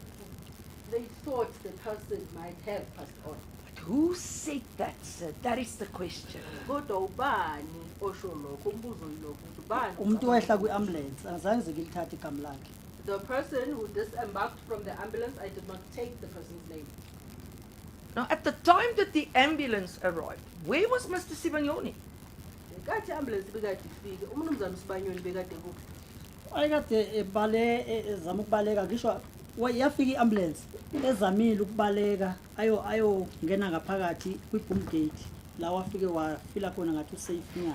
Speaker 1: they thought the person might have passed on.
Speaker 2: But who said that, sir? That is the question.
Speaker 1: Kodwa ubani osho lokho umbuzo yilokho ukuthi ubani?
Speaker 5: Umuntu wayehla kwiambulance azange ngilithathe igama lakhe.
Speaker 1: The person who disembarked from the ambulance, I did not take the person's name.
Speaker 2: Now, at the time that the ambulance arrived, where was Mr. Sibanyoni?
Speaker 1: Kathi ambulance bekade ifike umnumzana uSibanyoni bekade kuphi?
Speaker 5: Ayekade ebale ezama ukubaleka ngisho yafika iambulance ezamile ukubaleka ayo ngena ngaphakathi kwiboom gate la wafike wafila khona ngathi usafe nya.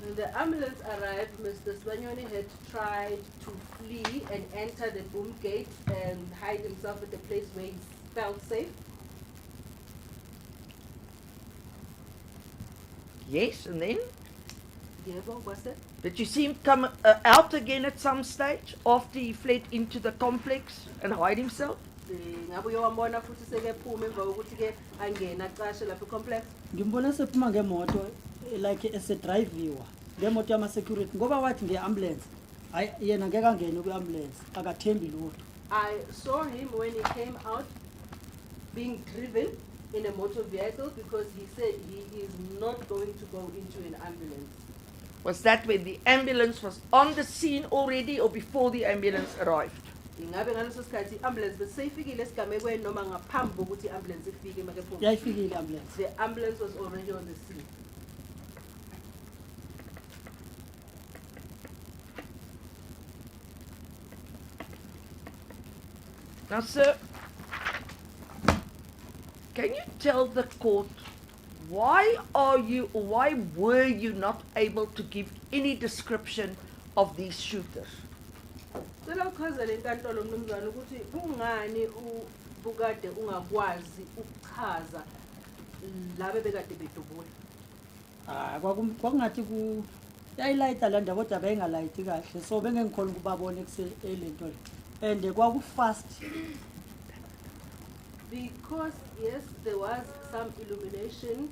Speaker 1: When the ambulance arrived, Mr. Sibanyoni had tried to flee and enter the boom gate and hide himself at a place where he felt safe.
Speaker 2: Yes, and then?
Speaker 1: Yebo, was it?
Speaker 2: Did you see him come out again at some stage after he fled into the complex and hide himself?
Speaker 1: Ngabe uyawambona futhi sekephuma emva kokuthi ke angena aqashe lapha complex.
Speaker 5: Ngimbona sephuma ngemoto like esedriviwa ngemoto yama security ngoba wathi ngeambulance hayi yena ngeke angene kwiambulance akathembi lutho.
Speaker 1: I saw him when he came out being driven in a motor vehicle because he said he is not going to go into an ambulance.
Speaker 2: Was that when the ambulance was on the scene already or before the ambulance arrived?
Speaker 1: Ingabe ngaleso sikhathi ambulance beseyifikile esigamekweni noma ngaphambi kokuthi ambulance ifike makephuma?
Speaker 5: Yayifikile ambulance.
Speaker 1: The ambulance was already on the scene.
Speaker 2: Now, sir, can you tell the court why were you not able to give any description of these shooters?
Speaker 1: Cela uchaza lenkantolo mnumzana ukuthi kungani ubukade ungakwazi ukuchaza labe bekade bedubula.
Speaker 5: Kwakungathi yayilayita la ndawo kodwa bengalayiti kahle so bengengikhona ukubabona elento le and kwaku-fast.
Speaker 1: Because yes, there was some illumination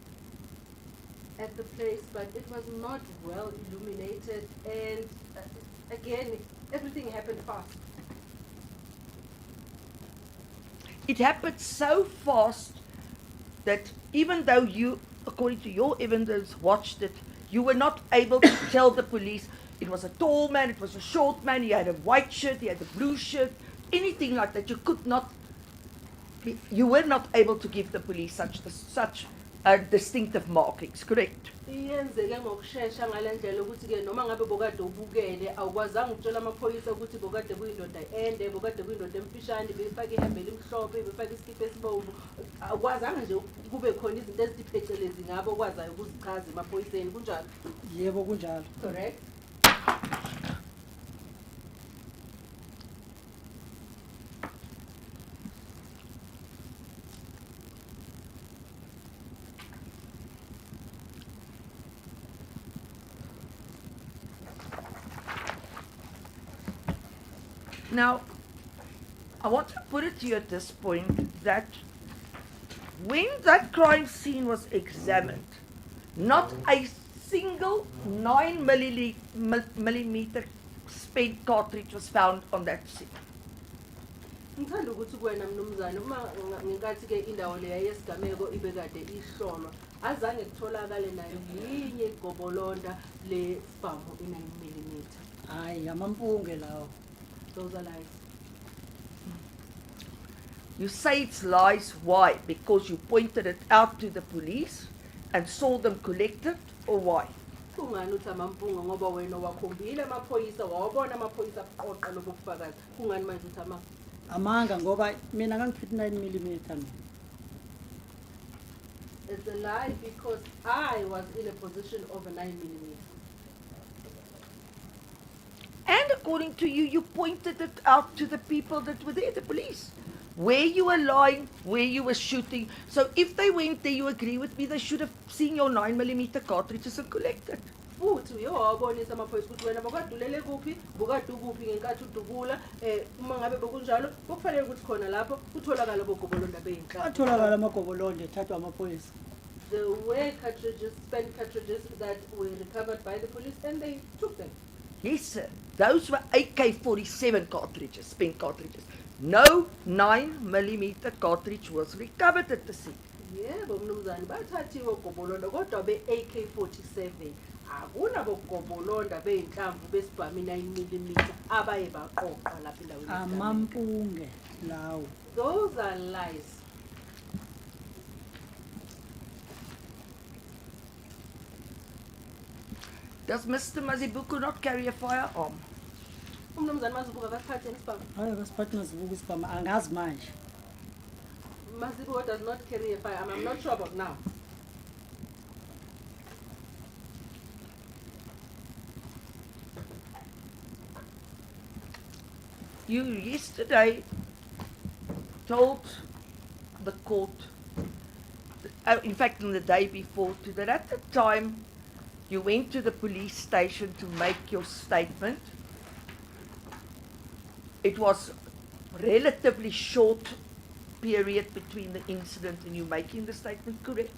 Speaker 1: at the place, but it was not well illuminated, and again, everything happened fast.
Speaker 2: It happened so fast that even though you, according to your evidence, watched it, you were not able to tell the police it was a tall man, it was a short man, he had a white shirt, he had a blue shirt, anything like that. You were not able to give the police such distinctive markings, correct?
Speaker 1: Iyenzeke ngokusheshsha ngalendlela ukuthi ke noma ngabe bokade ubukele awukwazanga ukutshela amaphoyisa ukuthi bokade kuyindoda ende bokade kuyindoda emfishane befaka ihembe elimhlophe befaka isikipho esibomvu awukwazanga nje kube khona izinto eziphecelezi ngabo okwazayo ukuzichaza emaphoyiseni kunjalo.
Speaker 5: Yebo kunjalo.
Speaker 1: Correct.
Speaker 2: Now, I want to put it to you at this point that when that crime scene was examined, not a single 9 millimeter spent cartridge was found on that scene.
Speaker 1: Ngithanda ukuthi kuwena mnumzana uma ngenkathi ke indawo le yesigameko ibekade ihlolwa azange kutholakale nayo yinye igobolonda le famu i9 mm.
Speaker 5: Hayi amampunge lawo.
Speaker 1: Those are lies.
Speaker 2: You say it's lies. Why? Because you pointed it out to the police and saw them collect it, or why?
Speaker 1: Kungani uthi amampunga ngoba wena wakhombile amaphoyisa wawabona amaphoyisa aqoqa lokufakaza kungani manje uthi
Speaker 5: amanga ngoba mina ngangiphethe 9 mm.
Speaker 1: It's a lie because I was in a position of a 9 mm.
Speaker 2: And according to you, you pointed it out to the people that were there, the police. Where you were lying, where you were shooting. So if they went there, you agree with me, they should have seen your 9 millimeter cartridges and collected.
Speaker 1: Futhi uyawabonisa amaphoyisa ukuthi wena bokadulele kuphi bokade ukuphi ngenkathi udubula uma ngabe bokunjalo kufanele ukuthi khona lapho utholakala bogobolonda beyinhlaba.
Speaker 5: Atholakala amagobolonda ethathwa amaphoyisa.
Speaker 1: There were cartridges, spent cartridges that were recovered by the police and they took them.
Speaker 2: Yes, sir. Those were AK-47 cartridges, spent cartridges. No 9 millimeter cartridge was recovered at the scene.
Speaker 1: Yebo mnumzane bathathiwe gobolonda kodwa be-AK-47 akuna bogobolonda beyinhlamvu besibhami 9 mm abaye baqoqa lapha endaweni.
Speaker 5: Amampunge lawo.
Speaker 1: Those are lies.
Speaker 2: Does Mr. Mazibuko not carry a firearm?
Speaker 1: Umnumzane Mazibuko akaphathe isibhamu.
Speaker 5: Hayi akasiphathi Mazibuko isibhamu angazi manje.
Speaker 1: Mazibuko does not carry a firearm. I'm not sure about now.
Speaker 2: You yesterday told the court, in fact on the day before, that at the time you went to the police station to make your statement. It was relatively short period between the incident and you making the statement, correct?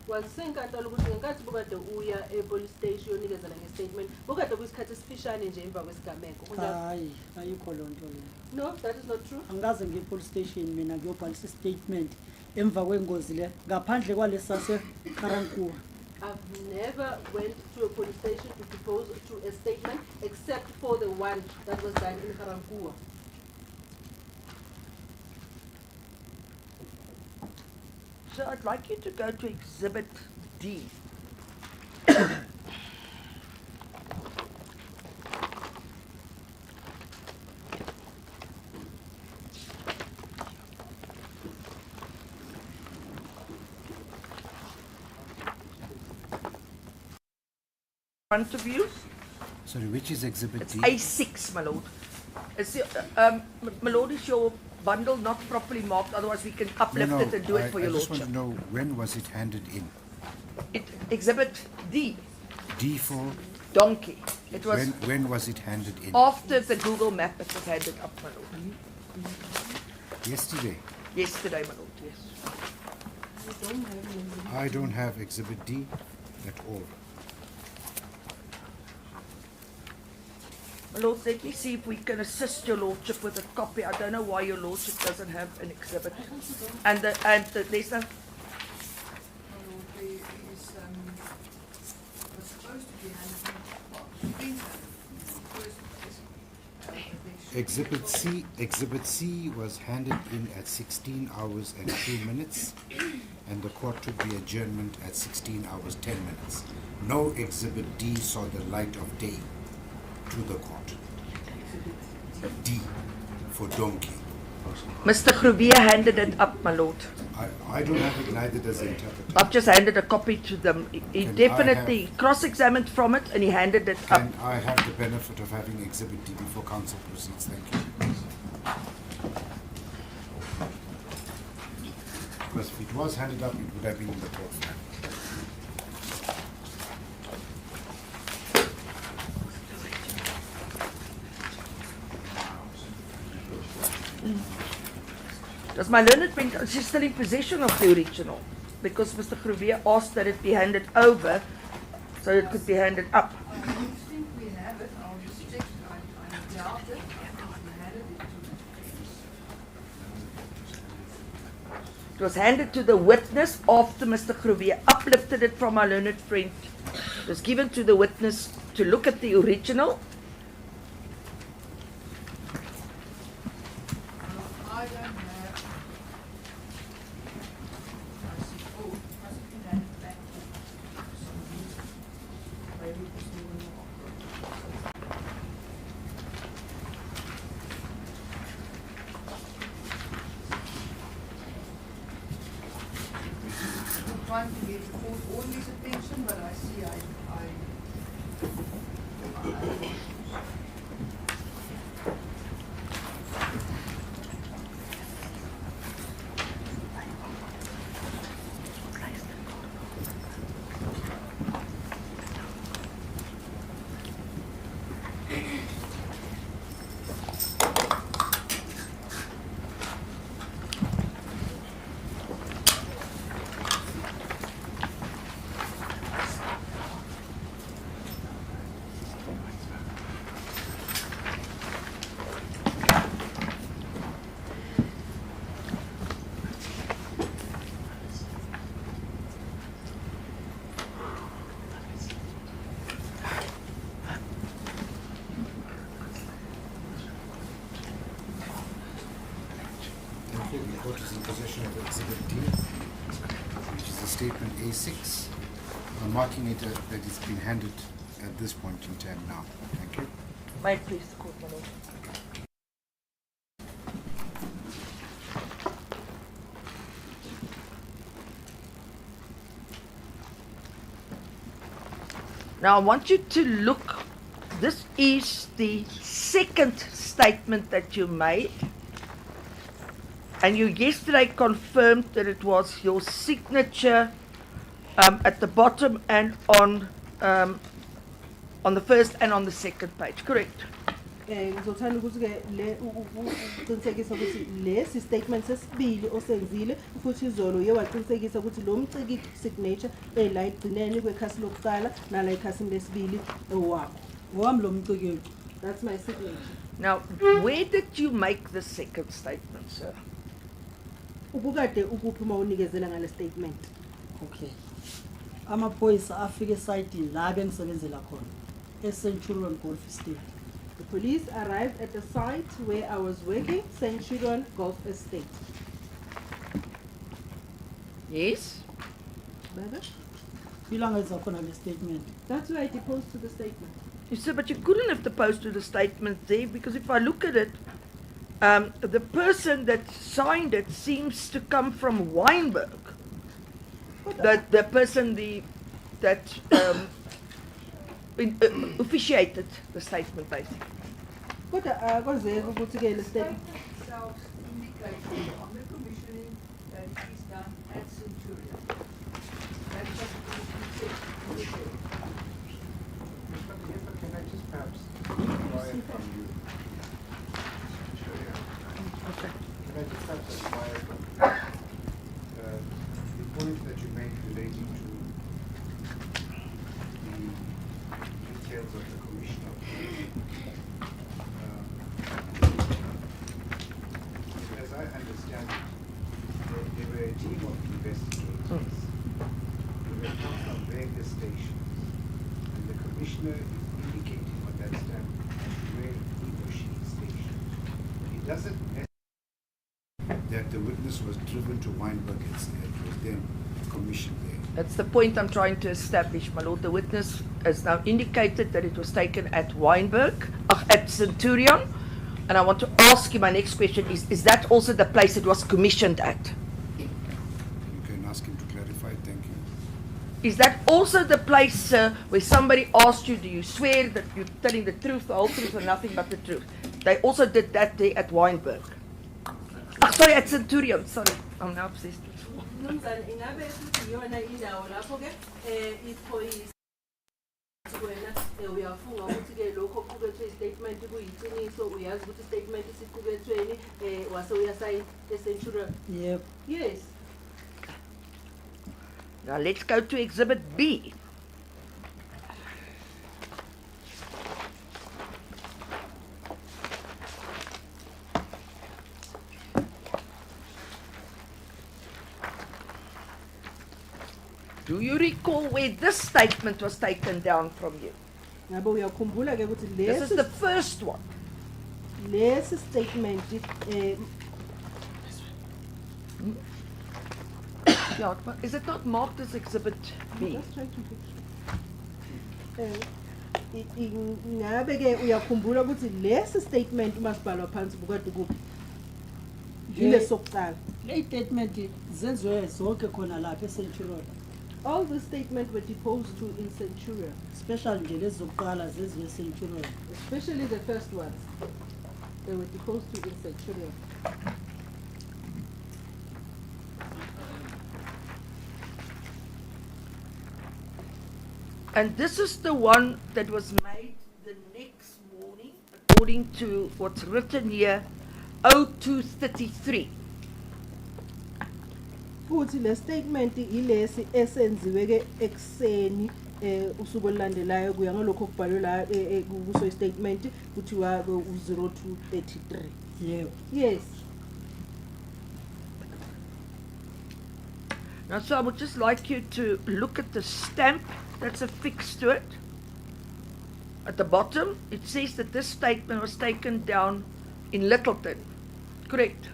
Speaker 1: Wasenkantolo ukuthi ngenkathi bokade uya e-police station unikezela nge-statement bokade kuyisikhathi esifishane nje emva kwesigameko.
Speaker 5: Hayi ayikho lonto le.
Speaker 1: No, that is not true.
Speaker 5: Angaze ngiye police station mina ngiyobhalisa statement emva kwengozi le ngaphandle kwalesa seKarankuwa.
Speaker 1: I've never went to a police station to propose to a statement except for the one that was done in Karankuwa.
Speaker 2: So I'd like you to go to Exhibit D. front of you.
Speaker 4: Sorry, which is Exhibit
Speaker 2: It's
Speaker 4: D?
Speaker 2: A6, my lord. My lord, is your bundle not properly marked? Otherwise, we can uplift it and do it for your
Speaker 4: I just want
Speaker 2: lordship.
Speaker 4: to know, when was it handed in?
Speaker 2: Exhibit D,
Speaker 4: D for,
Speaker 2: donkey. It was
Speaker 4: when was it handed in?
Speaker 2: after the Google map it was handed up, my lord.
Speaker 4: Yesterday.
Speaker 2: Yesterday, my lord, yes.
Speaker 4: I don't have Exhibit D at all.
Speaker 2: My lord, let me see if we can assist your lordship with a copy. I don't know why your lordship doesn't have an exhibit. And there's no...
Speaker 3: My lord, there is, was supposed to be handed in, well, been handed in the first place. There should
Speaker 4: Exhibit C was handed in at 16 hours and 2 minutes, and the court took the adjournment at 16 hours 10 minutes. No Exhibit D saw the light of day to the court. D for donkey.
Speaker 2: Mr. Grubia handed it up, my lord.
Speaker 4: I don't have it, neither does the interpreter.
Speaker 2: I've just handed a copy to them. He
Speaker 4: Can I
Speaker 2: definitely cross-examined from it and he handed it up.
Speaker 4: Can I have the benefit of having Exhibit D before counsel proceeds? Thank you. Because if it was handed up, it would have been in the court file.
Speaker 2: Does my learned friend, she's still in possession of the original? Because Mr. Grubia asked that it be handed over so it could be handed up.
Speaker 3: I don't think we have it, I'll just check, I doubt it. We handed it
Speaker 2: It was handed to the witness after Mr. Grubia uplifted it from my learned friend. It was given to the witness to look at the original.
Speaker 3: I don't have. I see, oh, must have been handed back for some reason. Maybe it was moving on. I'm trying to get the court orderly's attention, but I see I
Speaker 4: Thank you. The court is in possession of Exhibit D, which is a statement A6. I'm marking it that it's been handed at this point in time now. Thank you.
Speaker 2: May it please the court, my lord. Now I want you to look. This is the second statement that you made. And you yesterday confirmed that it was your signature at the bottom and on the first and on the second page, correct?
Speaker 1: Ngizothanda ukuthi ke le uqinisekisa ukuthi lesi statement sesibili osenzile futhi izolo yewaqinisekisa ukuthi lo mciki signature la igcineni kwekhasi lokuqala nala ekhasini lesibili owakho.
Speaker 5: Ngowami lo mcikelo.
Speaker 1: That's my signature.
Speaker 2: Now, where did you make the second statement, sir?
Speaker 1: Ubukade ukuphi uma unikezela ngale statement?
Speaker 5: Okay. Amaphoyisa afike esayidini la bengisebenzela khona. eCenturion Golf Estate.
Speaker 1: The police arrived at the site where I was working, Centurion Golf Estate.
Speaker 2: Yes?
Speaker 1: Brother?
Speaker 5: Ilanga enza khona le statement.
Speaker 1: That's why I deposed to the statement.
Speaker 2: You said, but you couldn't have deposed to the statement there because if I look at it, the person that signed it seems to come from Weinberg. The person that officiated the statement basically.
Speaker 1: Kodwa akwazeki ukuthi ke le statement
Speaker 3: itself indicates on the commissioning that it is done at Centurion. That's what the commissioning said.
Speaker 4: Can I just perhaps inquire from you?
Speaker 2: Okay.
Speaker 4: Can I just have inquire from the point that you made relating to the details of the commission of as I understand it, there were a team of investigators. They were from various stations, and the commissioner is indicating on that stamp where he or she is stationed. But he doesn't necessarily that the witness was driven to Weinberg and it was then commissioned there.
Speaker 2: That's the point I'm trying to establish, my lord. The witness has now indicated that it was taken at Weinberg, at Centurion. And I want to ask you, my next question is that also the place it was commissioned at?
Speaker 4: You can ask him to clarify. Thank you.
Speaker 2: Is that also the place, sir, where somebody asked you, do you swear that you're telling the truth, the whole truth, and nothing but the truth? They also did that there at Weinberg. Sorry, at Centurion. Sorry, I'm now obsessed.
Speaker 1: Mnumzane ingabe futhi iyona indawo lapho ke iphoyisa wena uyafunga ukuthi ke lokho okuqukethwe istatement kuyiqiniso uyazi ukuthi istatement isiqukethweni wase uyasayina eCenturion.
Speaker 5: Yep.
Speaker 1: Yes.
Speaker 2: Now let's go to Exhibit B. Do you recall where this statement was taken down from you?
Speaker 1: Ngabe uyakhumbula ke ukuthi
Speaker 2: This is
Speaker 1: lesi
Speaker 2: the first one.
Speaker 1: lesi statement
Speaker 2: Yeah, but is it not marked as Exhibit B?
Speaker 1: Just try to ngabe ke uyakhumbula ukuthi lesi statement umasibhalwa phansi bukade kuphi yile sokuqala.
Speaker 5: Le statement zenziwe zonke khona lapha eCenturion.
Speaker 1: All the statements were deposed to in Centurion,
Speaker 5: Special nje lezi zokuqala zenziwe eCenturion.
Speaker 1: especially the first ones. They were deposed to in Centurion.
Speaker 2: And this is the one that was made the next morning, according to what's written here, 02:33.
Speaker 1: Futhi le statement ilesi esenziwe ke ekseni usuku olulandelayo kuya ngalokho okubhalwe la kuso statement kuthiwa 02:33.
Speaker 5: Yep.
Speaker 1: Yes.
Speaker 2: Now, so I would just like you to look at the stamp that's affixed to it. At the bottom, it says that this statement was taken down in Littleton. Correct?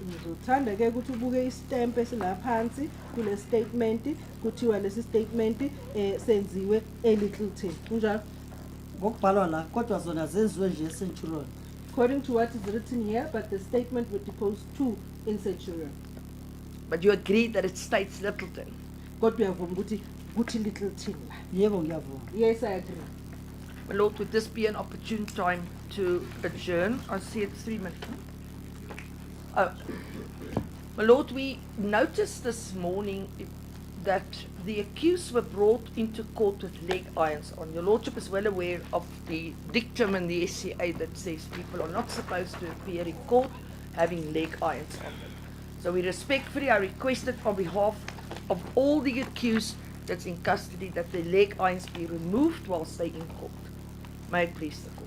Speaker 1: Ngizothanda ke ukuthi ubuke istamp esilaphansi kule statement kuthiwa lesi statement senziwe eLittleton. Kunjalo?
Speaker 5: Ngokubhalwa la kodwa zona zenziwe nje eCenturion.
Speaker 1: According to what is written here, but the statement were deposed to in Centurion.
Speaker 2: But you agree that it states Littleton.
Speaker 1: Kodwa uyavuma ukuthi kuthi Littleton la.
Speaker 5: Yebo ngiyavuma.
Speaker 1: Yes, I agree.
Speaker 2: My Lord, would this be an opportune time to adjourn? I see it's 3 minutes. My Lord, we noticed this morning that the accused were brought into court with leg irons on. Your Lordship is well aware of the dictum in the SCA that says people are not supposed to appear in court having leg irons on them. So we respectfully are requested on behalf of all the accused that's in custody that their leg irons be removed whilst they're in court. May it please the court.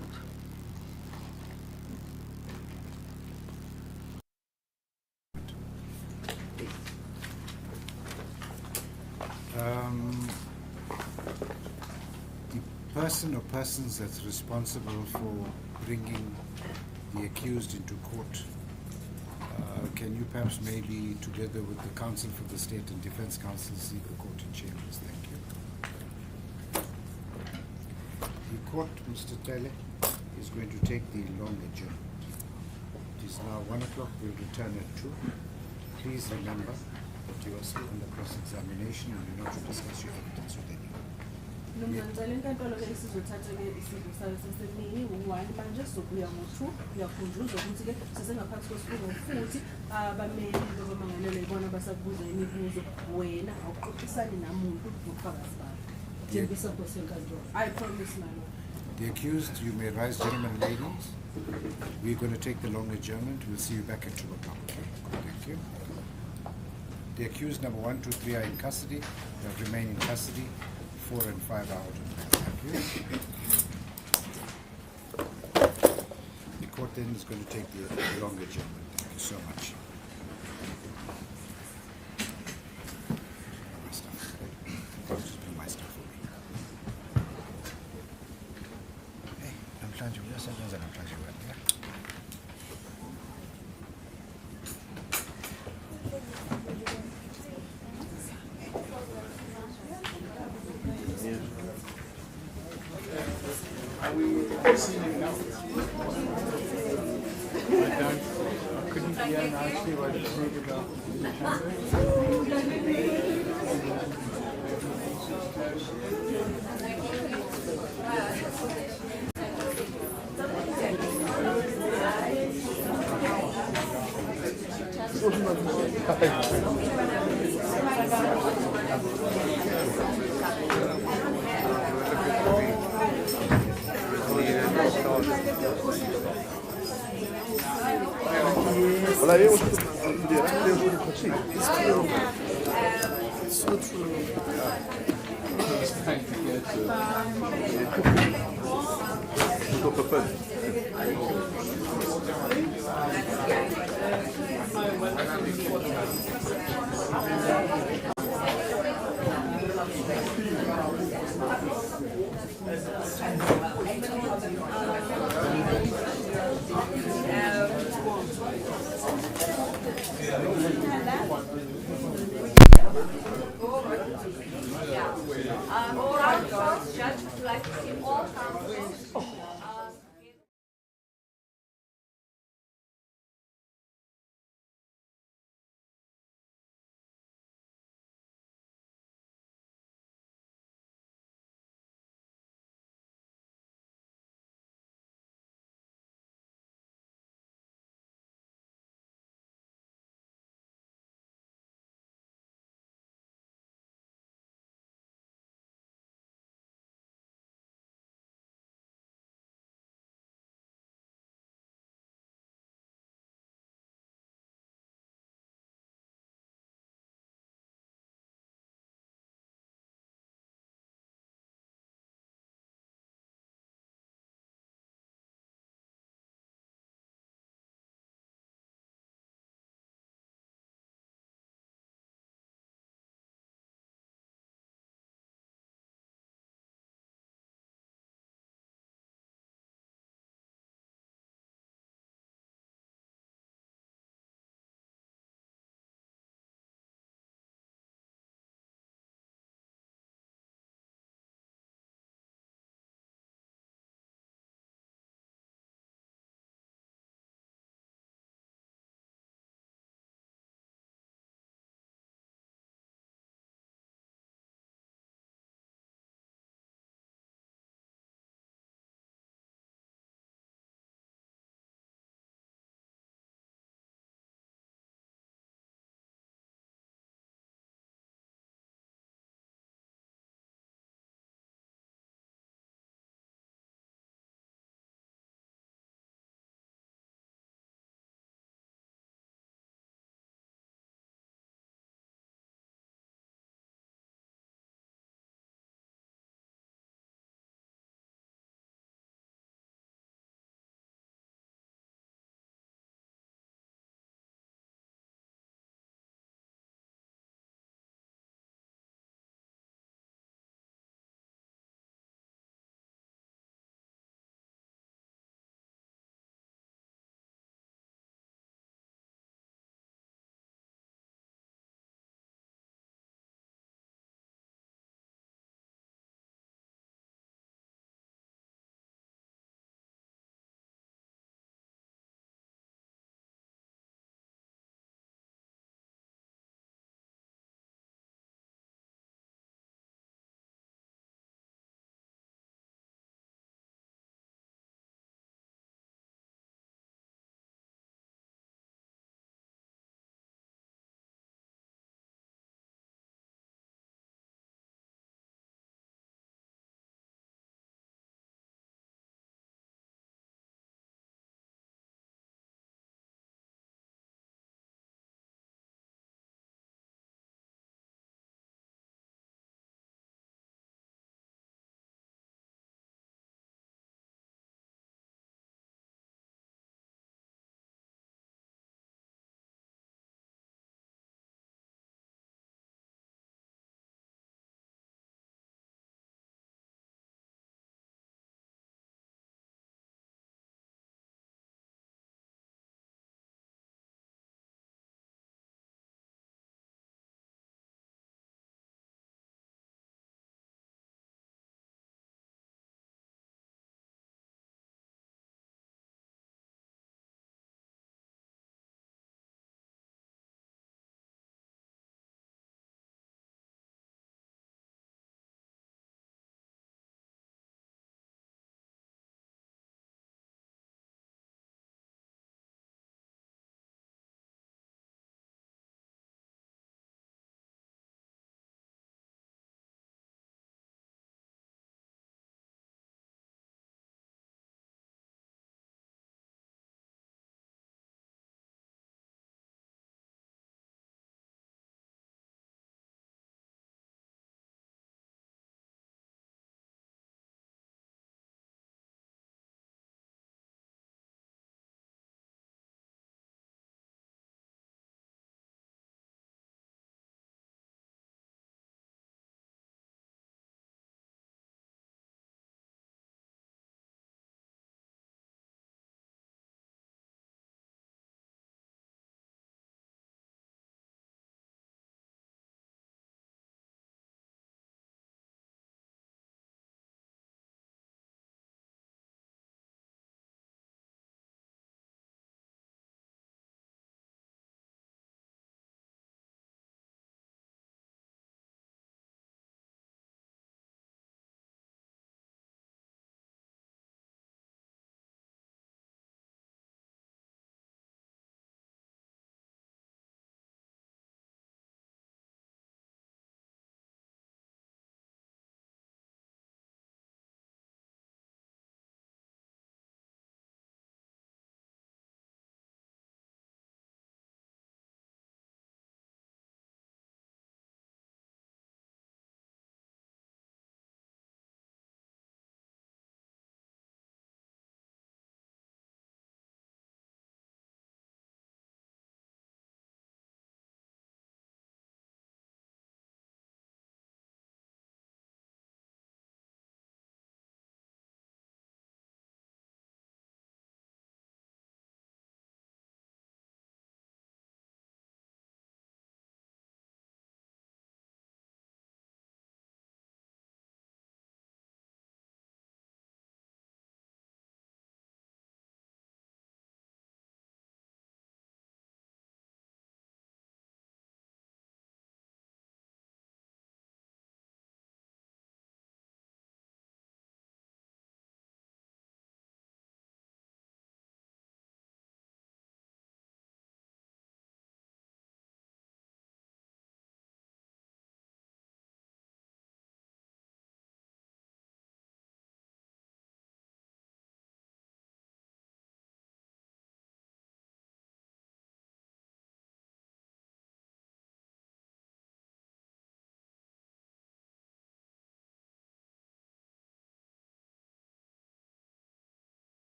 Speaker 4: The person or persons that's responsible for bringing the accused into court, can you perhaps maybe, together with the counsel for the state and defense counsel, see the court in chambers? Thank you. The court, Mr. Tele, is going to take the long adjournment. It is now 1 o'clock. We'll return at 2. Please remember that you are still under cross-examination and you're not to discuss your evidence with anyone.
Speaker 1: Nomzana ngicela inkantolo-ke isizothatha-ke isidlo sayo sesemiyi u-1 manje sizobuya ngo-2 uyakhunjuzwa ukuthi-ke sesengaphansi kwesifungo futhi abameli babamangalelwa yibona basakubuza imibuzo wena awuxoxisani namuntu ngobufakazi bakho.
Speaker 5: Thembisa Nkosi enkantolo.
Speaker 1: I promise, my lord.
Speaker 4: The accused, you may rise, gentlemen and ladies. We're going to take the long adjournment. We'll see you back at 2 o'clock. Okay? Thank you. The accused number 1, 2, 3 are in custody. They'll remain in custody 4 and 5 hours. Thank you. The court then is going to take the long adjournment. Thank you so much. My stuff. Just bring my stuff for me. Hey, namhlanje uyasebenza namhlanje wena, yeah?
Speaker 6: I couldn't hear nicely what you said about Olha aí,
Speaker 7: All right, Judge, would you like to see all counsel?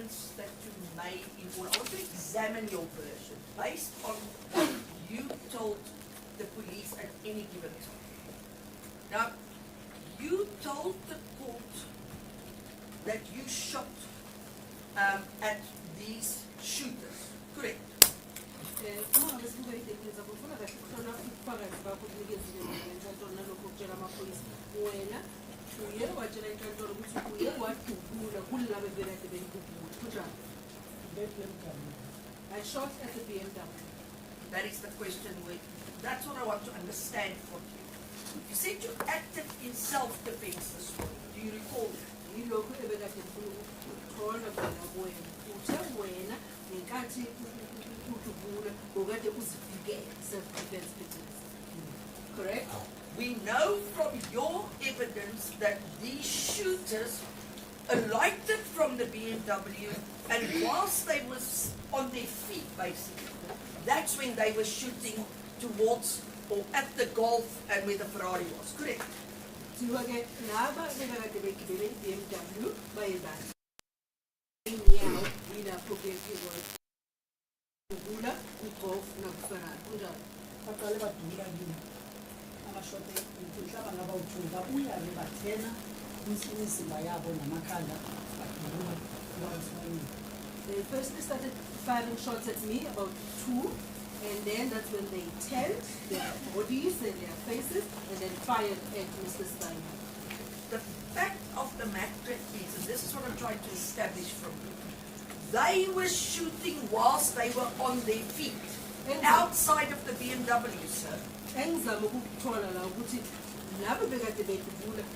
Speaker 2: statements that you made in order. I want to examine your version based on what you told the police at any given time. Now, you told the court that you shot at these shooters, correct?
Speaker 1: uma ngabe sibuka idekleza kufuna kahle kuhlolwa ubufakazi bakho kunikezile enkantolo nalokho okutshela amaphoyisa wena uye watshela inkantolo ukuthi uye wadubula kulabo bekade beyidubula kunjani? I shot at the BMW.
Speaker 2: That is the question. That's what I want to understand from you. You said you acted in self-defense this morning. Do you recall that?
Speaker 1: Yilokho ebekade ngifuna ukuthola khona kuwena uthe wena ngenkathi udubula ukade uzivikele, self-defense mechanism. Correct?
Speaker 2: We know from your evidence that these shooters alighted from the BMW, and whilst they was on their feet, basically, that's when they were shooting towards or at the Golf and where the Ferrari was. Correct?
Speaker 1: Siwake laba bekade begibele i-BMW bayebani. Inyawo yilapho befika udubula uGolf nakuFerrari kunjani?
Speaker 5: baqale badubula kini amashote mhlawumbe ngaba u2 babuya-ke bathena imizimba yabo namakhanda badubula kubasibayini.
Speaker 1: They firstly started firing shots at me, about 2, and then that's when they turned their bodies and their faces and then fired at Mr. Sibanyoni.
Speaker 2: The fact of the matter is, and this is what I'm trying to establish from you, they were shooting whilst they were on their feet, outside of the BMW, sir.
Speaker 1: Engizama ukuthola la ukuthi labo bekade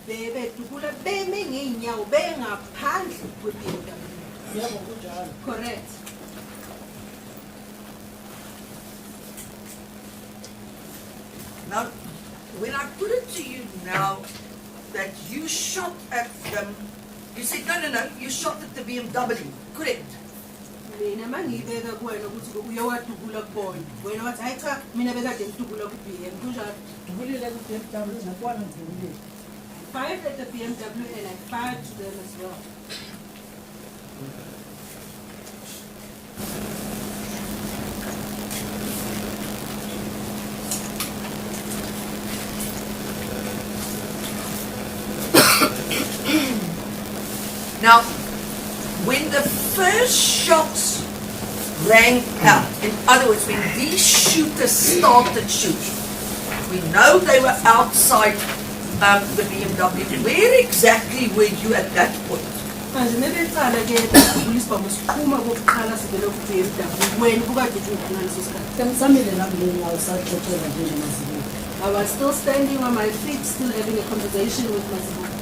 Speaker 1: bedubula beme ngeenyawo bengaphandle kwe-BMW.
Speaker 5: Yebo kunjalo.
Speaker 1: Correct.
Speaker 2: Now, when I put it to you now that you shot at them, you said, no, you shot at the BMW, correct?
Speaker 1: Mina mangiyibeka kuwena ukuthi uye wadubula kubona wena wathi hayi cha mina bekade ngidubula ku-BMW kunjalo.
Speaker 5: Dubulile ku-BMW nakwana ngidubulile.
Speaker 1: I fired at the BMW and I fired to them as well.
Speaker 2: Now, when the first shots rang out, in other words, when these shooters started shooting, we know they were outside the BMW. Where exactly were you at that point?
Speaker 1: Manje nebeqala-ke police bamusiphuma kokuqala sivele ku-BMW wena kukade ujuphi ngaleso sikhathi?
Speaker 5: Samile nami lena awusaxoxela nje noMazibuko.
Speaker 1: I was still standing on my feet, still having a conversation with Mazibuko.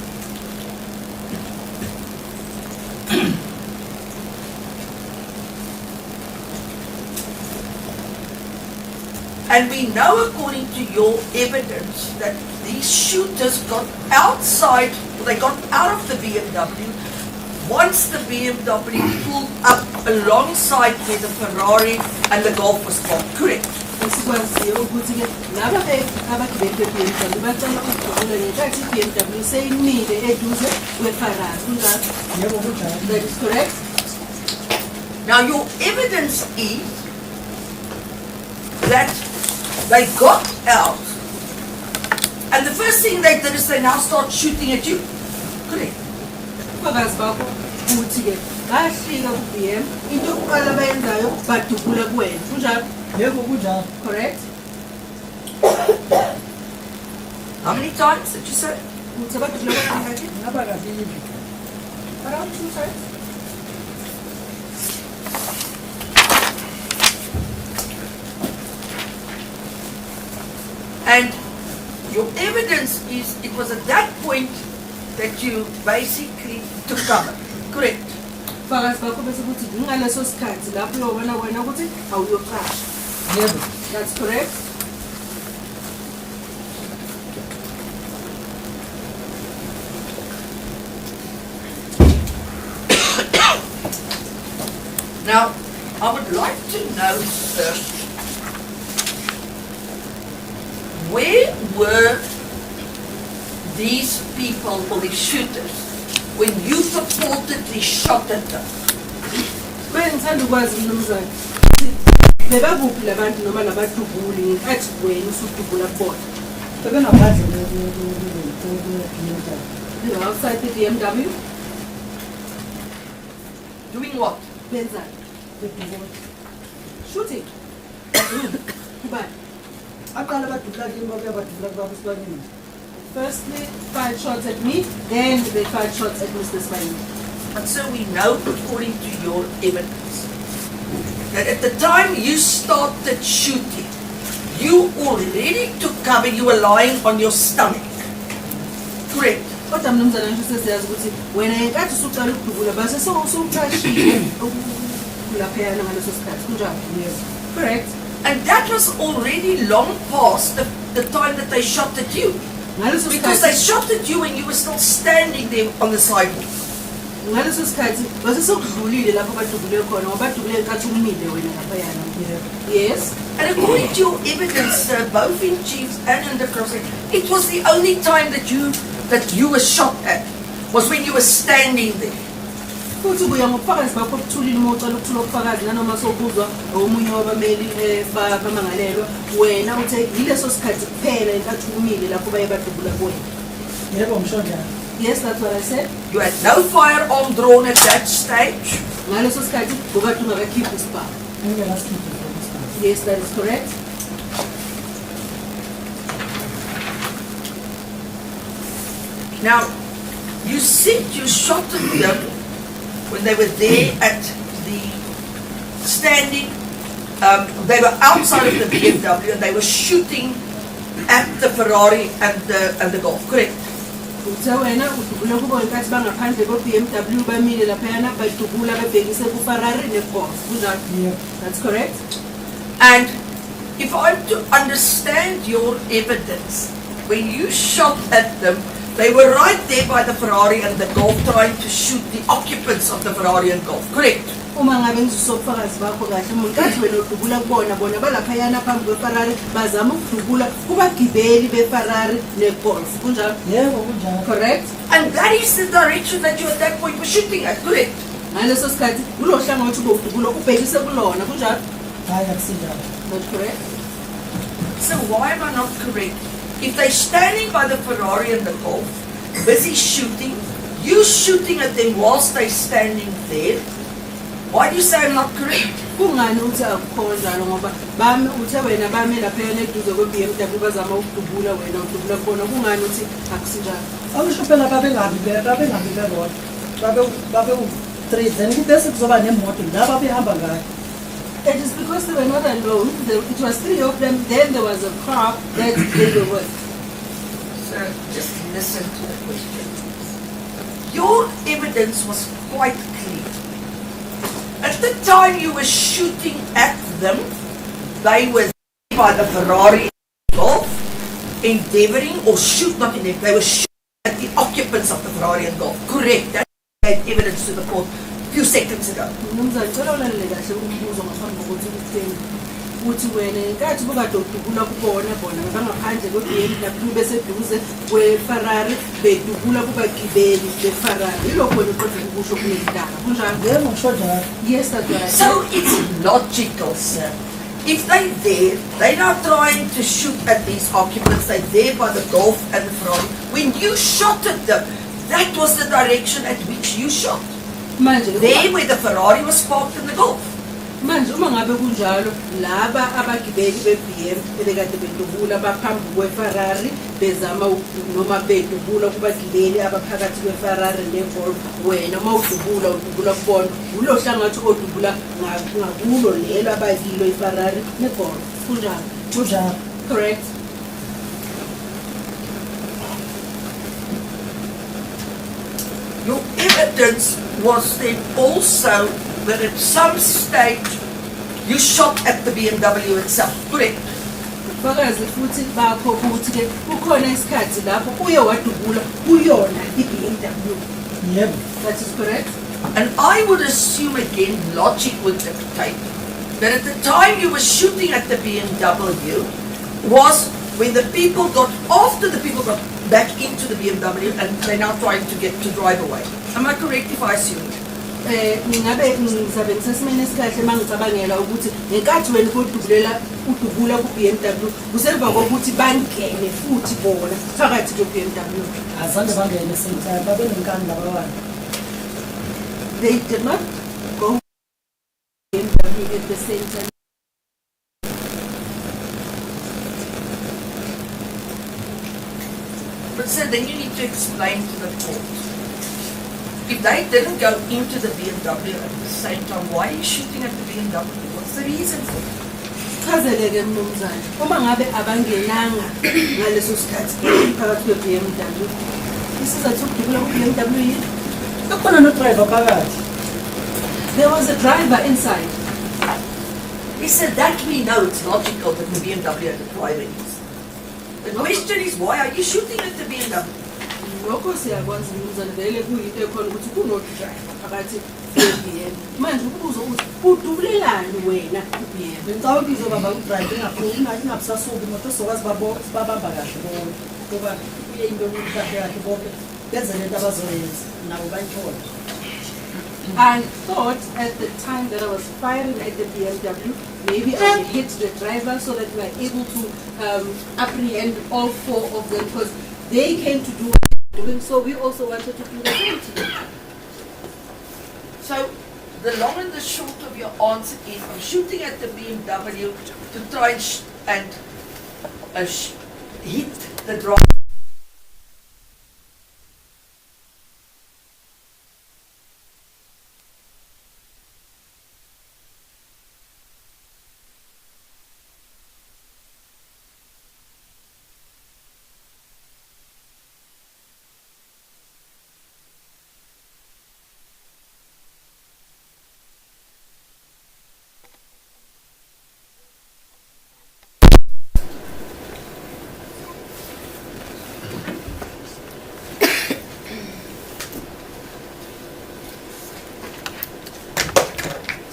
Speaker 2: And we know, according to your evidence, that these shooters got outside, they got out of the BMW once the BMW pulled up alongside where the Ferrari and the Golf was parked. Correct?
Speaker 1: Esikwaziyo ukuthi-ke laba abagibeli be-BMW bacela ukudubula ngenkathi i-BMW seyimile eduze kwe-Ferrari kunjalo?
Speaker 5: Yebo kunjalo.
Speaker 1: That is correct?
Speaker 2: Now your evidence is that they got out, and the first thing they did is they now start shooting at you. Correct?
Speaker 1: Ubufakazi bakho ukuthi-ke bahlika ku-BM into yokuqala abayenzayo badubula kuwena kunjalo?
Speaker 5: Yebo kunjalo.
Speaker 1: Correct?
Speaker 2: How many times did you say?
Speaker 1: Ukuthi badubula kangaki?
Speaker 5: Ngaba kabili.
Speaker 1: Around 2 times.
Speaker 2: And your evidence is it was at that point that you basically took cover. Correct?
Speaker 1: Ubufakazi bakho bese ukuthi ngaleso sikhathi lapho uyobona wena ukuthi awuyoqasha.
Speaker 5: Yebo.
Speaker 1: That's correct?
Speaker 2: Now, I would like to know, sir, where were these people or these shooters when you purportedly shot at them?
Speaker 1: Manje ngithanda ukwazi mnumzane ukuthi bebakuphi labantu noma labadubuli ngenkathi wena usudubula kubona.
Speaker 5: Bebengaphandle
Speaker 1: You were outside the BMW?
Speaker 2: Doing what?
Speaker 1: Benzani? Shooting? Kubani?
Speaker 5: aqala badubula kimi babuya badubula kubaba Sibanyoni.
Speaker 1: Firstly, 5 shots at me, then they 5 shots at Mr. Sibanyoni.
Speaker 2: And so we know, according to your evidence, that at the time you started shooting, you already took cover, you were lying on your stomach. Correct.
Speaker 1: Kodwa mnumzana ngisho sesiyazi ukuthi wena ngenkathi usuqala ukudubula base sowusuqashile ukulaphayana ngaleso sikhathi kunjalo.
Speaker 5: Yes.
Speaker 1: Correct.
Speaker 2: And that was already long past the time that they shot at you.
Speaker 1: Ngaleso
Speaker 2: Because they
Speaker 1: sikhathi
Speaker 2: shot at you when you were still standing there on the sidewalk.
Speaker 1: ngaleso sikhathi base sokudlulile lapho badubule khona ngoba badubule ngenkathi umile wena laphayana. Yes.
Speaker 2: And according to your evidence, both in Chiefs and in the crossing, it was the only time that you were shot at, was when you were standing there.
Speaker 1: Futhi kuya ngobufakazi bakho obuthulile uma ucela ukuthula ubufakazi nanoma sobuzwa omunye wabameli bamangalelwa wena uthe yileso sikhathi kuphela enkathi umile lapho baye badubula kuwena.
Speaker 5: Yebo ngisho njalo.
Speaker 1: Yes, that's what I said.
Speaker 2: You had no firearm drawn at that stage.
Speaker 1: Ngaleso sikhathi bokade ungakakhiphi isibhamu.
Speaker 5: Angeke ngasikhiphe isikhathi.
Speaker 1: Yes, that is correct.
Speaker 2: Now, you said you shot at them when they were there at the standing, they were outside of the BMW and they were shooting at the Ferrari and the Golf, correct?
Speaker 1: Uthe wena udubula kubo ngenkathi bangaphandle ko-BMW bamile laphayana badubula bebhekise ku-Ferrari ne-Golf. Kunjalo?
Speaker 5: Yeah.
Speaker 1: That's correct.
Speaker 2: And if I'm to understand your evidence, when you shot at them, they were right there by the Ferrari and the Golf trying to shoot the occupants of the Ferrari and Golf, correct?
Speaker 1: Uma ngabe ngizobufakazi bakho kahle ngenkathi wena udubula kubona bona balaphayana phambi kwe-Ferrari bazama ukudubula kubagibeli be-Ferrari ne-Golf. Kunjalo?
Speaker 5: Yebo kunjalo.
Speaker 1: Correct.
Speaker 2: And that is the direction that you at that point were shooting at, correct?
Speaker 1: Ngaleso sikhathi kulo hlangothi ubudubula ubhekise kulona. Kunjalo?
Speaker 5: Hayi akusinjalo.
Speaker 1: That's correct.
Speaker 2: So why am I not correct? If they're standing by the Ferrari and the Golf, busy shooting, you shooting at them whilst they're standing there, why do you say I'm not correct?
Speaker 1: Kungani uthi akukho njalo ngoba bami uthe wena bami laphayana eduze kwe-BMW bazama ukudubula wena udubula kubona kungani uthi akusinjalo?
Speaker 5: Akusho phela babengabi bebodwa. Babe u-3 then bese kuzoba nemoto la babehamba ngayo.
Speaker 1: It is because they were not alone. It was 3 of them. Then there was a car that they were with.
Speaker 2: So just listen to the question. Your evidence was quite clear. At the time you were shooting at them, they were by the Ferrari Golf, endeavoring or not endeavoring, they were shooting at the occupants of the Ferrari and Golf. Correct. That gave evidence to the court a few seconds ago.
Speaker 1: Mnumzane ngicela ulalele kahle umbuzo ngaphambi kokuthi utheni. Uthi wena ngenkathi bokade udubula kubona bona bangaphandle kwe-BMW beseduze kwe-Ferrari bedubula kubagibeli be-Ferrari. Yilokho wena uqeda ukusho kuleli ndaba. Kunjalo?
Speaker 5: Yebo ngisho njalo.
Speaker 1: Yes, that's what I said.
Speaker 2: So it's logical, sir. If they're there, they're not trying to shoot at these occupants, they're there by the Golf and the Ferrari. When you shot at them, that was the direction at which you shot.
Speaker 1: Manje
Speaker 2: There where the Ferrari was parked in the Golf.
Speaker 1: manje uma ngabe kunjalo laba abagibeli be-BM ebekade bedubula baphambi kwe-Ferrari bezama noma bedubula kubagibeli abaphakathi kwe-Ferrari ne-Golf, wena uma udubula kubona ulo hlangathi odubula ngakulo lelo abakilo i-Ferrari ne-Golf. Kunjalo?
Speaker 5: Kunjalo.
Speaker 1: Correct.
Speaker 2: Your evidence was then also that at some stage you shot at the BMW itself, correct?
Speaker 1: Ubufakazi futhi bakho ukuthi ke kukhona isikhathi lapho uye wadubula kuyona i-BMW.
Speaker 5: Yebo.
Speaker 1: That is correct.
Speaker 2: And I would assume again, logic would dictate that at the time you were shooting at the BMW was when after the people got back into the BMW and they're now trying to get to drive away. Am I correct if I assume that?
Speaker 1: Ngingabe ngizabe ngisesimeni esikahle mangicabangela ukuthi ngenkathi wena udubula ku-BMW kusemva kokuthi bangene futhi bona phakathi kwe-BMW.
Speaker 5: Azange bangene sentime babenenkani labawani.
Speaker 1: They did not go BMW at the same time.
Speaker 2: But sir, then you need to explain to the court. If they didn't go into the BMW at the same time, why are you shooting at the BMW? What's the reason for it?
Speaker 1: Chazeleke mnumzane, uma ngabe abangenanga ngaleso sikhathi phakathi kwe-BMW, isizathu sokudubula ku-BMW yini?
Speaker 5: Kukhona no-driver phakathi.
Speaker 1: There was a driver inside.
Speaker 2: He said that we know it's logical that the BMW had a driver is. The question is, why are you shooting at the BMW?
Speaker 1: Lokho siyakwazi mnumzane vele kuyinto ekhona ukuthi kuno-driver phakathi kwe-BMW. Manje ukubuza ukuthi udubulelani wena ku-BMW?
Speaker 5: Ngicabanga ukuthi izobamba u-driver ingabusasuki imoto sizokwazi babamba kahle bonke. Ngoba kuyinto kahle kahle bonke benze lento abazoyenza nabo bayithole.
Speaker 1: I thought at the time that I was firing at the BMW, maybe I would hit the driver so that we were able to apprehend all four of them because they came to do what they were doing, so we also wanted to do the same to them.
Speaker 2: So, the long and the short of your answer is, I'm shooting at the BMW to try and hit the driver.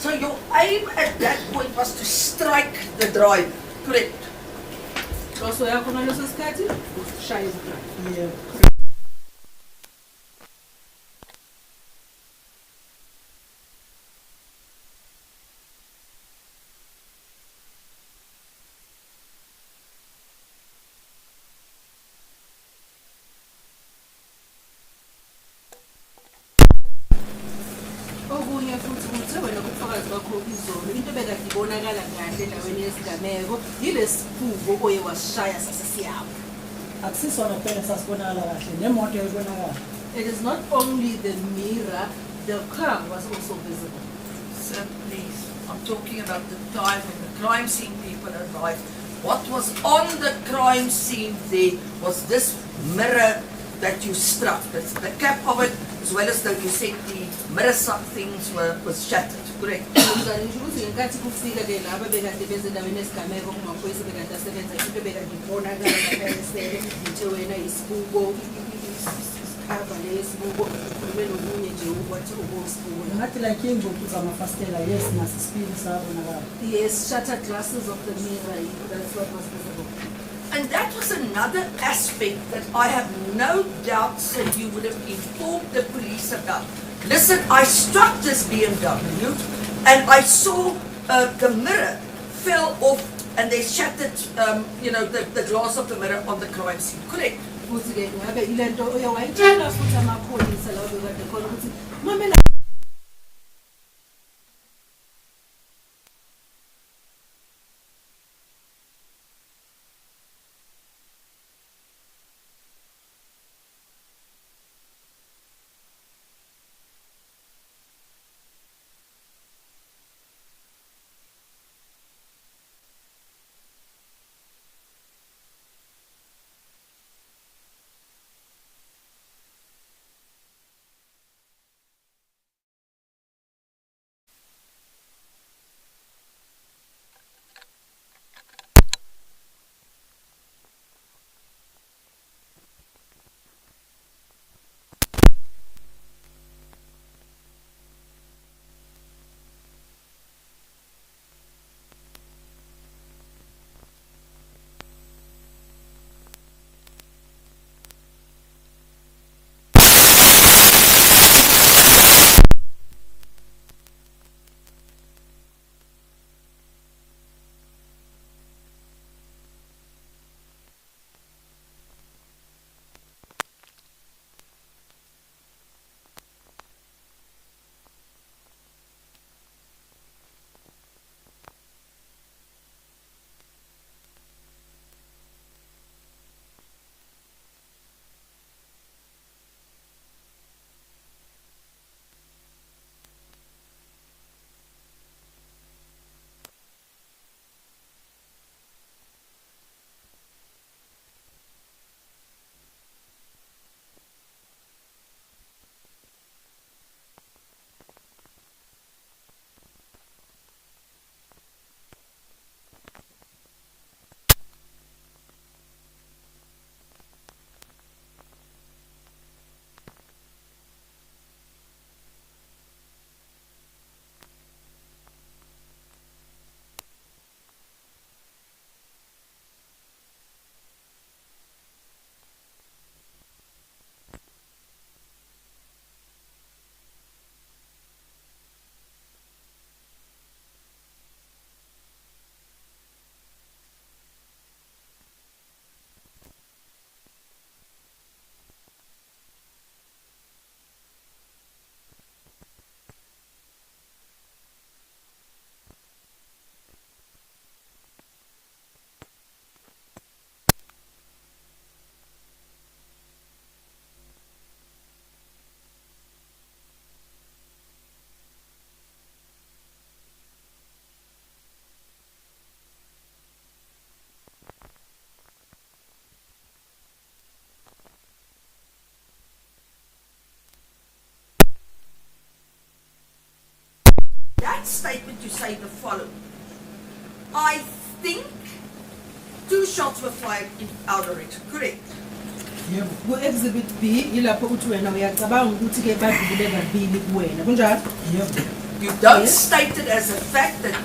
Speaker 2: So your aim at that point was to strike the driver, correct?
Speaker 1: Also, yakho ngaleso sikhathi ukushaya izigaba.
Speaker 5: Yeah.
Speaker 1: Okunye futhi ukuthi wena kubufakazi bakho izolo into bekade ibonakala kahle endaweni yesigameko yilesifubo oye wasishaya sasesiyawo.
Speaker 5: Akusisona kuphela sasibonakala kahle nemoto yayibonakala.
Speaker 1: It is not only the mirror, the car was also visible.
Speaker 2: Sir, please, I'm talking about the time when the crime scene people arrived. What was on the crime scene there was this mirror that you struck. That's the cap of it, as well as though you said the mirror things was shattered, correct?
Speaker 1: Mngani ngisho ukuthi ngenkathi kufika ke laba bekade benze endaweni yesigameko kumaphoyisa bekade asebenza into bekade ibonakala ngempela nje wena isibuko isikhava lesibuko kume nokunye nje ukwathi ubosibuko.
Speaker 5: Ngathi like ingxoxo zamafastela yes naso isipili sabonakala.
Speaker 1: Yes, shattered glasses of the mirror, that's what was visible.
Speaker 2: And that was another aspect that I have no doubt, sir, you would have informed the police about. Listen, I struck this BMW and I saw the mirror fell off and they shattered, the glass of the mirror on the crime scene. Correct?
Speaker 1: Futhi ke ngabe ilento oyawayitshela futhi amaphoyisa lawo bekade khona ukuthi mamela
Speaker 2: that statement you say the following. I think 2 shots were fired in our direction. Correct?
Speaker 1: Ku-exhibit B yilapho uthi wena uyacabanga ukuthi ke badlule kabili kuwena kunjalo.
Speaker 2: You don't
Speaker 1: Yes.
Speaker 2: state it as a fact that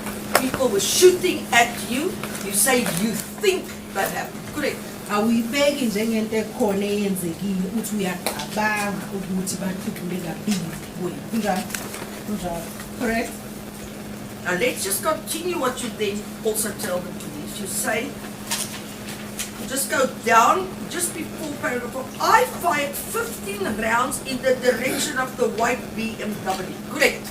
Speaker 2: people were shooting at you. You say you think that happened. Correct?
Speaker 1: Awuyibeki njengento ekhona eyenzekile uthi uyacabanga ukuthi badlule kabili kuwena kunjalo. Kunjalo. Correct?
Speaker 2: Now let's just continue what you then also tell the police. You say, you just go down, just before paragraph 4, I fired 15 rounds in the direction of the white BMW. Correct?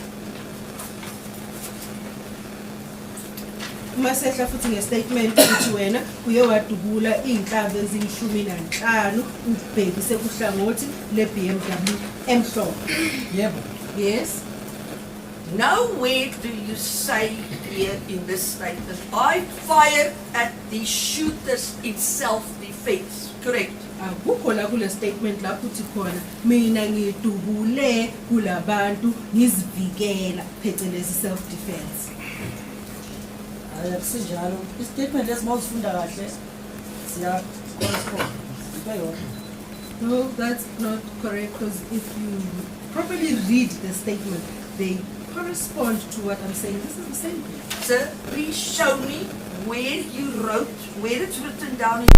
Speaker 1: Uma sehla futhi ngestatement ukuthi wena uye wadubula inhlamba eziyishumi-5 ubhekise kuhlangothi le-BMW emhlophe.
Speaker 5: Yebo.
Speaker 1: Yes.
Speaker 2: Nowhere do you say here in this statement, I fired at the shooters in self-defense. Correct?
Speaker 1: Akukho la kule statement lapho uthi khona mina ngidubule kulabantu ngizivikela phecelezi self defense.
Speaker 5: Akusinjalo. I-statement lesimawusifunda kahle siya correspond.
Speaker 1: No, that's not correct because if you properly read the statement, they correspond to what I'm saying. This is the same thing.
Speaker 2: Sir, please show me where you wrote, where it's written down in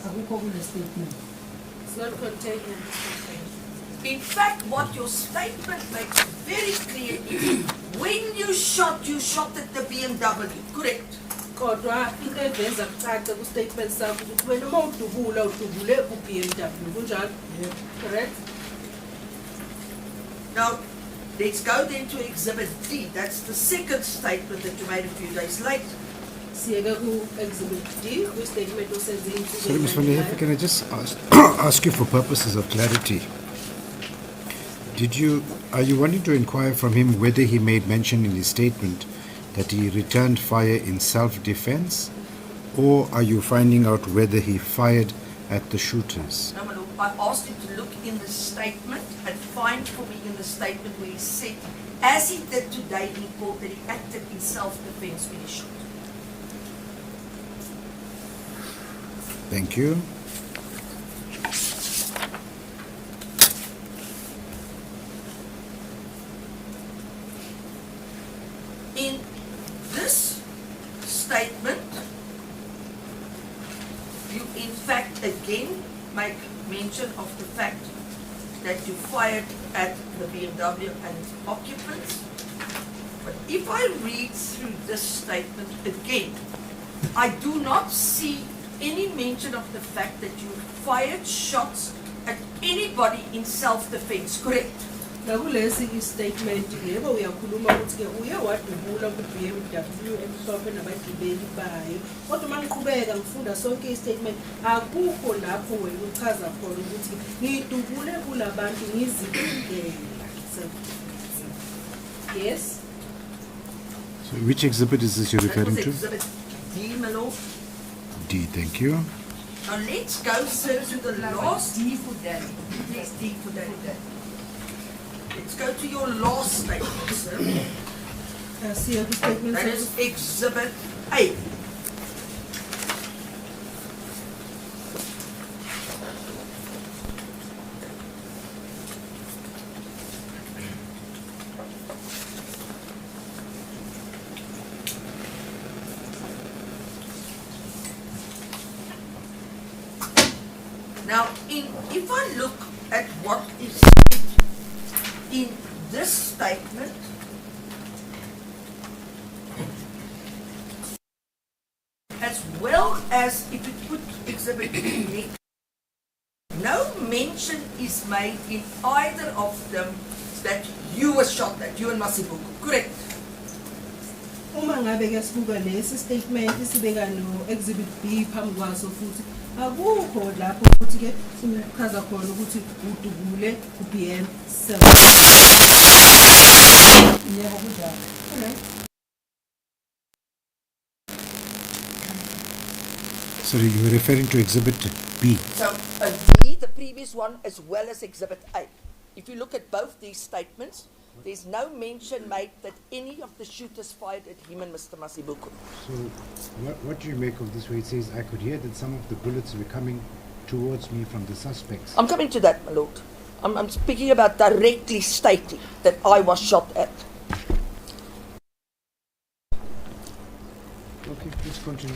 Speaker 5: Akukho kule statement.
Speaker 1: It's not contained in the statement.
Speaker 2: In fact, what your statement makes very clear is when you shot at the BMW. Correct?
Speaker 1: Kodwa into eveza kucaca ku-statement sakho ukuthi wena uma udubule ku-BMW kunjalo. Correct?
Speaker 2: Now, let's go then to Exhibit D. That's the second statement that you made a few days later.
Speaker 1: Siyeke ku-exhibit D kwi-statement osenze
Speaker 4: Sorry, Ms. Van der Heever, can I just ask you for purposes of clarity? Are you wanting to inquire from him whether he made mention in his statement that he returned fire in self-defense, or are you finding out whether he fired at the shooters?
Speaker 2: No, my lord, I asked him to look in the statement and find for me in the statement where he said, as he did today, he thought that he acted in self-defense when he shot.
Speaker 4: Thank you.
Speaker 2: In this statement, you in fact again make mention of the fact that you fired at the BMW and its occupants. But if I read through this statement again, I do not see any mention of the fact that you fired shots at anybody in self-defense, correct?
Speaker 1: nakulesi i-statement yebo uyakhuluma ukuthi ke uye wadubula ku-BMW emhlophe nabagibeli bayo kodwa uma ngiqhubeka ngifunda sonke i-statement akukho lapho wena uchaza khona ukuthi ngidubule kulabantu ngizivikela. Yes.
Speaker 4: So which exhibit is this you're
Speaker 2: That
Speaker 4: referring
Speaker 2: was
Speaker 4: to?
Speaker 2: Exhibit D, my lord.
Speaker 4: D, thank you.
Speaker 2: Now let's go, sir, to the last D for Daddy. Yes, D for Daddy. Let's go to your last statement, sir.
Speaker 1: See the statement.
Speaker 2: That is Exhibit A. Now, if I look at what is in this statement, as well as if it put exhibit B, no mention is made in either of them that you were shot at, you and Masibuko, correct?
Speaker 1: Uma ngabe ke sibuka lesi statement sibeka no exhibit B phambi kwaso futhi akukho lapho ukuthi ke sichaza khona ukuthi udubule uBM cell. Yebo kunjalo. Alright.
Speaker 4: Sorry, you were referring to exhibit B.
Speaker 2: So, B, the previous one, as well as exhibit A. If you look at both these statements, there's no mention made that any of the shooters fired at him and Mr. Masibuko.
Speaker 4: So, what do you make of this where it says, I could hear that some of the bullets were coming towards me from the suspects?
Speaker 2: I'm coming to that, my lord. I'm speaking about directly stating that I was shot at.
Speaker 4: Okay, let's continue.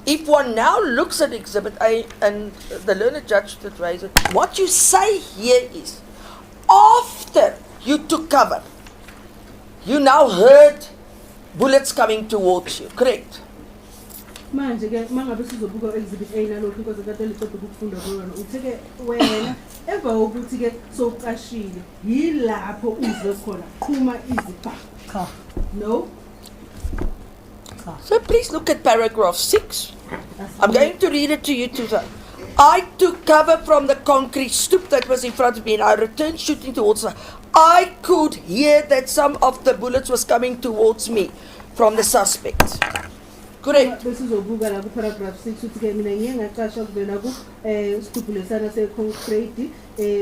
Speaker 2: If one now looks at exhibit A, and the learned judge that raised it, what you say here is, after you took cover, you now heard bullets coming towards you, correct?
Speaker 1: Manje ke mangabe sizobuka exhibit A nalokho because kade liqeda ukufunda kuyona utheke wena emva ukuthi ke soqashile yilapho uzwe khona qhuma izibha.
Speaker 5: Cha.
Speaker 1: No.
Speaker 2: So please look at paragraph 6. I'm going to read it to you too. I took cover from the concrete stoop that was in front of me and I returned shooting towards her. I could hear that some of the bullets was coming towards me from the suspect. Correct.
Speaker 1: Besizobuka la ku paragraph 6 uthi ke mina ngiye ngaqasha kuvela ku stipulation se concrete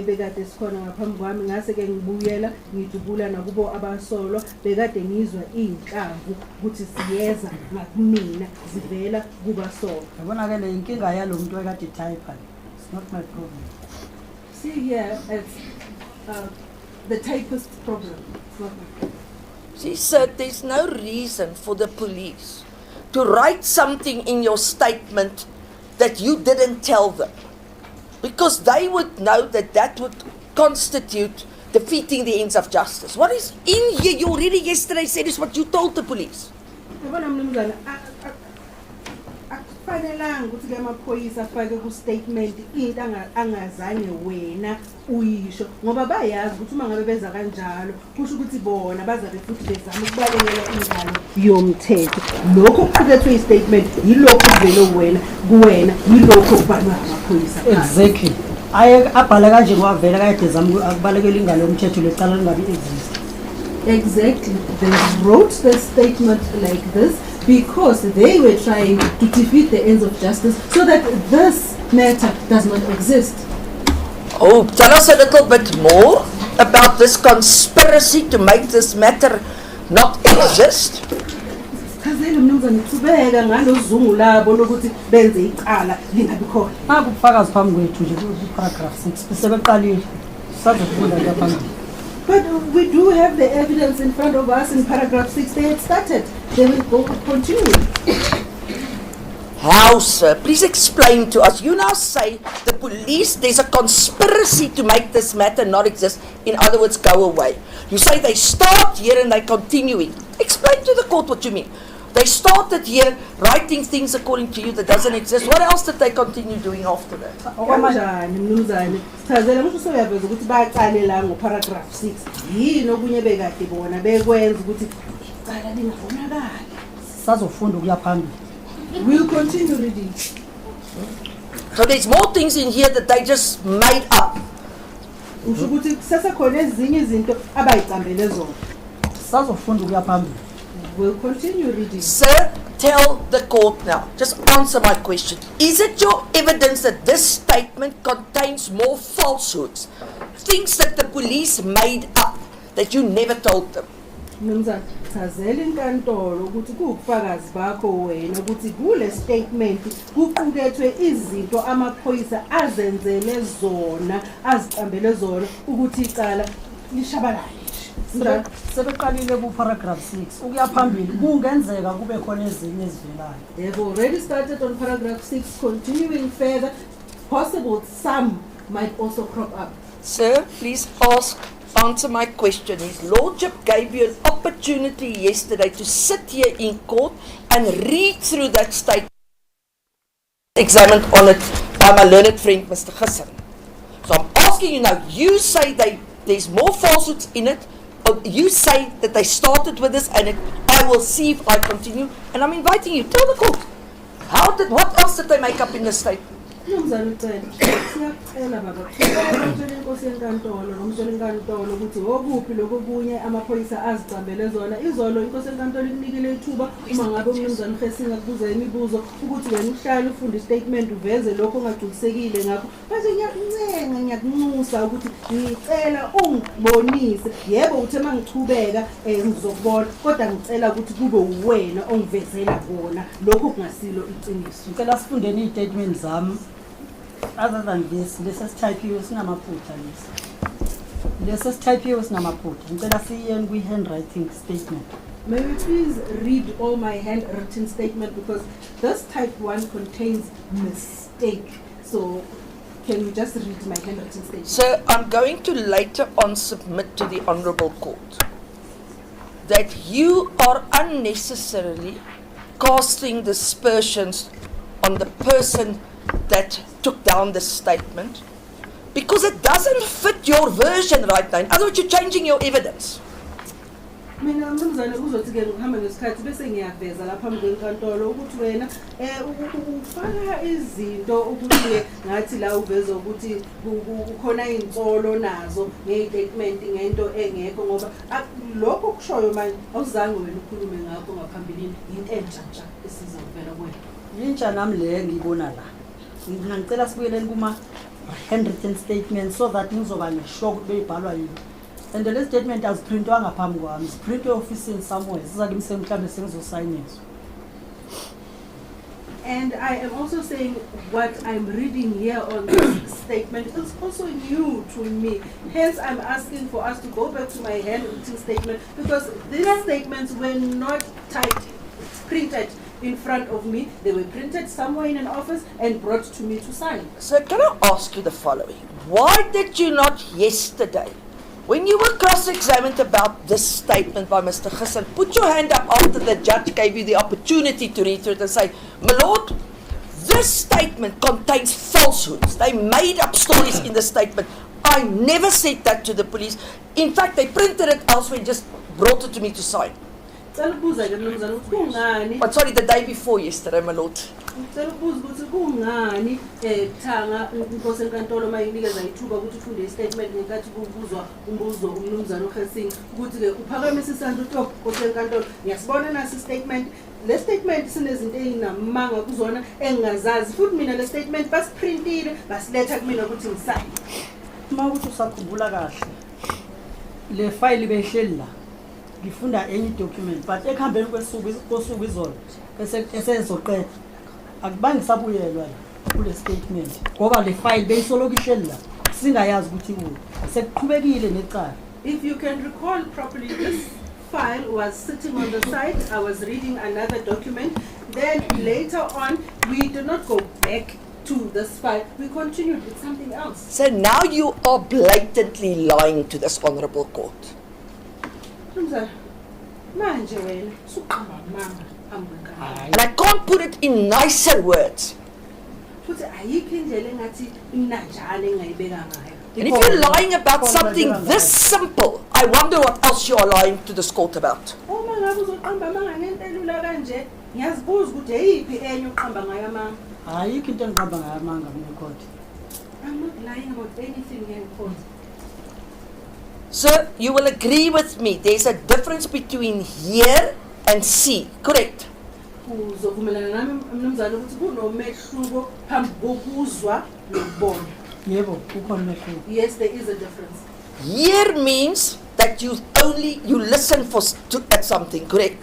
Speaker 1: bekade sikhona ngaphambi kwami ngase ke ngibuyela ngidubula nakubo abasolo bekade ngizwa inhlamvu ukuthi siyeza ngakumina zivela kubasolo.
Speaker 5: Yabona ke le inkinga yalomuntu ekade type. It's not my problem.
Speaker 1: See here it's the typist problem. It's not my problem.
Speaker 2: She said there's no reason for the police to write something in your statement that you didn't tell them, because they would know that that would constitute defeating the ends of justice. What is in here, you already yesterday said is what you told the police.
Speaker 1: Yabona mnumzana akufanelanga ukuthi ke amaphoyisa afake ku statement into angazange wena uyisho ngoba bayazi ukuthi uma ngabe beza kanjalo kusho ukuthi bona bazabe futhi bezama ukubalekela ingalo yomthetho. Lokho kuqhubethwe istatement yilokho kuvelo wena kuwena yilokho kubhalwa amaphoyisa.
Speaker 5: Exactly. Aye abhala kanje kwavela kade zama akubalekela ingalo yomthetho lecala lingabi exist.
Speaker 1: Exactly. They wrote the statement like this because they were trying to defeat the ends of justice so that this matter does not exist.
Speaker 2: Oh, tell us a little bit more about this conspiracy to make this matter not exist.
Speaker 1: Chazela mnumzane qhubeka ngalozungu labo lokuthi benze icala lingabi khona.
Speaker 5: Akufakazi phambi kwethu nje ku paragraph 6 sebeqalile sizofunda lapha.
Speaker 1: But we do have the evidence in front of us in paragraph 6. They had started. They will go continue.
Speaker 2: How, sir? Please explain to us. You now say the police, there's a conspiracy to make this matter not exist. In other words, go away. You say they start here and they continuing. Explain to the court what you mean. They started here writing things according to you that doesn't exist. What else did they continue doing after that?
Speaker 1: Kanjani mnumzane? Chazela ngisho soyaveza ukuthi baqale la ngo paragraph 6. Yini okunye bekade bona bekwenza ukuthi icala lingabonakala.
Speaker 5: Sizofunda ukuya phambili.
Speaker 1: We'll continue reading.
Speaker 2: So there's more things in here that they just made up.
Speaker 1: Usho ukuthi kusasekhona ezinye izinto abayicambele zona.
Speaker 5: Sizofunda ukuya phambili.
Speaker 1: We'll continue reading.
Speaker 2: Sir, tell the court now. Just answer my question. Is it your evidence that this statement contains more falsehoods? Things that the police made up that you never told them?
Speaker 1: Mnumzane, chazela inkantolo ukuthi kuwubufakazi bakho wena ukuthi kule statement kuqukethwe izinto amaphoyisa azenzele zona, azicambele zona ukuthi icala lishabalale.
Speaker 5: sebeqalile ku-paragraph 6 ukuya phambili kungenzeka kube khona ezinye ezivelayo.
Speaker 1: They've already started on paragraph 6, continuing further. Possible, some might also crop up.
Speaker 2: Sir, please answer my question. His Lordship gave you an opportunity yesterday to sit here in court and read through that statement examined on it by my learned friend, Mr. Gisson. So I'm asking you now, you say there's more falsehoods in it, or you say that they started with this and I will see if I continue, and I'm inviting you, tell the court, what else did they make up in the statement?
Speaker 1: Mnumzane ucela siyacela baba ngicela inkosi yenkantolo nomshoni enkantolo ukuthi okuphi lokunye amaphoyisa azicambele zona izolo inkosi yenkantolo ikunikile ithuba uma ngabe umnumzane uHesinga kubuza imibuzo ukuthi wena uhlala ufunda istatement uveze lokho ongagculisekile ngakho manje ngiyakuncenga ngiyakunxusa ukuthi ngicela ungibonise yebo uthe mangichubeka ngizokubona kodwa ngicela ukuthi kube uwena ongivezela kona lokho kungasilo iqiniso
Speaker 5: Ngicela sifundeni istatement zami. Other than this, lesesithayiphiwe sinamaphutha lesi. Lesesithayiphiwe sinamaphutha. Ngicela siyeni kwi-handwriting statement.
Speaker 1: May we please read all my handwritten statement because this type 1 contains mistake. So can you just read my handwritten statement?
Speaker 2: So I'm going to later on submit to the Honourable Court that you are unnecessarily casting dispersions on the person that took down the statement because it doesn't fit your version right now. In other words, you're changing your evidence.
Speaker 1: Mina mnumzane kuzothi ke ngihamba ngesikhathi bese ngiyaveza lapha ngenkantolo ukuthi wena ufaka izinto ukuthi ngathi la uveza ukuthi kukhona insolo nazo ngestatement ngento engekho ngoba lokho kushoyo manje awuzange wena ukhulume ngakho ngaphambilini into entsha esizavela kuwena.
Speaker 5: Yintsha nami le ngibona la. Ngicela sibuyeleni kuma handwritten statement so that ngizoba neshock beyibhalwa yini. And the statement as printwa ngaphambi kwami, printwe office somewhere. Sizakimse mhlambe sengizosayinizwa.
Speaker 1: And I am also saying what I'm reading here on this statement is also new to me. Hence, I'm asking for us to go back to my handwritten statement because these statements were not typed, printed in front of me. They were printed somewhere in an office and brought to me to sign.
Speaker 2: So can I ask you the following? Why did you not yesterday, when you were cross-examined about this statement by Mr. Gisson, put your hand up after the judge gave you the opportunity to read through it and say, my lord, this statement contains falsehoods. They made up stories in the statement. I never said that to the police. In fact, they printed it elsewhere and just brought it to me to sign. But sorry, the day before yesterday, my lord.
Speaker 1: Le statement sinezinto eyinamanga kuzona engazazi futhi mina le statement basiprintile basiletha kumina ukuthi ngisayine.
Speaker 5: Uma ukuthi usakhumbula kahle le file behleli la ngifunda enye document but ekuhambeni kwesuku izolo esezoqeda akubangi sabuyelwa kule statement ngoba le file beyisoloku ihleli la singayazi ukuthi kuwo sekuqhubekile necala.
Speaker 1: If you can recall properly, this file was sitting on the side. I was reading another document. Then later on, we did not go back to this file. We continued with something else.
Speaker 2: So now you are blatantly lying to this honourable court. And I can't put it in nicer words. And if you're lying about something this simple, I wonder what else you are lying to this court about.
Speaker 1: I'm not lying about anything here in court.
Speaker 2: Sir, you will agree with me, there's a difference between here and see, correct?
Speaker 1: Yes, there is a difference.
Speaker 2: Here means that you listen at something, correct?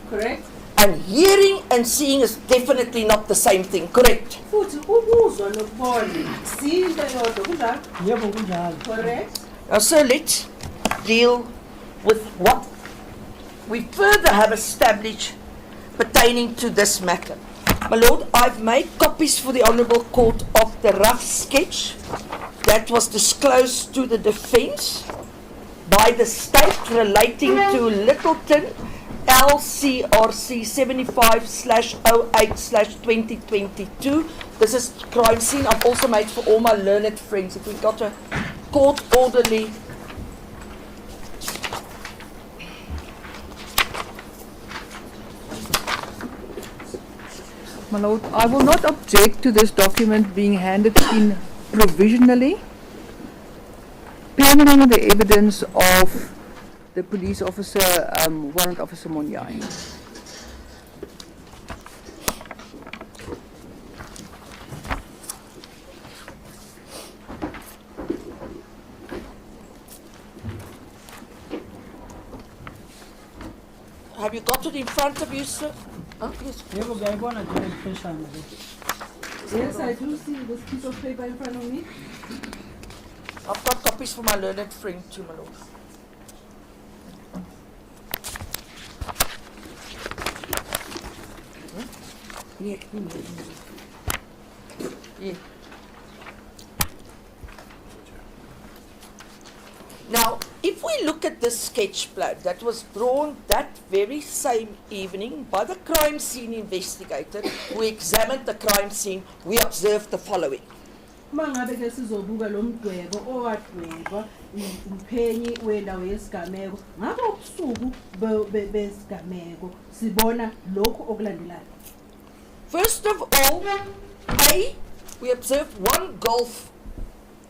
Speaker 1: Correct?
Speaker 2: And hearing and seeing is definitely not the same thing, correct?
Speaker 1: futhi ukuzwa nokubona akusinto yodwa kunjalo
Speaker 5: yebo kunjalo.
Speaker 1: correct
Speaker 2: Now, so let's deal with what we further have established pertaining to this matter. My Lord, I've made copies for the Honourable Court of the rough sketch that was disclosed to the defence by the state relating to Littleton LCRC 75/08/2022. This is crime scene. I've also made for all my learned friends. If we got a court orderly.
Speaker 3: My Lord, I will not object to this document being handed in provisionally, pending the evidence of the police officer, Warrant Officer Monyai.
Speaker 2: Have you got it in front of you, sir? Huh? Yes.
Speaker 5: Yebo ngiyayibona nje impression le.
Speaker 1: yes I do see this piece of paper in front of me
Speaker 2: I've got copies for my learned friend too, my Lord. Yeah. Yeah. Now, if we look at this sketch plan that was drawn that very same evening by the crime scene investigator who examined the crime scene, we observed the following.
Speaker 1: mangabe ke sizobuka lo mdwebo owadweba umphenyi wendawo yesigameko ngabe ubusuku besigameko sibona lokhu okulandelayo
Speaker 2: First of all, A, we observed one golf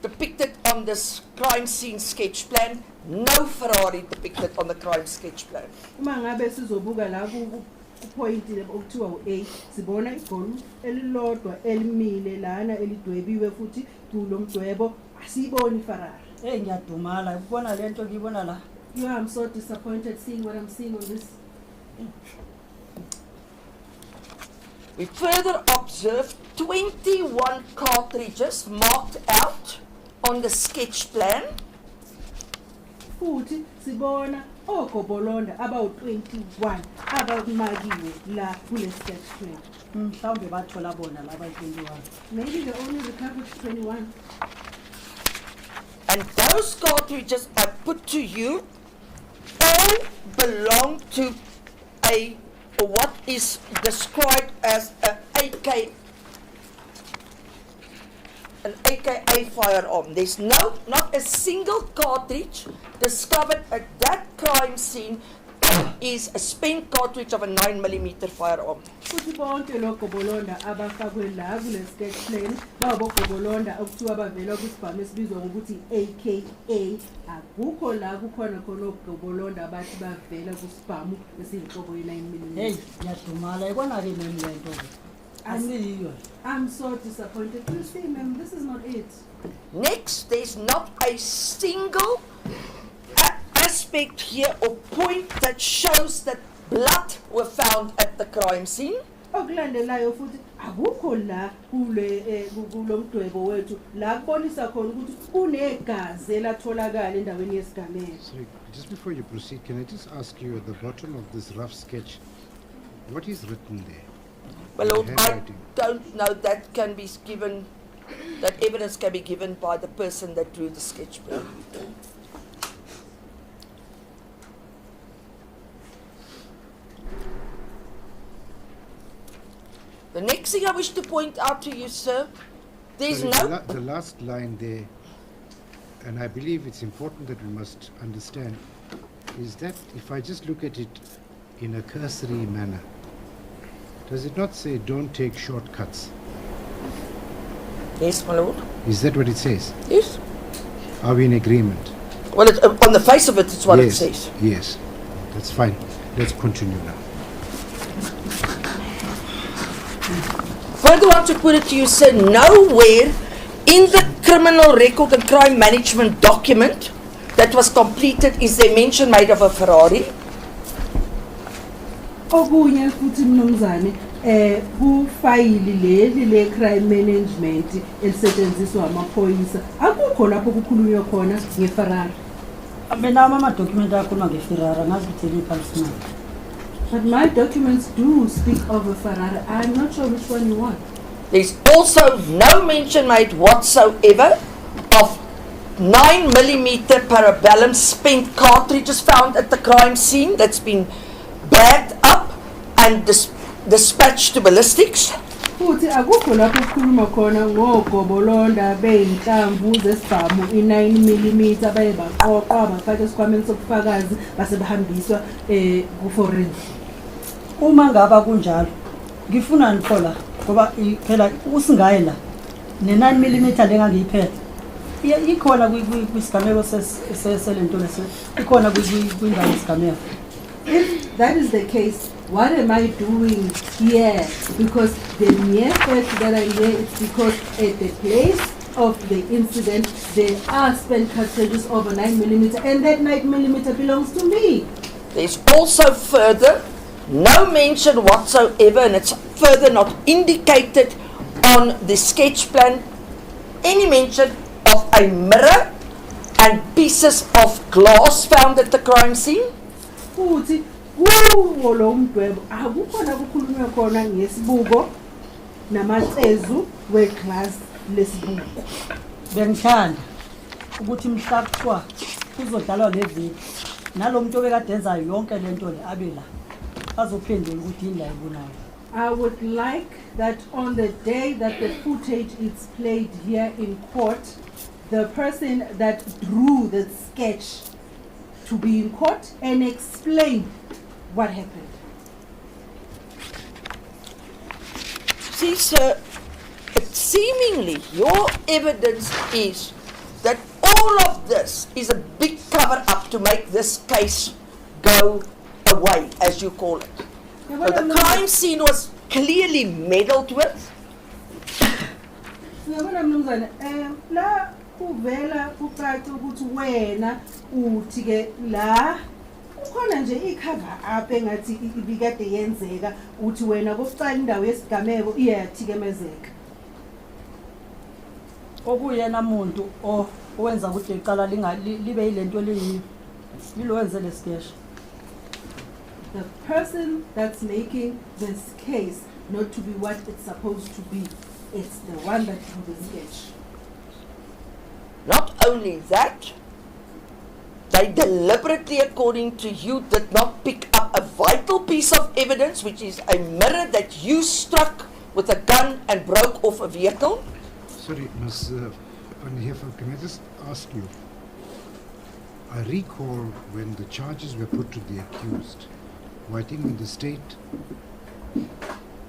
Speaker 2: depicted on this crime scene sketch plan, no Ferrari depicted on the crime sketch plan.
Speaker 1: uma ngabe sizobuka la ku-point okuthiwa u-A sibona igolu elilodwa elimile lana elidwebiwe futhi kulo mdwebo asiyiboni iFerrari
Speaker 5: Ngiyadumala ukubona lento ngiyibona la.
Speaker 1: I'm so disappointed seeing what I'm seeing on this
Speaker 2: We further observed 21 cartridges marked out on the sketch plan.
Speaker 1: futhi sibona ogobolonda abawu-21 abakumakiwe la kule sketch plan
Speaker 5: Mhlawumbe bathola bona laba 21.
Speaker 1: maybe they only recovered 21
Speaker 2: And those cartridges I put to you all belong to what is described as an AKA firearm. There's not a single cartridge discovered at that crime scene is a spent cartridge of a 9mm firearm.
Speaker 1: futhi bonke logobolonda abafakwe la kule sketch plan babogobolonda okuthiwa bavela kwisibhamu esibizwa ngokuthi AKA akukho la kukhona khona ogobolonda abathi bavela kusibhamu esiyinhloko ye-9mm
Speaker 5: Hey, ngiyadumala ikona ke nami lento. Asiyiyo.
Speaker 1: I'm so disappointed. You see, ma'am, this is not it.
Speaker 2: Next, there's not a single aspect here or point that shows that blood were found at the crime scene.
Speaker 1: Okulandelayo futhi akukho la kulo mdwebo wethu la kubonisa khona ukuthi kunegazi elatholakala endaweni yesigameko.
Speaker 4: Sorry, just before you proceed, can I just ask you at the bottom of this rough sketch, what is written there?
Speaker 2: Well, Lord, I
Speaker 4: Handwriting.
Speaker 2: don't know. That can be given, that evidence can be given by the person that drew the sketch plan. The next thing I wish to point out to you, sir, there's
Speaker 4: Sorry,
Speaker 2: no...
Speaker 4: the last line there, and I believe it's important that we must understand, is that if I just look at it in a cursory manner, does it not say don't take shortcuts?
Speaker 2: Yes, my Lord.
Speaker 4: Is that what it says?
Speaker 2: Yes.
Speaker 4: Are we in agreement?
Speaker 2: Well, on the face of it, it's what
Speaker 4: yes,
Speaker 2: it says.
Speaker 4: Yes, that's fine. Let's continue now.
Speaker 2: Further want to put it to you, sir, nowhere in the criminal record and crime management document that was completed is there mention made of a Ferrari.
Speaker 1: okunye futhi mnumzane kufayili leli le crime management elisetshenziswa amaphoyisa akukho lapho kukhulunywa khona ngeFerrari.
Speaker 5: Mina ama-document akhuluma ngeFerrari ngazi ukuthi yiphi alisina.
Speaker 1: But my documents do speak of a Ferrari. I'm not sure which one you want.
Speaker 2: There's also no mention made whatsoever of 9mm parabellum spent cartridges found at the crime scene that's been bagged up and dispatched to ballistics.
Speaker 1: Futhi akukho lapho kukhuluma khona ngogobolonda beyinhlamvu zesibhamu i9mm bayebaqoqwa bafaka esikhwameni sobufakazi base bahambiswa ku-forensic.
Speaker 5: Uma ngaba kunjalo ngifuna niphola ngoba phela usingaye la ne9mm lengangiyiphethe ikhona kwisigameko seselento lesi ikhona kwindawo yesigameko.
Speaker 1: If that is the case, what am I doing here? Because the mere fact that I'm here is because at the place of the incident there are spent cartridges of a 9mm and that 9mm belongs to me.
Speaker 2: There's also further no mention whatsoever, and it's further not indicated on the sketch plan, any mention of a mirror and pieces of glass found at the crime scene.
Speaker 1: Futhi kuwo lo mdwebo akukhona kukhulunywa khona ngesibuko namacezu weglass lesibuko.
Speaker 5: Bengithanda ukuthi mhla kuthiwa kuzodlalwa leviki nalomuntu obekade enza yonke lento le abe la azophendula ukuthi yini la ibonayo.
Speaker 1: I would like that on the day that the footage is played here in court, the person that drew the sketch to be in court and explain what happened.
Speaker 2: See, sir, seemingly your evidence is that all of this is a big cover-up to make this case go away, as you call it.
Speaker 1: Yeah,
Speaker 2: So the crime scene was clearly meddled with.
Speaker 1: Uyabona mnumzane la kuvela kucaca ukuthi wena uthi ke la ukhona nje icover up engathi ibikade yenzeka uthi wena kokucala indawo yesigameko iyathikemezeka.
Speaker 5: Okuyena umuntu owenza ukuthi iqala libe yilento leyi lilowenze lesikesha.
Speaker 1: The person that's making this case not to be what it's supposed to be. It's the one that drew the sketch.
Speaker 2: Not only that, they deliberately, according to you, did not pick up a vital piece of evidence, which is a mirror that you struck with a gun and broke off a vehicle.
Speaker 4: Sorry, Ms. Van Heffen, can I just ask you? I recall when the charges were put to the accused, I think when the state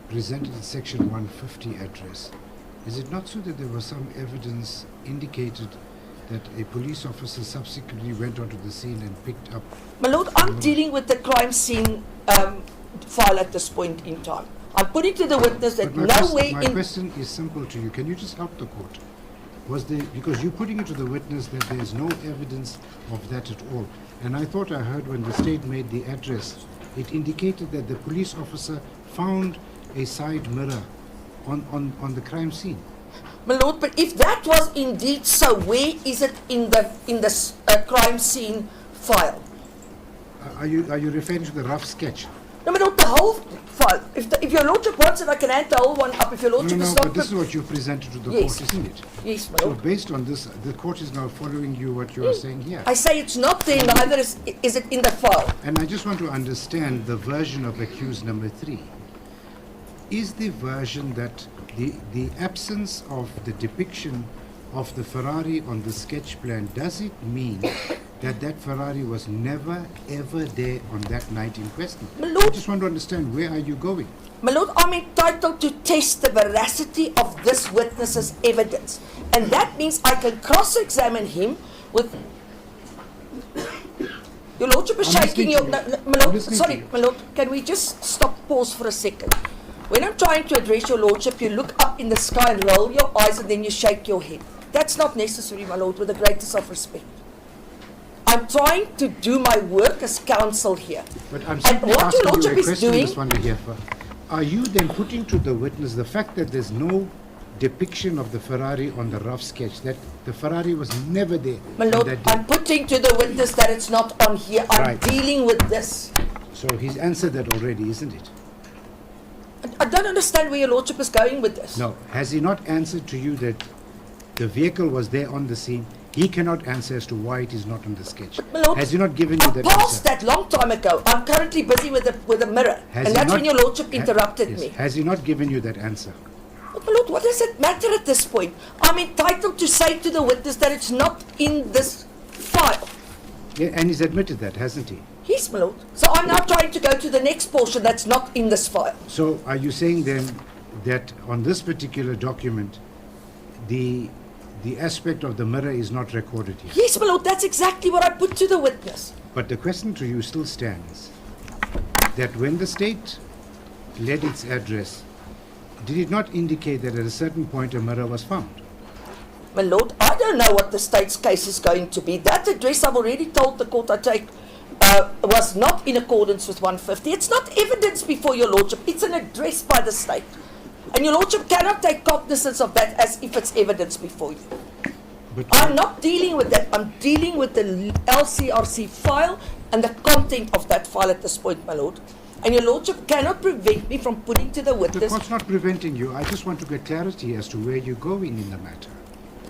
Speaker 4: presented the Section 150 address, is it not so that there was some evidence indicated that a police officer subsequently went onto the scene and picked up?
Speaker 2: My lord, I'm dealing with the crime scene file at this point in time. I'm putting to the witness that nowhere
Speaker 4: my
Speaker 2: in...
Speaker 4: question is simple to you. Can you just help the court? Was there, because you're putting it to the witness that there is no evidence of that at all. And I thought I heard when the state made the address, it indicated that the police officer found a side mirror on the crime scene.
Speaker 2: My lord, but if that was indeed so, where is it in the crime scene file?
Speaker 4: Are you referring to the rough sketch?
Speaker 2: No, my lord, the whole file. If your lordship wants it, I can hand the whole one up. If your lordship is
Speaker 4: No,
Speaker 2: not...
Speaker 4: but this is what you presented to the
Speaker 2: Yes.
Speaker 4: court, isn't it?
Speaker 2: Yes, my
Speaker 4: So
Speaker 2: lord.
Speaker 4: based on this, the court is now following you what you are saying here.
Speaker 2: I say it's not there, neither is it in the file.
Speaker 4: And I just want to understand the version of accused number 3. Is the version that the absence of the depiction of the Ferrari on the sketch plan, does it mean that that Ferrari was never ever there on that night in question?
Speaker 2: My lord-
Speaker 4: I just want to understand, where are you going?
Speaker 2: My lord, I'm entitled to test the veracity of this witness's evidence. And that means I can cross-examine him with... Your lordship is
Speaker 4: I'm
Speaker 2: shaking
Speaker 4: listening
Speaker 2: your...
Speaker 4: to
Speaker 2: No,
Speaker 4: you.
Speaker 2: no, my
Speaker 4: I'm
Speaker 2: lord,
Speaker 4: listening
Speaker 2: sorry,
Speaker 4: to you.
Speaker 2: my lord, can we just pause for a second? When I'm trying to address your lordship, you look up in the sky and roll your eyes and then you shake your head. That's not necessary, my lord, with the greatest of respect. I'm I'm trying to do my work as counsel here.
Speaker 4: But I'm
Speaker 2: And
Speaker 4: simply
Speaker 2: what your
Speaker 4: asking you
Speaker 2: lordship
Speaker 4: a
Speaker 2: is
Speaker 4: question,
Speaker 2: doing-
Speaker 4: Ms. Van der Heever. Are you then putting to the witness the fact that there's no depiction of the Ferrari on the rough sketch, that the Ferrari was never there
Speaker 2: My
Speaker 4: on
Speaker 2: lord,
Speaker 4: that day?
Speaker 2: I'm putting to the witness that it's not on here. I'm
Speaker 4: Right.
Speaker 2: dealing with this.
Speaker 4: So he's answered that already, isn't it?
Speaker 2: I don't understand where your lordship is going with this.
Speaker 4: No. Has he not answered to you that the vehicle was there on the scene? He cannot answer as to why it is not on the sketch.
Speaker 2: My lord,
Speaker 4: Has he not given you
Speaker 2: I
Speaker 4: that
Speaker 2: passed
Speaker 4: answer?
Speaker 2: that long time ago. I'm currently busy with a mirror.
Speaker 4: Has
Speaker 2: And
Speaker 4: he
Speaker 2: that's
Speaker 4: not-
Speaker 2: when your lordship
Speaker 4: ha-
Speaker 2: interrupted
Speaker 4: yes.
Speaker 2: me.
Speaker 4: Has he not given you that answer?
Speaker 2: But my lord, what does it matter at this point? I'm entitled to say to the witness that it's not in this file.
Speaker 4: Yeah, and he's admitted that, hasn't he?
Speaker 2: Yes, my lord. So I'm now trying to go to the next portion that's not in this file.
Speaker 4: So are you saying then that on this particular document, the aspect of the mirror is not recorded here?
Speaker 2: Yes, my lord, that's exactly what I put to the witness.
Speaker 4: But the question to you still stands, that when the state led its address, did it not indicate that at a certain point a mirror was found?
Speaker 2: My lord, I don't know what the state's case is going to be. That address I've already told the court I take was not in accordance with 150. It's not evidence before your lordship. It's an address by the state. And your lordship cannot take cognizance of that as if it's evidence before you.
Speaker 4: But
Speaker 2: I'm not dealing with that. I'm dealing with the LCRC file and the content of that file at this point, my lord. And your lordship cannot prevent me from putting to the
Speaker 4: the
Speaker 2: witness.
Speaker 4: court's not preventing you. I just want to get clarity as to where you're going in the matter.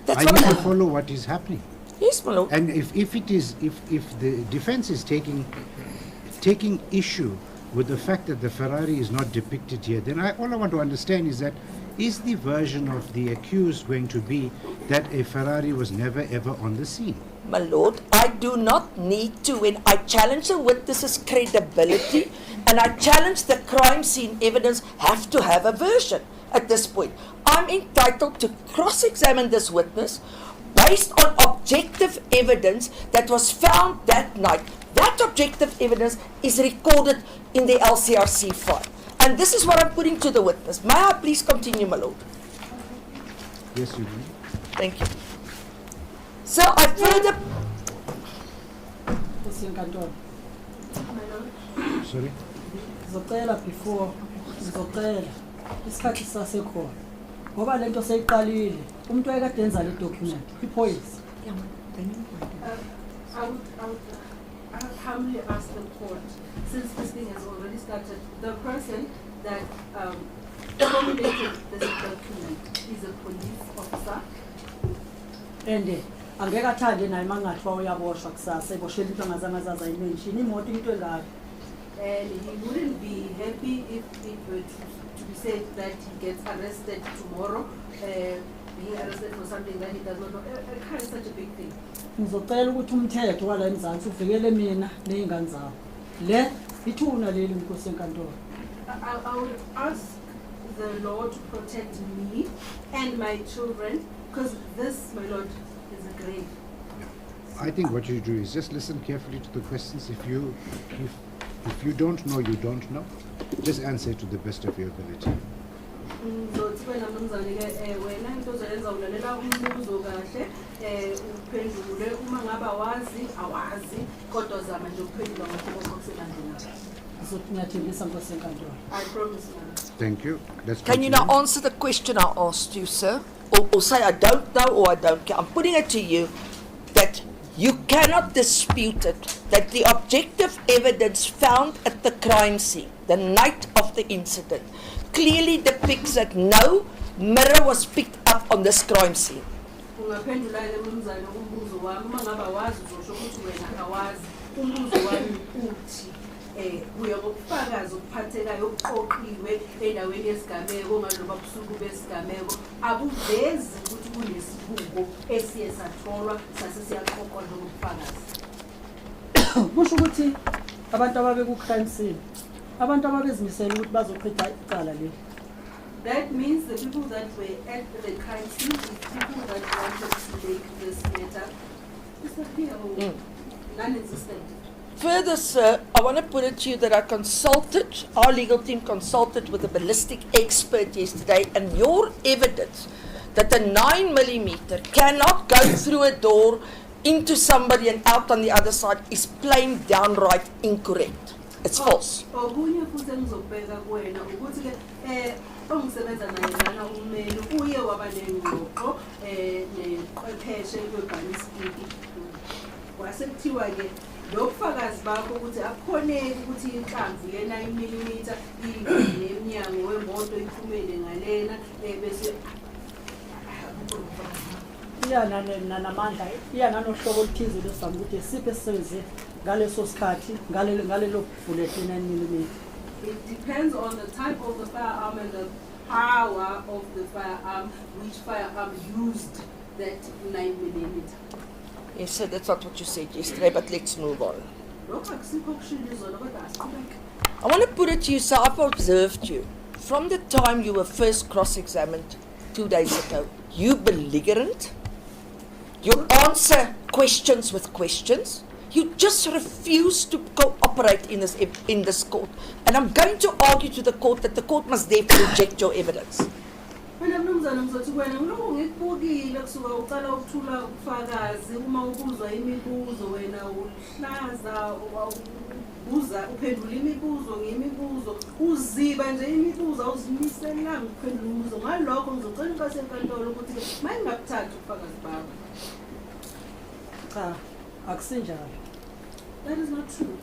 Speaker 2: That's
Speaker 4: I
Speaker 2: what
Speaker 4: need to
Speaker 2: I'm.
Speaker 4: follow what is happening.
Speaker 2: Yes, my lord.
Speaker 4: And if the defense is taking issue with the fact that the Ferrari is not depicted here, then all I want to understand is that, is the version of the accused going to be that a Ferrari was never ever on the scene?
Speaker 2: My lord, I do not need to, when I challenge a witness's credibility and I challenge the crime scene evidence, have to have a version at this point. I'm entitled to cross-examine this witness based on objective evidence that was found that night. That objective evidence is recorded in the LCRC file. And this is what I'm putting to the witness. May I please continue, my lord?
Speaker 4: Yes, you do.
Speaker 2: Thank you. So I further...
Speaker 5: Kusenkantolo.
Speaker 4: Sorry?
Speaker 5: Ngizocela before ngizocela isikhathi sasekhona ngoba lento seyiqalile umuntu ayekade enza le document iphoyisa.
Speaker 1: I would humbly ask the court, since this thing has already started, the person that formulated this document is a police officer.
Speaker 5: And angeke athande naye mangathiwa uyaboshwa kusasa eboshela into angazangazaza ayimenshini imoto into engayo.
Speaker 1: And he wouldn't be happy if it were to be said that he gets arrested tomorrow, being arrested for something that he does not know. A car is such a big thing.
Speaker 5: Ngizocela ukuthi umthetho wala eMzansi uvikele mina nezingane zami. Le ithuna leli inkosi enkantolo.
Speaker 1: I would ask the law to protect me and my children, because this, my lord, is a grave.
Speaker 4: I think what you do is just listen carefully to the questions. If you don't know, you don't know. Just answer to the best of your ability.
Speaker 1: Ngizothi wena mnumzane-ke wena into ozoyenza ulalela umbuzo kahle uphendule uma ngabe awazi kodwa zama nje ukuphendula ngakho konke okusemandleni.
Speaker 5: Ngizothi ngiyathembisa inkosi enkantolo.
Speaker 1: I promise, ma'am.
Speaker 4: Thank you. Let's
Speaker 2: Can you
Speaker 4: continue.
Speaker 2: now answer the question I asked you, sir? Or say I don't know or I don't care. I'm putting it to you that you cannot dispute it, that the objective evidence found at the crime scene, the night of the incident, clearly depicts that no mirror was picked up on this crime scene.
Speaker 1: Ungaphendula-ke mnumzane umbuzo wami uma ngabe awazi uzosho ukuthi wena awazi. Umbuzo wami uthi kuya ngobufakazi obuphathekayo obuqoqiwe endaweni yesigameko ngaloba busuku besigameko abuvezi ukuthi kunesibuko esiye satholwa sase siyaqoqwa njengobufakazi.
Speaker 5: Kusho ukuthi abantu ababe ku crime scene abantu ababezimisela ukuthi bazoqeda icala leli.
Speaker 1: That means the people that were at the crime scene is people that wanted to make this matter disappear or non-existent.
Speaker 2: Further, sir, I want to put it to you that our legal team consulted with a ballistic expert yesterday, and your evidence that the 9mm cannot go through a door into somebody and out on the other side is plain downright incorrect. It's false.
Speaker 1: Okunye futhi engizobheka kuwena ukuthi ke ongisebenza naye lana ummeli uye waba nengxoxo neqepheshe kwebhalisikiki. Kwase kuthiwa ke lokufakazi bakho ukuthi akukhoneki ukuthi inhlamvu ye9 mm inemnyango wemoto iphumele ngalena bese
Speaker 5: namandla nanohlobo oluthize lesibhamu ukuthi isiphi esisebenze ngaleso sikhathi ngalelo bullet 9 mm.
Speaker 1: It depends on the type of the firearm and the power of the firearm, which firearm used that 9 mm.
Speaker 2: Yes, sir, that's not what you said yesterday, but let's move on. I want to put it to you, sir, I've observed you. From the time you were first cross-examined 2 days ago, you belligerent. You answer questions with questions. You just refuse to cooperate in this court. And I'm going to argue to the court that the court must therefore reject your evidence.
Speaker 1: Wena mnumzana mzothi wena ngiloko ngikubukile kusuka uqala ukuthula ubufakazi uma ubuzwa imibuzo wena uhlaza uphendula imibuzo ngemibuzo uziba nje imibuzo awuzimiselanga ukuphendula imibuzo ngalokho ngizocela inkosi enkantolo ukuthi ke mayingakuthathi ubufakazi bakho.
Speaker 5: Cha, akusinjalo.
Speaker 1: That is not true.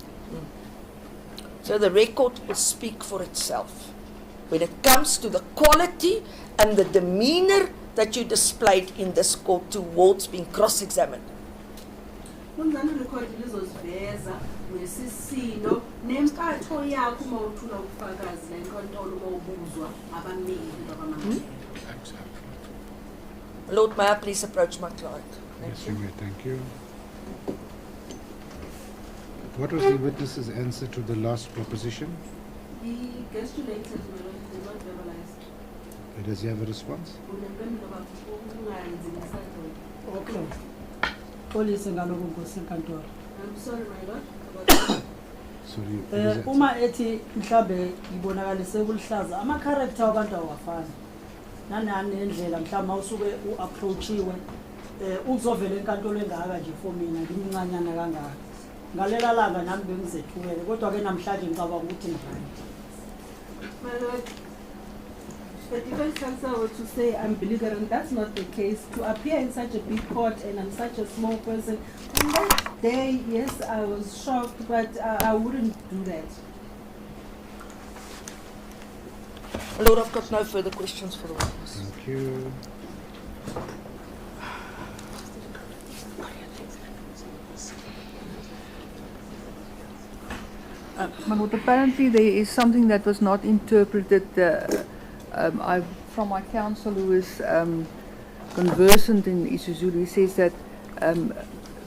Speaker 2: So the record will speak for itself. When it comes to the quality and the demeanor that you displayed in this court towards being cross-examined.
Speaker 1: Mnumzana record lizoziveza nesisilo nempatho yakho uma uthula ubufakazi la enkantolo uma ubuzwa abameli babamameli.
Speaker 2: Lord, may I please approach my client?
Speaker 4: Yes, you may. Thank you. What was the witness's answer to the last proposition?
Speaker 1: He gesticulated, he did not verbalize.
Speaker 4: Does he have a response?
Speaker 5: Okay. Police ngaloko nkosi enkantolo.
Speaker 1: I'm sorry, my lord. About that.
Speaker 4: Sorry.
Speaker 5: Uma ethi mhlambe ibonakalise kulihlaza ama character wabantu awafani. Nanani indlela mhlawumbe usuke uapproachiwe uzovela enkantolo engaka nje for mina ngimncanyana kangaka. Ngalela langa nami bengizethukele kodwa ke namhlanje ngicabanga ukuthi ngibani.
Speaker 1: My lord, the defense counsel were to say I'm belligerent. That's not the case. To appear in such a big court and I'm such a small person, on that day, yes, I was shocked, but I wouldn't do that.
Speaker 2: Lord, I've got no further questions for the witness.
Speaker 4: Thank you.
Speaker 3: My lord, apparently there is something that was not interpreted. From my counsel who is conversant in isiZulu, he says that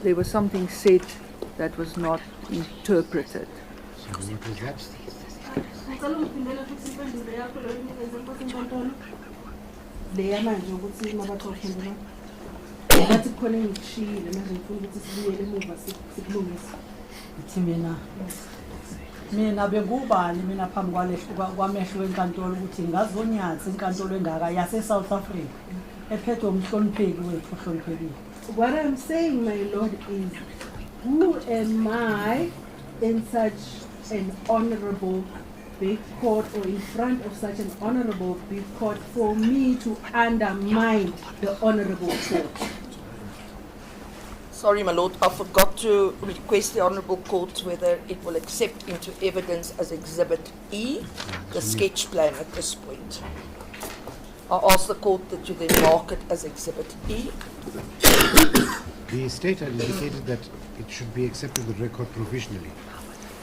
Speaker 3: there was something said that was not interpreted.
Speaker 4: So what was that?
Speaker 1: Ngicela ungiphindele futhi impendulo yakho lo inikezwe inkosi enkantolo. Leya manje ukuthi mabaxoxela. Ngathi khona engikushiyile manje ngifuna ukuthi sibuyele emuva sikulungise.
Speaker 5: Ithi mina bengubani mina phambi kwamehlo enkantolo ukuthi ngazonyathi inkantolo engaka yase South Africa ephethwe umhlonipheki wethu ohloniphekile.
Speaker 1: What I'm saying, my lord, is who am I in such an honorable big court or in front of such an honorable big court for me to undermine the honorable court?
Speaker 2: Sorry, my lord, I forgot to request the Honourable Court whether it will accept into evidence as Exhibit E the sketch plan at this point. I ask the court that you then mark it as Exhibit E.
Speaker 4: The state had indicated that it should be accepted the record provisionally.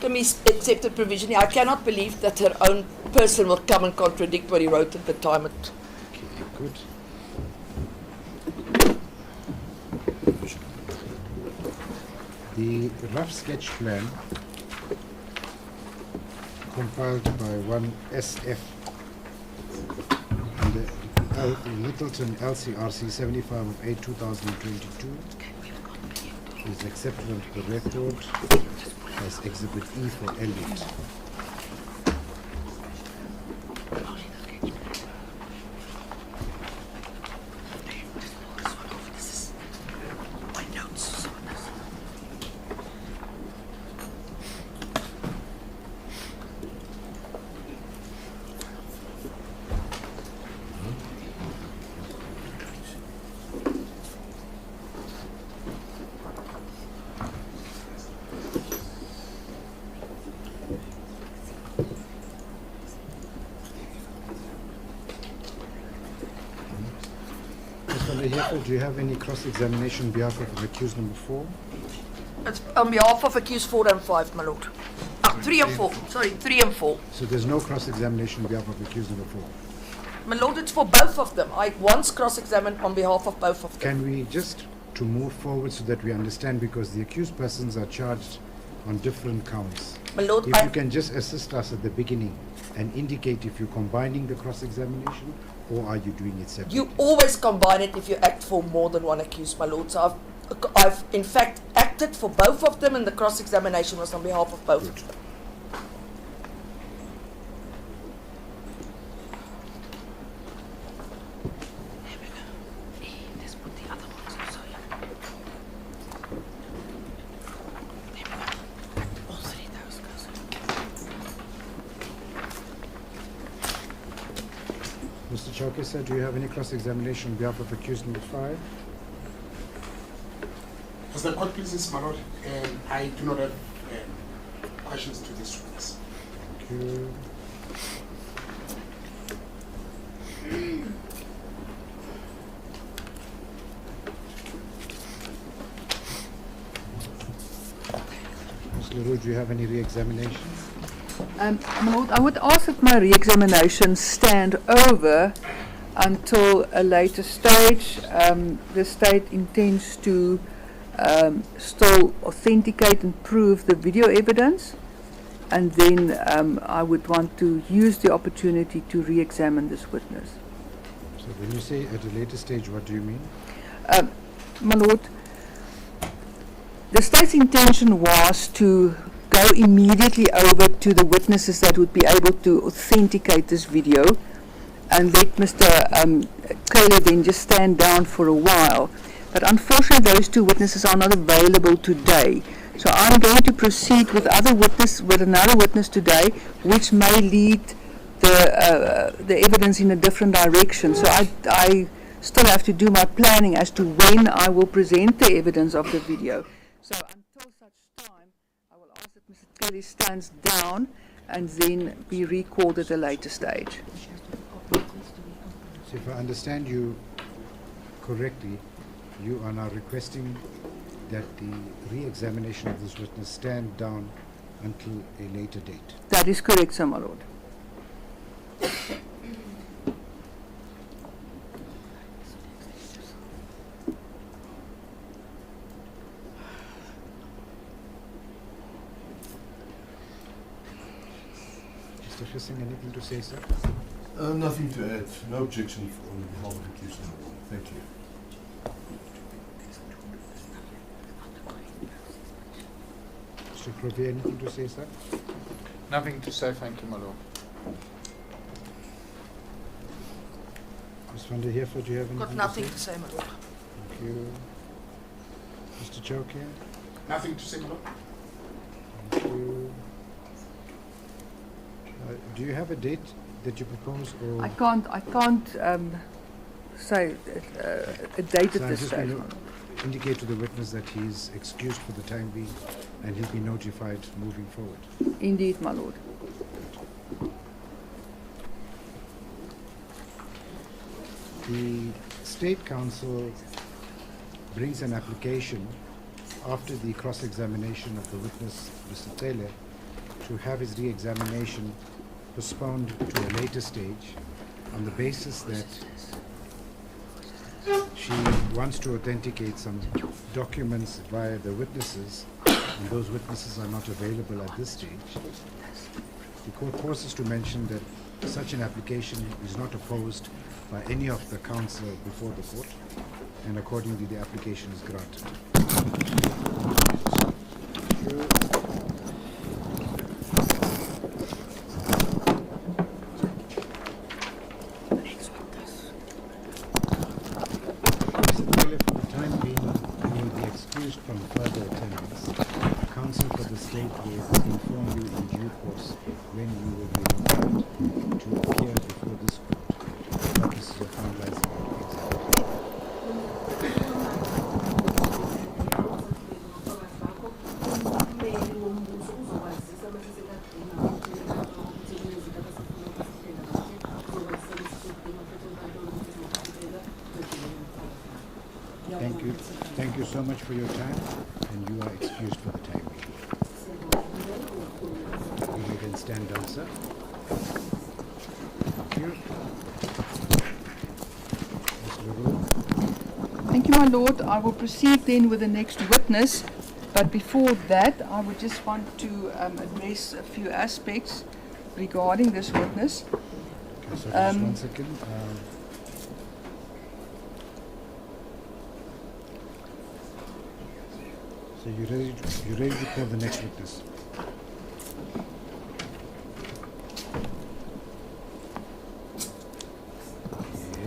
Speaker 2: Can be accepted provisionally. I cannot believe that her own person will come and contradict what he wrote at the time.
Speaker 4: Okay, good. The rough sketch plan compiled by one SF and the Littleton LCRC 75 of 8/2022 is accepted into the record as Exhibit E for Elliot. Careful, do you have any cross-examination on behalf of accused number 4?
Speaker 2: It's on behalf of accused 4 and 5, my lord. 3 and 4. Sorry, 3 and 4.
Speaker 4: So there's no cross-examination on behalf of accused number 4?
Speaker 2: My lord, it's for both of them. I once cross-examined on behalf of both of them.
Speaker 4: Can we just, to move forward so that we understand, because the accused persons are charged on different counts.
Speaker 2: My lord,
Speaker 4: If you can just assist us at the beginning and indicate if you're combining the cross-examination or are you doing it separately?
Speaker 2: you always combine it if you act for more than one accused, my lord. So I've in fact acted for both of them, and the cross-examination was on behalf of both of them.
Speaker 4: Mr. Chowke, sir, do you have any cross-examination on behalf of accused number 5?
Speaker 8: As the court pleases, my lord, I do not have questions to this witness.
Speaker 4: Thank you. Ms. LaRue, do you have any re-examination?
Speaker 3: My lord, I would ask that my re-examination stand over until a later stage. The state intends to still authenticate and prove the video evidence, and then I would want to use the opportunity to re-examine this witness.
Speaker 4: So when you say at a later stage, what do you mean?
Speaker 3: My lord, the state's intention was to go immediately over to the witnesses that would be able to authenticate this video and let Mr. Taylor then just stand down for a while. But unfortunately, those two witnesses are not available today. So I'm going to proceed with another witness today, which may lead the evidence in a different direction. So I still have to do my planning as to when I will present the evidence of the video. So until such time, I will ask that Mr. Kelly stands down and then be recalled at a later stage.
Speaker 4: So if I understand you correctly, you are now requesting that the re-examination of this witness stand down until a later date.
Speaker 3: That is correct, sir, my lord.
Speaker 4: Mr. Fissing, anything to say, sir?
Speaker 9: Nothing to add. No objection on behalf of accused number 1. Thank you.
Speaker 4: Mr. Crovier, anything to say, sir?
Speaker 6: Nothing to say, thank you, my lord.
Speaker 4: Ms. van der Heever, do you have anything
Speaker 2: Got nothing to say, my lord.
Speaker 4: Thank you. Mr. Chowke?
Speaker 8: Nothing to say, my lord.
Speaker 4: Thank you. Do you have a date that you propose, or
Speaker 3: I can't say a date
Speaker 4: So
Speaker 3: at
Speaker 4: I'm
Speaker 3: this
Speaker 4: just
Speaker 3: stage.
Speaker 4: going to indicate to the witness that he is excused for the time being, and he'll be notified moving forward?
Speaker 3: Indeed, my lord.
Speaker 4: The State Council brings an application after the cross-examination of the witness, Mr. Taylor, to have his re-examination postponed to a later stage on the basis that she wants to authenticate some documents via the witnesses, and those witnesses are not available at this stage. The court pauses to mention that such an application is not opposed by any of the counsel before the court, and accordingly the application is granted. Mr. Taylor, for the time being, you will be excused from further attendance. Counsel for the state will inform you in due course when you will be required to appear before this court for purposes of finalizing your examination. so much for your time, and you are excused for the time being. You may then stand down, sir. Thank you. Mr. Leroux.
Speaker 3: Thank you, my lord. I will proceed then with the next witness. But before that, I would just want to address a few aspects regarding this witness.
Speaker 4: Okay, so just 1 second. So you're ready to call the next witness?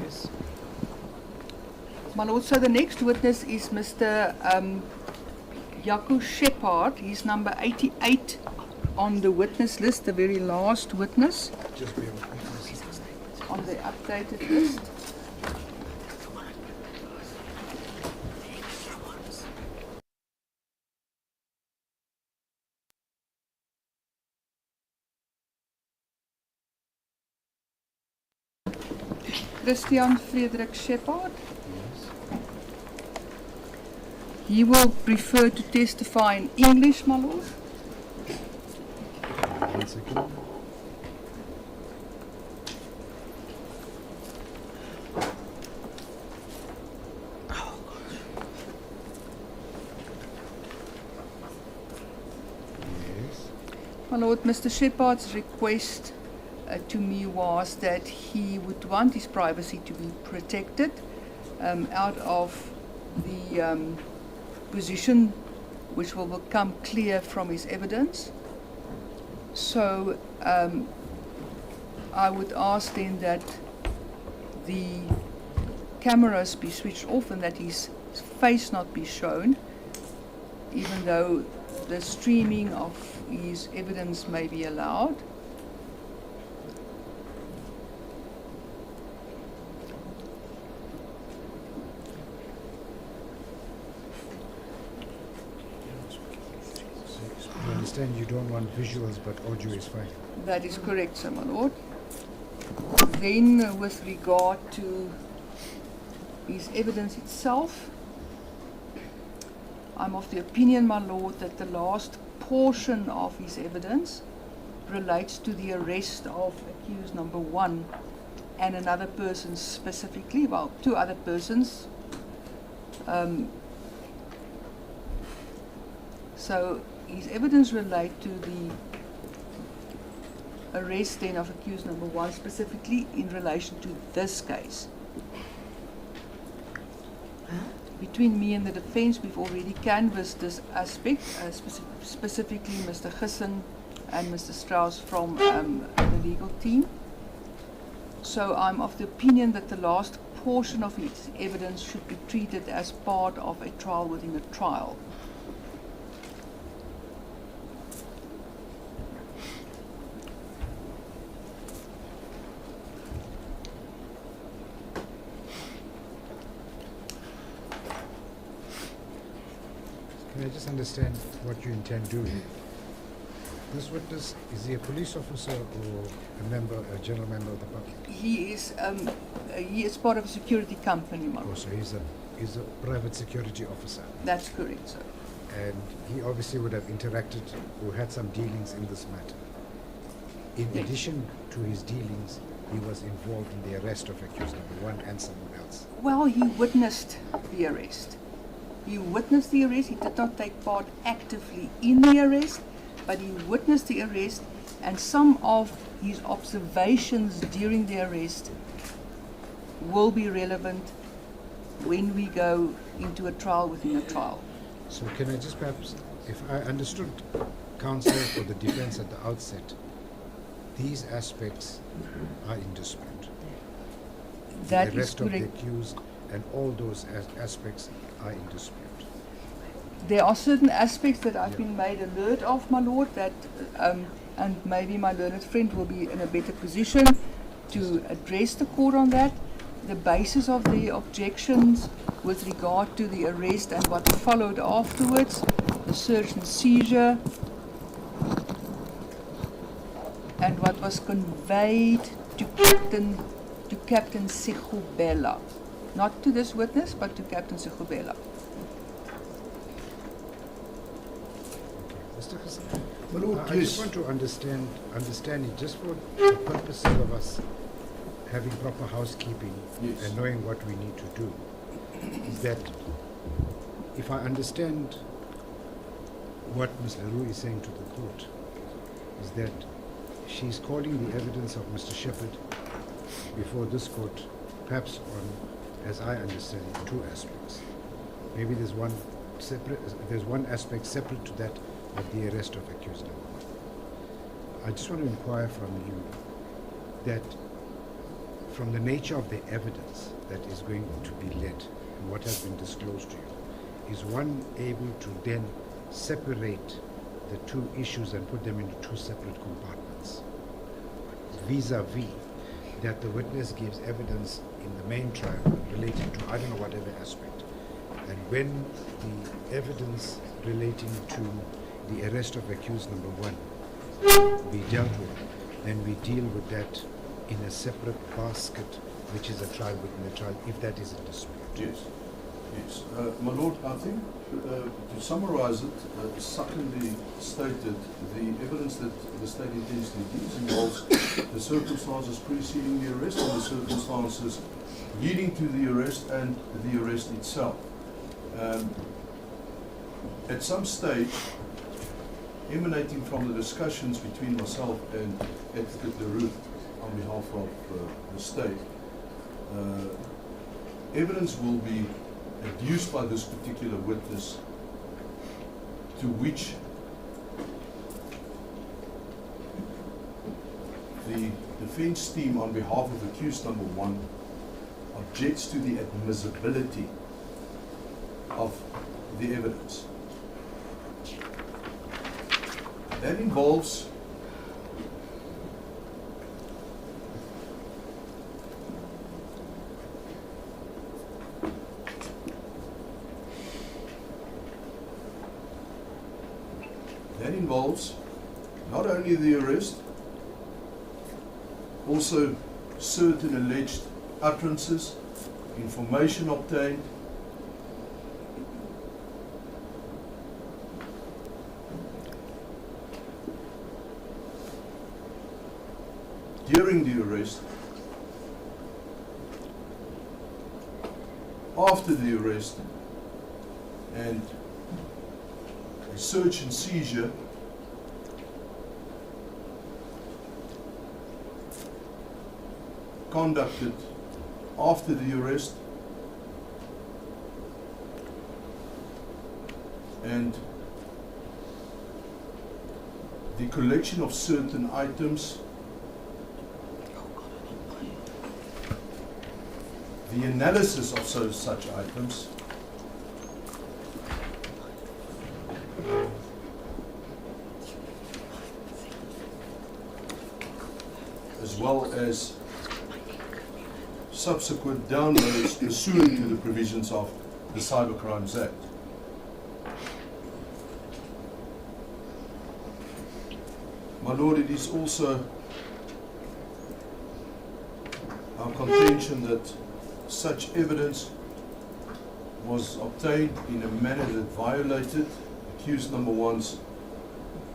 Speaker 4: Yes.
Speaker 3: My lord, so the next witness is Mr. Jaco Shepard. He's number 88 on the witness list, the very last witness
Speaker 4: Just bear with me.
Speaker 3: on the updated list. Christian Frederik Shepard. He will prefer to testify in English, my lord.
Speaker 4: 1 second. Yes.
Speaker 3: My lord, Mr. Shepard's request to me was that he would want his privacy to be protected out of the position which will become clear from his evidence. So I would ask then that the cameras be switched off and that his face not be shown, even though the streaming of his evidence may be allowed.
Speaker 4: I understand you don't want visuals, but audio is fine.
Speaker 3: That is correct, sir, my lord. Then, with regard to his evidence itself, I'm of the opinion, my lord, that the last portion of his evidence relates to the arrest of accused number 1 and another person specifically, well, 2 other persons. So his evidence relate to the arrest then of accused number 1 specifically in relation to this case. Between me and the defense, we've already canvassed this aspect, specifically Mr. Gissen and Mr. Strauss from the legal team. So I'm of the opinion that the last portion of his evidence should be treated as part of a trial within a trial.
Speaker 4: Can I just understand what you intend doing? This witness, is he a police officer or a member, a general member of the public?
Speaker 3: He is part of a security company, my
Speaker 4: Oh,
Speaker 3: lord.
Speaker 4: so he's a private security officer.
Speaker 3: That's correct, sir.
Speaker 4: And he obviously would have interacted or had some dealings in this matter. In
Speaker 3: Yes.
Speaker 4: addition to his dealings, he was involved in the arrest of accused number 1 and someone else.
Speaker 3: Well, he witnessed the arrest. He witnessed the arrest. He did not take part actively in the arrest, but he witnessed the arrest, and some of his observations during the arrest will be relevant when we go into a trial within a trial.
Speaker 4: So can I just perhaps, if I understood counsel for the defense at the outset, these aspects are in dispute.
Speaker 3: That
Speaker 4: The
Speaker 3: is
Speaker 4: arrest of the
Speaker 3: correct.
Speaker 4: accused and all those aspects are in dispute.
Speaker 3: There are certain aspects that I've been made alert of, my lord, that and maybe my learned friend will be in a better position to address the court on that. The basis of the objections with regard to the arrest and what followed afterwards, the search and seizure, and what was conveyed to Captain Segubela. Not to this witness, but to Captain Segubela.
Speaker 4: Mr. Hassan,
Speaker 9: My Lord,
Speaker 4: I just
Speaker 9: yes.
Speaker 4: want to understand it just for the purposes of us having proper housekeeping
Speaker 9: Yes.
Speaker 4: and knowing what we need to do. Is that if I understand what Ms. LaRue is saying to the court, is that she's calling the evidence of Mr. Shepherd before this court, perhaps on, as I understand it, two aspects. Maybe there's one aspect separate to that of the arrest of accused number one. I just want to inquire from you that from the nature of the evidence that is going to be led and what has been disclosed to you, is one able to then separate the two issues and put them into two separate compartments, vis-a-vis that the witness gives evidence in the main trial relating to I don't know whatever aspect, and when the evidence relating to the arrest of accused number one be dealt with, then we deal with that in a separate basket, which is a trial within a trial, if that is a dispute.
Speaker 9: Yes. Yes. My Lord, I think to summarize it, secondly stated, the evidence that the state intends to use involves the circumstances preceding the arrest and the circumstances leading to the arrest and the arrest itself. At some stage, emanating from the discussions between myself and Advocate LaRue on behalf of the state, evidence will be adduced by this particular witness to which the defense team on behalf of accused number one objects to the admissibility of the evidence. That involves not only the arrest, also certain alleged utterances, information obtained, during the arrest, after the arrest, and a search and seizure conducted after the arrest, and the collection of certain items, the analysis of such items, as well as subsequent downloads pursuant to the provisions of the Cybercrimes Act. My Lord, it is also our contention that such evidence was obtained in a manner that violated accused number one's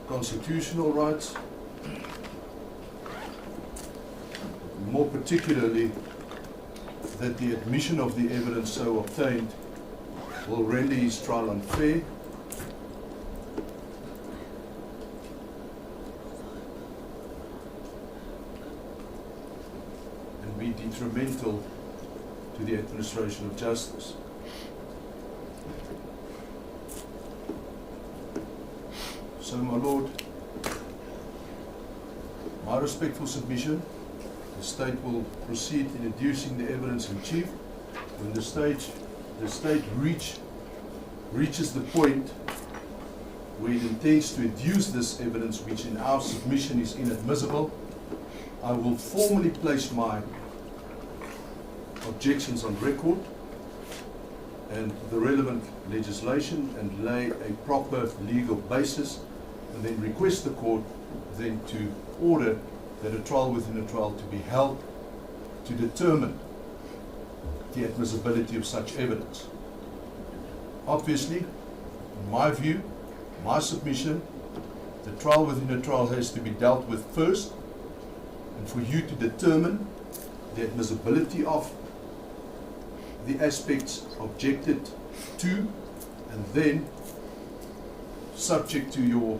Speaker 9: constitutional rights, more particularly that the admission of the evidence so obtained will render his trial unfair, and be detrimental to the administration of justice. So, my Lord, my respectful submission, the state will proceed in adducing the evidence in chief. When the state reaches the point where it intends to adduce this evidence, which in our submission is inadmissible, I will formally place my objections on record and the relevant legislation and lay a proper legal basis, and then request the court then to order that a trial within a trial to be held to determine the admissibility of such evidence. Obviously, in my view, my submission, The trial within a trial has to be dealt with first, and for you to determine the admissibility of the aspects objected to, and then, subject to your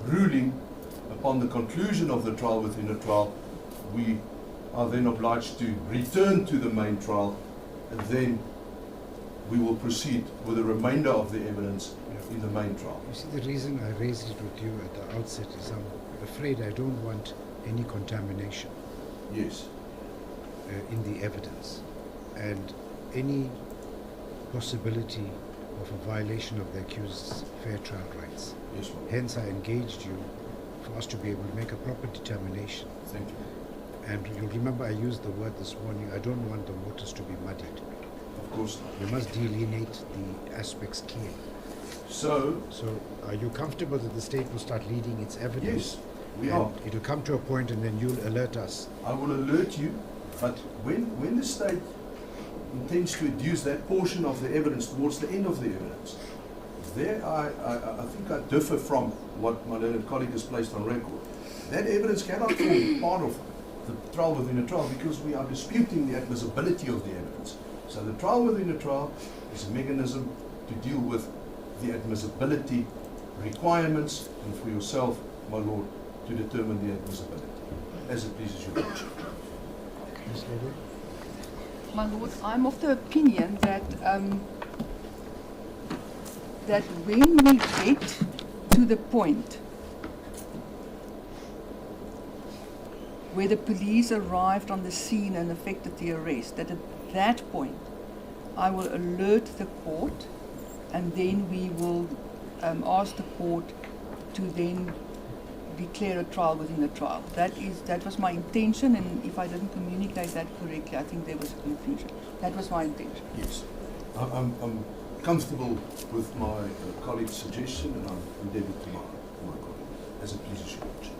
Speaker 9: ruling upon the conclusion of the trial within a trial, we are then obliged to return to the main trial, and then we will proceed with the remainder of the evidence in the main trial.
Speaker 4: You see, the reason I raised it with you at the outset is I'm afraid I don't want any contamination
Speaker 9: Yes.
Speaker 4: in the evidence and any possibility of a violation of the accused's fair trial rights.
Speaker 9: Yes, Lord.
Speaker 4: Hence, I engaged you for us to be able to make a proper determination.
Speaker 9: Thank you.
Speaker 4: And you'll remember I used the word this morning, I don't want the waters to be muddied.
Speaker 9: Of course not.
Speaker 4: You must delineate the aspects clearly.
Speaker 9: So,
Speaker 4: So, are you comfortable that the state will start leading its evidence?
Speaker 9: yes, we are.
Speaker 4: And it'll come to a point and then you'll alert us.
Speaker 9: I will alert you, but when the state intends to adduce that portion of the evidence towards the end of the evidence, there I think I differ from what my learned colleague has placed on record. That evidence cannot form part of the trial within a trial because we are disputing the admissibility of the evidence. So the trial within a trial is a mechanism to deal with the admissibility requirements, and for yourself, my lord, to determine the admissibility, as it pleases your lordship.
Speaker 4: Ms. Lady?
Speaker 3: My lord, I'm of the opinion that that when we get to the point where the police arrived on the scene and effected the arrest, that at that point I will alert the court, and then we will ask the court to then declare a trial within a trial. That was my intention, and if I didn't communicate that correctly, I think there was a confusion. That was my intention.
Speaker 9: Yes, I'm comfortable with my colleague's suggestion, and I'm indebted to my colleague, as it pleases your lordship.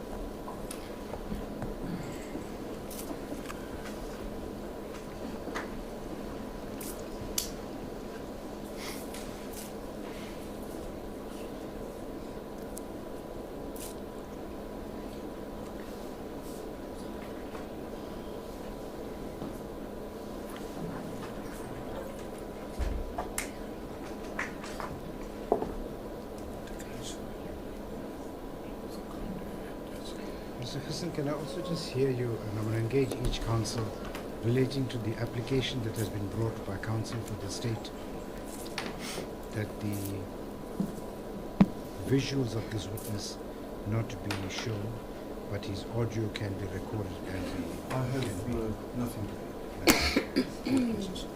Speaker 4: Mr. Hassan, can I also just hear you, and I'm going to engage each counsel relating to the application that has been brought by counsel for the state, that the visuals of this witness not be shown, but his audio can be recorded and
Speaker 9: I have
Speaker 4: can be
Speaker 9: nothing to add.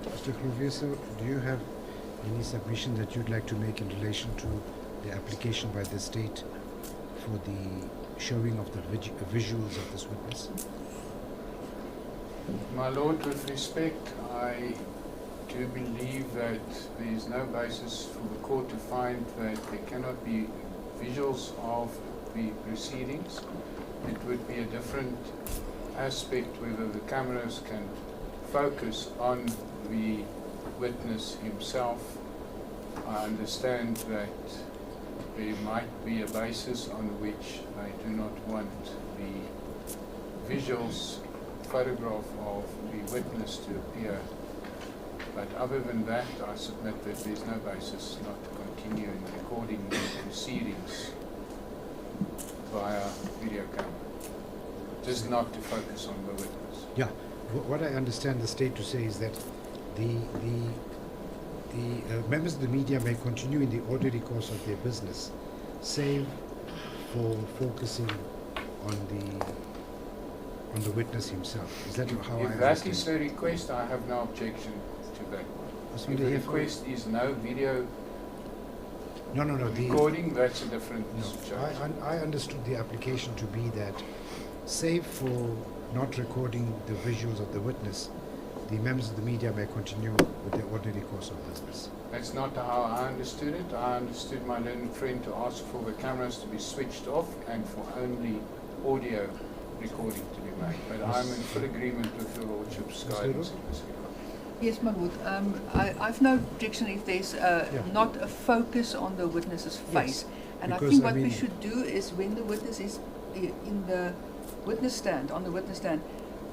Speaker 4: Mr. Crovieso, do you have any submission that you'd like to make in relation to the application by the state for the showing of the visuals of this witness?
Speaker 6: My Lord, with respect, I do believe that there is no basis for the court to find that there cannot be visuals of the proceedings. It would be a different aspect whether the cameras can focus on the witness himself. I understand that there might be a basis on which I do not want the visuals photograph of the witness to appear. But other than that, I submit that there's no basis not to continue in recording the proceedings via video camera. Just not to focus on the witness.
Speaker 4: Yeah. What I understand the state to say is that the members of the media may continue in the ordinary course of their business, save for focusing on the witness himself. Is that how I
Speaker 6: If
Speaker 4: understand?
Speaker 6: that is the request, I have no objection to that. If the request is no video
Speaker 4: No.
Speaker 6: recording, that's a different
Speaker 4: No,
Speaker 6: situation.
Speaker 4: I understood the application to be that, save for not recording the visuals of the witness, the members of the media may continue with their ordinary course of business.
Speaker 6: That's not how I understood it. I understood my learned friend to ask for the cameras to be switched off and for only audio recording to be made. But I'm in full agreement with your Lordship's guidance in this regard.
Speaker 3: Yes, my lord. I've no objection if there's not a focus on the witness's face. And I
Speaker 4: because,
Speaker 3: think
Speaker 4: I
Speaker 3: what we
Speaker 4: mean-
Speaker 3: should do is when the witness is in the witness stand, on the witness stand,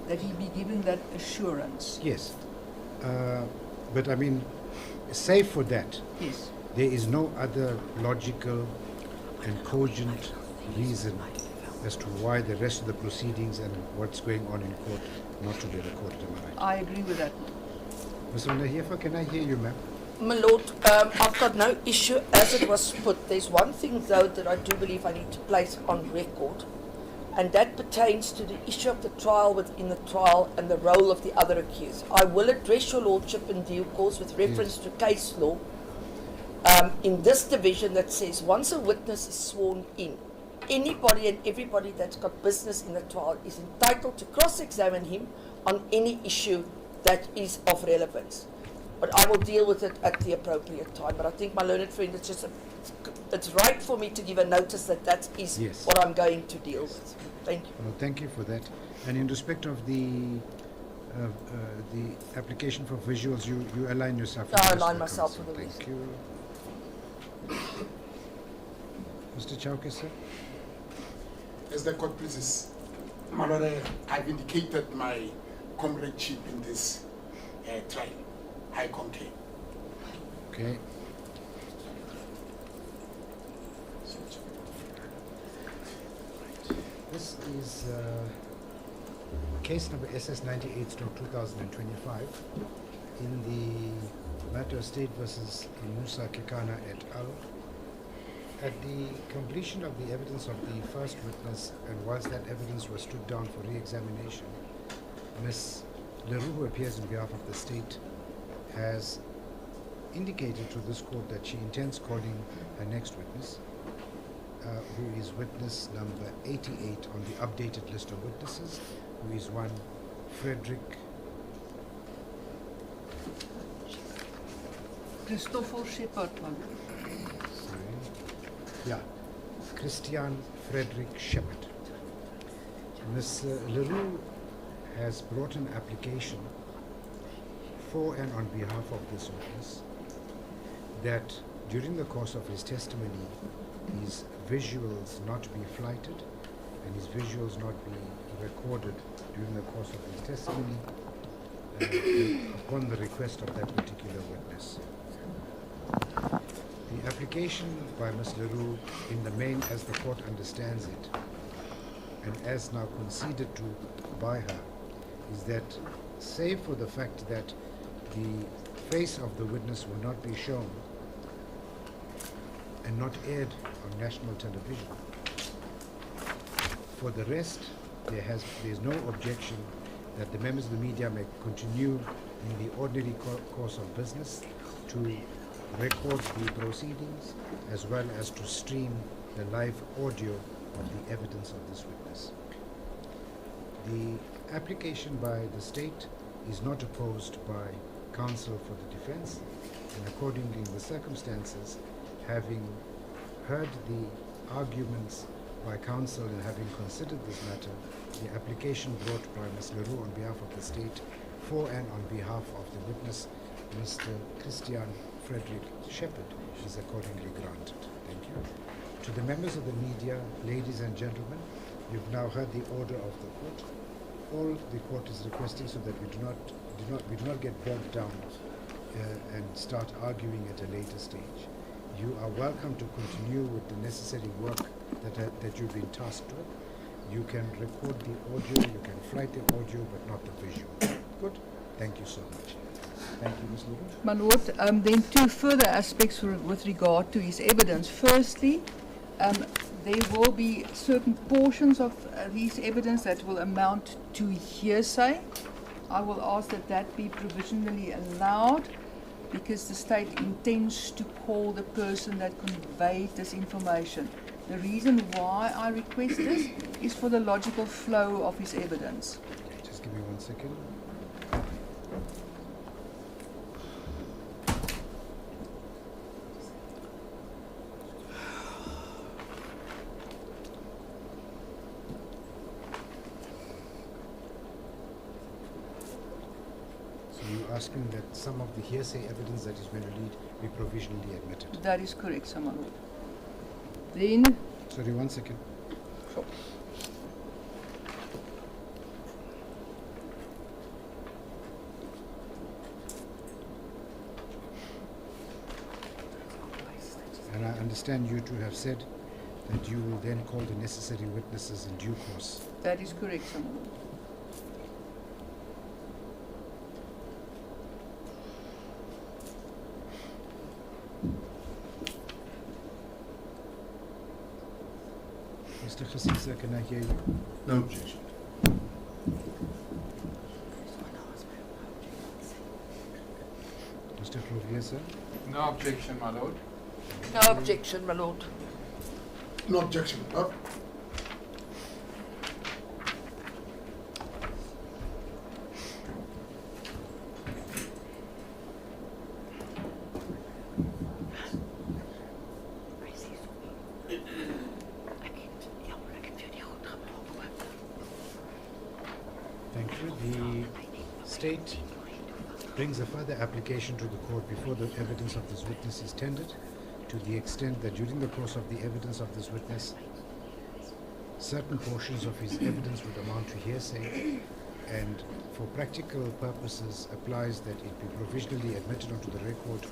Speaker 3: that he be given that assurance.
Speaker 4: Yes. But I mean, save for that,
Speaker 3: Yes.
Speaker 4: there is no other logical and cogent reason as to why the rest of the proceedings and what's going on in court not to be recorded. Am I right?
Speaker 3: I agree with that.
Speaker 4: Ms. Vanderheever, can I hear you, ma'am?
Speaker 2: My lord, I've got no issue as it was put. There's one thing though that I do believe I need to place on record, and that pertains to the issue of the trial within the trial and the role of the other accused. I will address your lordship in due course with reference to case law in this division that says once a witness is sworn in, anybody and everybody that's got business in the trial is entitled to cross-examine him on any issue that is of relevance. But I will deal with it at the appropriate time. But I think, my learned friend, it's right for me to give a notice that is
Speaker 4: Yes.
Speaker 2: what I'm going to deal with. Thank you.
Speaker 4: Well, thank you for that. And in respect of the application for visuals, you align yourself with
Speaker 2: I
Speaker 4: the
Speaker 2: align
Speaker 4: rest of
Speaker 2: myself
Speaker 4: council.
Speaker 2: with the
Speaker 4: Thank you. Mr. Chauke, sir?
Speaker 8: As the court pleases, my lord, I've indicated my comradeship in this trial. I concur.
Speaker 4: Okay. This is case number SS 98/2025 in the matter of State versus Musa Kekana et al. At the completion of the evidence of the first witness, and whilst that evidence was stood down for re-examination, Ms. Leroux, who appears on behalf of the state, has indicated to this court that she intends calling her next witness, who is witness number 88 on the updated list of witnesses, who is one Frederick
Speaker 3: Christoffel Shepard, man.
Speaker 4: Christian Frederick Shepard. Ms. Leroux has brought an application for and on behalf of this witness that during the course of his testimony, his visuals not be flighted and his visuals not be recorded during the course of his testimony upon the request of that particular witness. The application by Ms. Leroux, in the main as the court understands it, and as now conceded to by her, is that save for the fact that the face of the witness will not be shown and not aired on national television, for the rest, there is no objection that the members of the media may continue in the ordinary course of business to record the proceedings as well as to stream the live audio of the evidence of this witness. The application by the state is not opposed by counsel for the defense, and accordingly in the circumstances, having heard the arguments by counsel and having considered this matter, the application brought by Ms. Leroux on behalf of the state for and on behalf of the witness, Mr. Christian Frederick Shepard, is accordingly granted. Thank you. To the members of the media, ladies and gentlemen, you've now heard the order of the court. All the court is requesting, so that we do not get bogged down and start arguing at a later stage. You are welcome to continue with the necessary work that you've been tasked with. You can record the audio, you can flight the audio, but not the visual. Good? Thank you so much. Thank you, Ms. Leroux.
Speaker 3: My lord, then two further aspects with regard to his evidence. Firstly, there will be certain portions of his evidence that will amount to hearsay. I will ask that that be provisionally allowed, because the state intends to call the person that conveyed this information. The reason why I request this is for the logical flow of his evidence.
Speaker 4: Just give me 1 second. You're asking that some of the hearsay evidence that is going to lead be provisionally admitted.
Speaker 2: That is correct, sir, my lord. Then,
Speaker 4: Sorry, 1 second.
Speaker 2: sure.
Speaker 4: And I understand you to have said that you will then call the necessary witnesses in due course.
Speaker 2: That is correct, sir, my lord.
Speaker 4: Mr. Khasisa, can I hear you?
Speaker 9: No objection.
Speaker 4: Mr. Clovier, sir?
Speaker 6: No objection, my lord.
Speaker 2: No objection, my lord.
Speaker 8: No objection. No.
Speaker 4: Thank you. The state brings a further application to the court before the evidence of this witness is tendered, to the extent that during the course of the evidence of this witness, certain portions of his evidence would amount to hearsay, and for practical purposes applies that it be provisionally admitted onto the record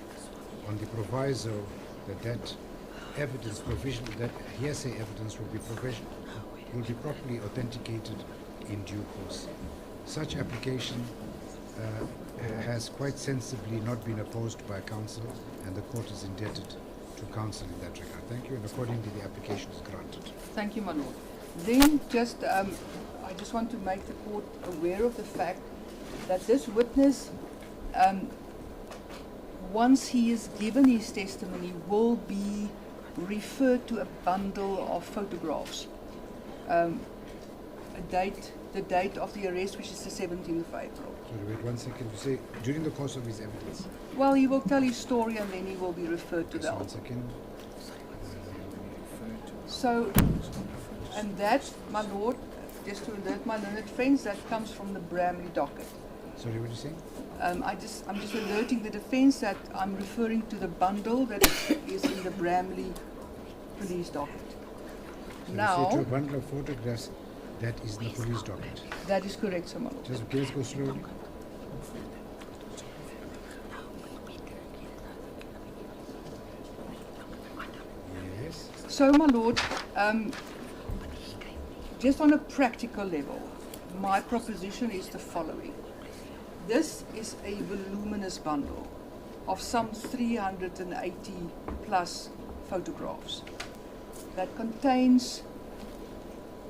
Speaker 4: on the proviso that that evidence that hearsay evidence will be properly authenticated in due course. Such application has quite sensibly not been opposed by counsel, and the court is indebted to counsel in that regard. Thank you, and accordingly the application is granted.
Speaker 2: Thank you, my lord. Then just, I just want to make the court aware of the fact that this witness, once he is given his testimony, will be referred to a bundle of photographs. The date of the arrest, which is the 17th of April.
Speaker 4: Sorry, wait 1 second. You say during the course of his evidence.
Speaker 2: Well, he will tell his story and then he will be referred to
Speaker 4: Just
Speaker 2: the
Speaker 4: 1
Speaker 2: album.
Speaker 4: second.
Speaker 2: So, and that, my lord, just to alert my learned friends, that comes from the Bramley docket.
Speaker 4: Sorry, what are you saying?
Speaker 2: I'm just alerting the defence that I'm referring to the bundle that is in the Bramley police docket.
Speaker 4: So
Speaker 2: Now,
Speaker 4: you say to a bundle of photographs that is in the police docket.
Speaker 2: that is correct, sir, my lord.
Speaker 4: Just okay, let's go slowly. Yes.
Speaker 2: So, my lord, just on a practical level, my proposition is the following. This is a voluminous bundle of some 380 plus photographs that contains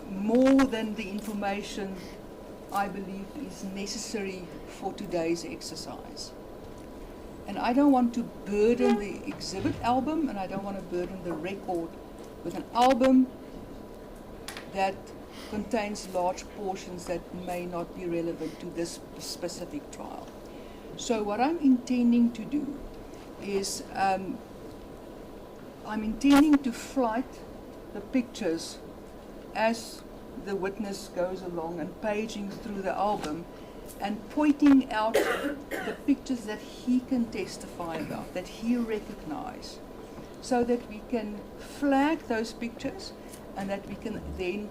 Speaker 2: more than the information I believe is necessary for today's exercise. And I don't want to burden the exhibit album, and I don't want to burden the record with an album that contains large portions that may not be relevant to this specific trial. So what I'm intending to do is I'm intending to flight the pictures as the witness goes along and paging through the album and pointing out the pictures that he can testify about, that he recognizes, so that we can flag those pictures and that we can then,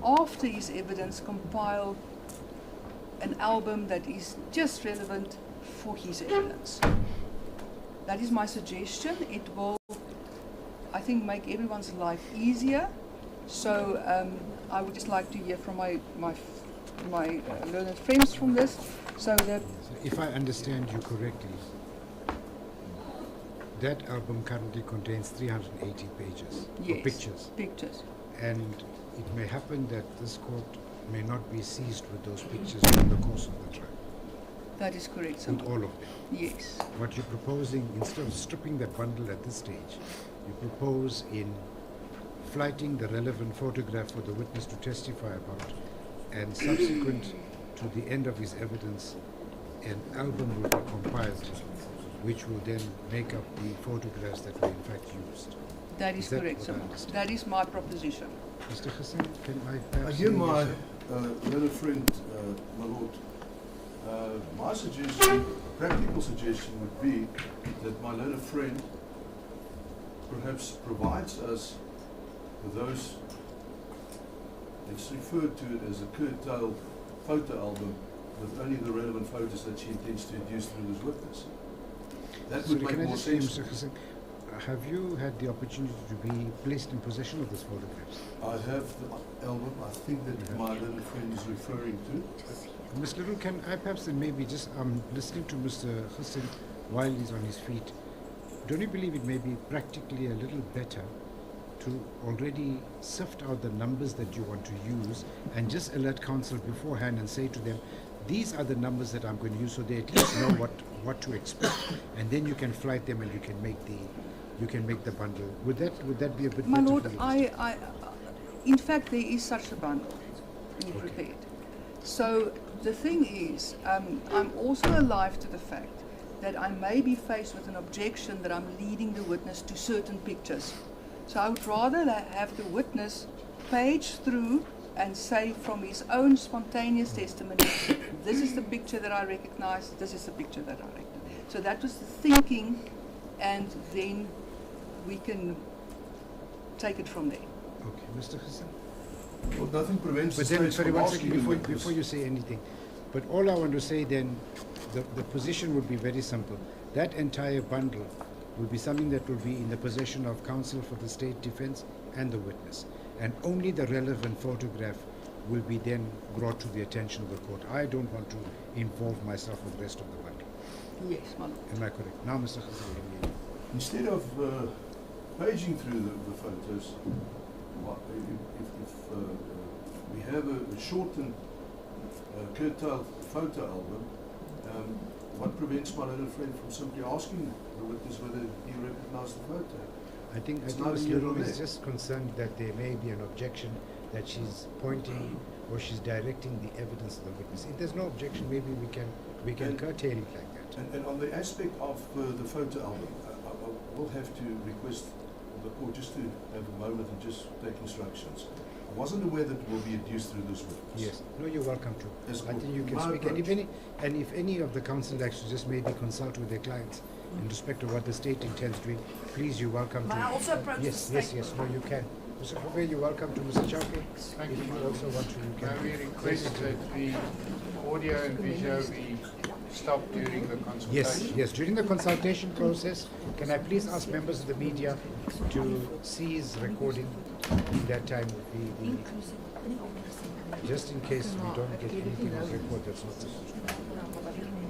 Speaker 2: after his evidence, compile an album that is just relevant for his evidence. That is my suggestion. It will, I think, make everyone's life easier. So I would just like to hear from my learned friends from this, so that...
Speaker 4: So if I understand you correctly, that album currently contains 380 pages,
Speaker 2: Yes,
Speaker 4: or pictures.
Speaker 2: Pictures.
Speaker 4: And it may happen that this court may not be seized with those pictures during the course of the trial.
Speaker 2: That is correct, sir.
Speaker 4: With all of them.
Speaker 2: Yes.
Speaker 4: What you're proposing, instead of stripping that bundle at this stage, you propose in flighting the relevant photograph for the witness to testify about, and subsequent to the end of his evidence, an album will be compiled, which will then make up the photographs that were in fact used.
Speaker 2: That is
Speaker 4: that
Speaker 2: correct,
Speaker 4: what
Speaker 2: sir.
Speaker 4: I understand?
Speaker 2: That is my proposition.
Speaker 4: Mr. Hassan, can I
Speaker 9: I
Speaker 4: perhaps
Speaker 9: hear
Speaker 4: hear
Speaker 9: my
Speaker 4: you, sir?
Speaker 9: learned friend, my lord. My suggestion, practical suggestion would be that my learned friend perhaps provides us with those, it's referred to it as a curtailed photo album with only the relevant photos that she intends to deduce through this witness. That would make more sense.
Speaker 4: Mr. Hussain, have you had the opportunity to be placed in possession of these photographs?
Speaker 9: I have the album, I think that my learned friend is referring to.
Speaker 4: Ms. Little, can I perhaps then maybe just listening to Mr. Hussain while he's on his feet, don't you believe it may be practically a little better to already sift out the numbers that you want to use and just alert counsel beforehand and say to them, these are the numbers that I'm going to use, so they at least know what to expect, and then you can flight them and you can make the bundle. Would that be a bit
Speaker 3: My
Speaker 4: better?
Speaker 3: lord,
Speaker 4: for you?
Speaker 3: in fact, there is such a bundle being prepared. So the thing is, I'm also alive to the fact that I may be faced with an objection that I'm leading the witness to certain pictures. So I would rather have the witness page through and say from his own spontaneous testimony, this is the picture that I recognize, this is the picture that I recognize. So that was the thinking, and then we can take it from there.
Speaker 4: Okay, Mr. Hussain.
Speaker 9: Well, nothing prevents
Speaker 4: But
Speaker 9: the
Speaker 4: then,
Speaker 9: state
Speaker 4: sorry,
Speaker 9: from
Speaker 4: one
Speaker 9: asking
Speaker 4: second,
Speaker 9: the witness.
Speaker 4: before you say anything, but all I want to say then, the position would be very simple. That entire bundle will be something that will be in the possession of counsel for the state defense and the witness. And only the relevant photograph will be then brought to the attention of the court. I don't want to involve myself with the rest of the bundle.
Speaker 3: Yes, my lord.
Speaker 4: Am I correct? Now, Mr. Hussain.
Speaker 9: Instead of paging through the photos, if we have a shortened curtailed photo album, what prevents my little friend from simply asking the witness whether he recognized the photo?
Speaker 4: I think
Speaker 9: It's
Speaker 4: Ms.
Speaker 9: not here
Speaker 4: Little
Speaker 9: nor
Speaker 4: is
Speaker 9: there.
Speaker 4: just concerned that there may be an objection that she's pointing or she's directing the evidence of the witness. If there's no objection, maybe we can
Speaker 9: And-
Speaker 4: curtail it like that.
Speaker 9: And on the aspect of the photo album, I will have to request the court just to have a moment and just take instructions. I wasn't aware that it will be adduced through this witness.
Speaker 4: Yes. No, you're welcome to.
Speaker 9: Yes,
Speaker 4: I think you can
Speaker 9: my
Speaker 4: speak. And
Speaker 9: approach.
Speaker 4: if any of the counsel actually just maybe consult with their clients in respect of what the state intends doing, please, you're welcome
Speaker 7: May
Speaker 4: to.
Speaker 7: I also approach
Speaker 4: Yes,
Speaker 7: the
Speaker 4: yes,
Speaker 7: state?
Speaker 4: yes. No, you can. Mr. Khove, you're welcome to. Mr. Chowke,
Speaker 6: Thank
Speaker 4: if
Speaker 6: you,
Speaker 4: you
Speaker 6: my
Speaker 4: also want to, you
Speaker 6: May
Speaker 4: can.
Speaker 6: we request that the audio and video be stopped during the consultation?
Speaker 4: Yes, yes. During the consultation process, can I please ask members of the media to cease recording in that time? Just in case we don't get anything on record that's not supposed to.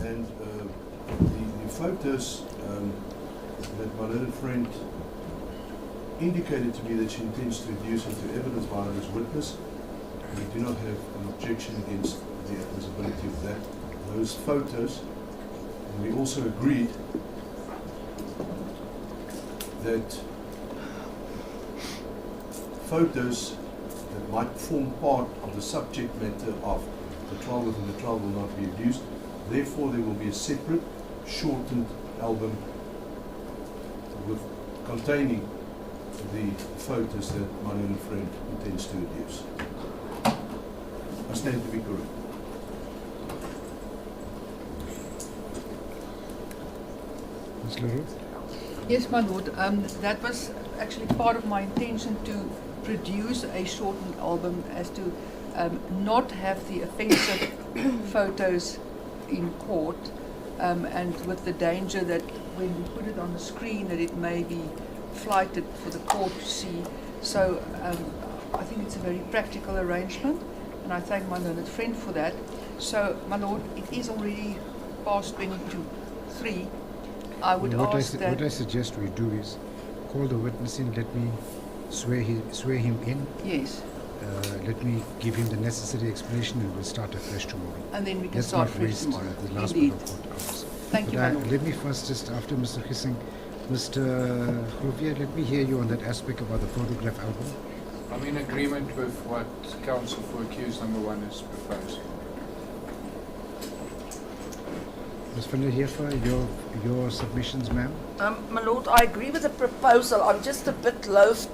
Speaker 9: And the photos that my learned friend indicated to me that she intends to reduce into evidence via this witness, we do not have an objection against the admissibility of that. Those photos, and we also agreed that photos that might form part of the subject matter of the trial within the trial will not be reduced. Therefore, there will be a separate, shortened album containing the photos that my learned friend intends to reduce. I stand to be correct.
Speaker 4: Ms. Leroux?
Speaker 3: Yes, my lord. That was actually part of my intention to produce a shortened album, as to not have the offensive photos in court, and with the danger that when we put it on the screen that it may be flighted for the court to see. So I think it's a very practical arrangement, and I thank my learned friend for that. So, my lord, it is already past 22:03. I would ask that...
Speaker 4: What I suggest we do is call the witness in, let me swear him in.
Speaker 3: Yes.
Speaker 4: Let me give him the necessary explanation and we'll start afresh tomorrow.
Speaker 3: And then we can
Speaker 4: Let's
Speaker 3: start
Speaker 4: not
Speaker 3: fresh
Speaker 4: waste
Speaker 3: tomorrow.
Speaker 4: the last
Speaker 3: Indeed.
Speaker 4: bit of court hours.
Speaker 3: Thank you, my lord.
Speaker 4: Let me first, just after Mr. Gissing, Mr. Khrovia, let me hear you on that aspect about the photograph album.
Speaker 6: I'm in agreement with what counsel for accused number 1 has proposed.
Speaker 4: Ms. van der Heever, your submissions, ma'am?
Speaker 2: My lord, I agree with the proposal. I'm just a bit loath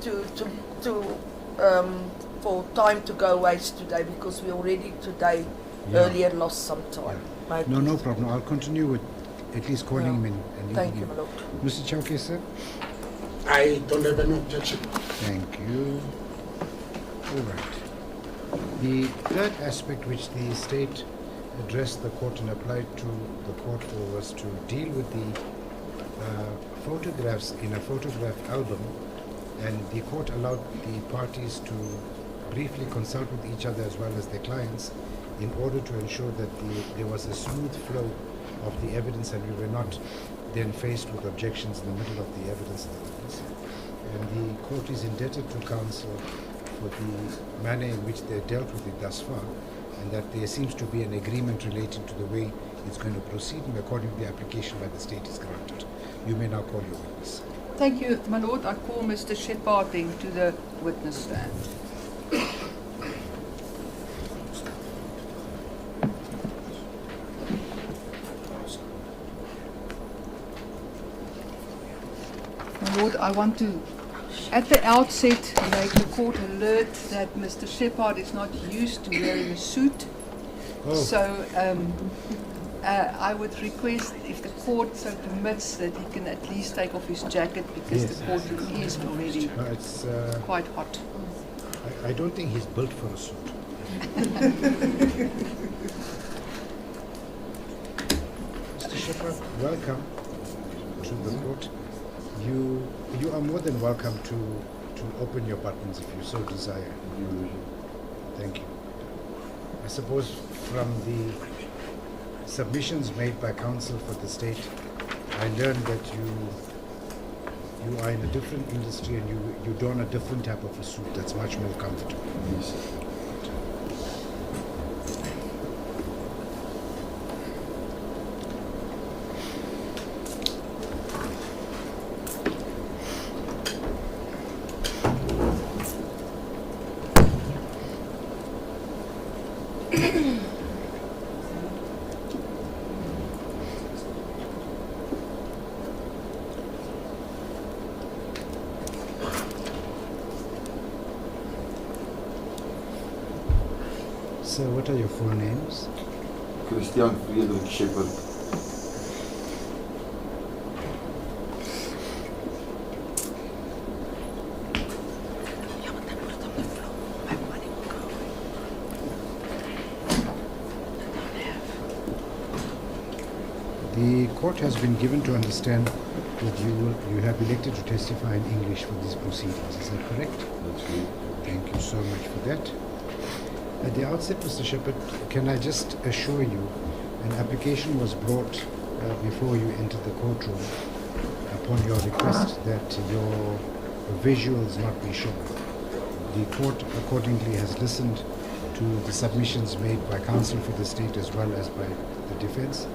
Speaker 2: for time to go waste today, because we already today earlier lost some time.
Speaker 4: Yeah. No problem. I'll continue with at least calling him in. And
Speaker 2: Thank you, my lord.
Speaker 4: Mr. Chowke, sir?
Speaker 8: I don't have any objection.
Speaker 4: Thank you. All right. The third aspect which the state addressed the court and applied to the court for was to deal with the photographs in a photograph album, and the court allowed the parties to briefly consult with each other as well as their clients in order to ensure that there was a smooth flow of the evidence and we were not then faced with objections in the middle of the evidence and the witness. And the court is indebted to counsel for the manner in which they dealt with it thus far, and that there seems to be an agreement relating to the way it's going to proceed, and according to the application by the state is granted. You may now call your witness.
Speaker 3: Thank you, my lord. I call Mr. Shepard then to the witness stand. My lord, I want to, at the outset, make the court alert that Mr. Shepard is not used to wearing a suit.
Speaker 4: Oh.
Speaker 3: So I would request, if the court so permits, that he can at least take off his jacket, because
Speaker 4: Yes.
Speaker 3: the courtroom is already
Speaker 4: It's,
Speaker 3: quite hot.
Speaker 4: I don't think he's built for a suit. Mr. Shepard, welcome to the court. You are more than welcome to open your buttons if you so desire. Thank you. I suppose from the submissions made by counsel for the state, I learned that you are in a different industry and you don a different type of a suit that's much more comfortable. Yes. So what are your full names?
Speaker 10: Christian Friedrich Shepard.
Speaker 4: The court has been given to understand that you have elected to testify in English for these proceedings. Is that correct?
Speaker 10: That's right.
Speaker 4: Thank you so much for that. At the outset, Mr. Shepard, can I just assure you an application was brought before you entered the courtroom upon your request that your visuals not be shown. The court accordingly has listened to the submissions made by counsel for the state as well as by the defense,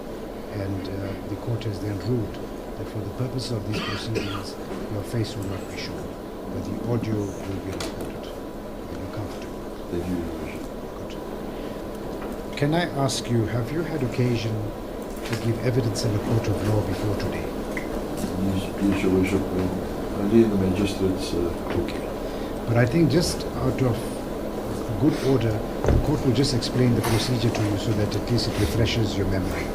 Speaker 4: and the court has then ruled that for the purpose of these proceedings, your face will not be shown, but the audio will be recorded. Are you comfortable?
Speaker 10: Thank you, Your Worship.
Speaker 4: Good. Can I ask you, have you had occasion to give evidence in a court of law before today?
Speaker 10: Yes, Your Worship. Only in the magistrates.
Speaker 4: Okay. But I think just out of good order, the court will just explain the procedure to you so that at least it refreshes your memory.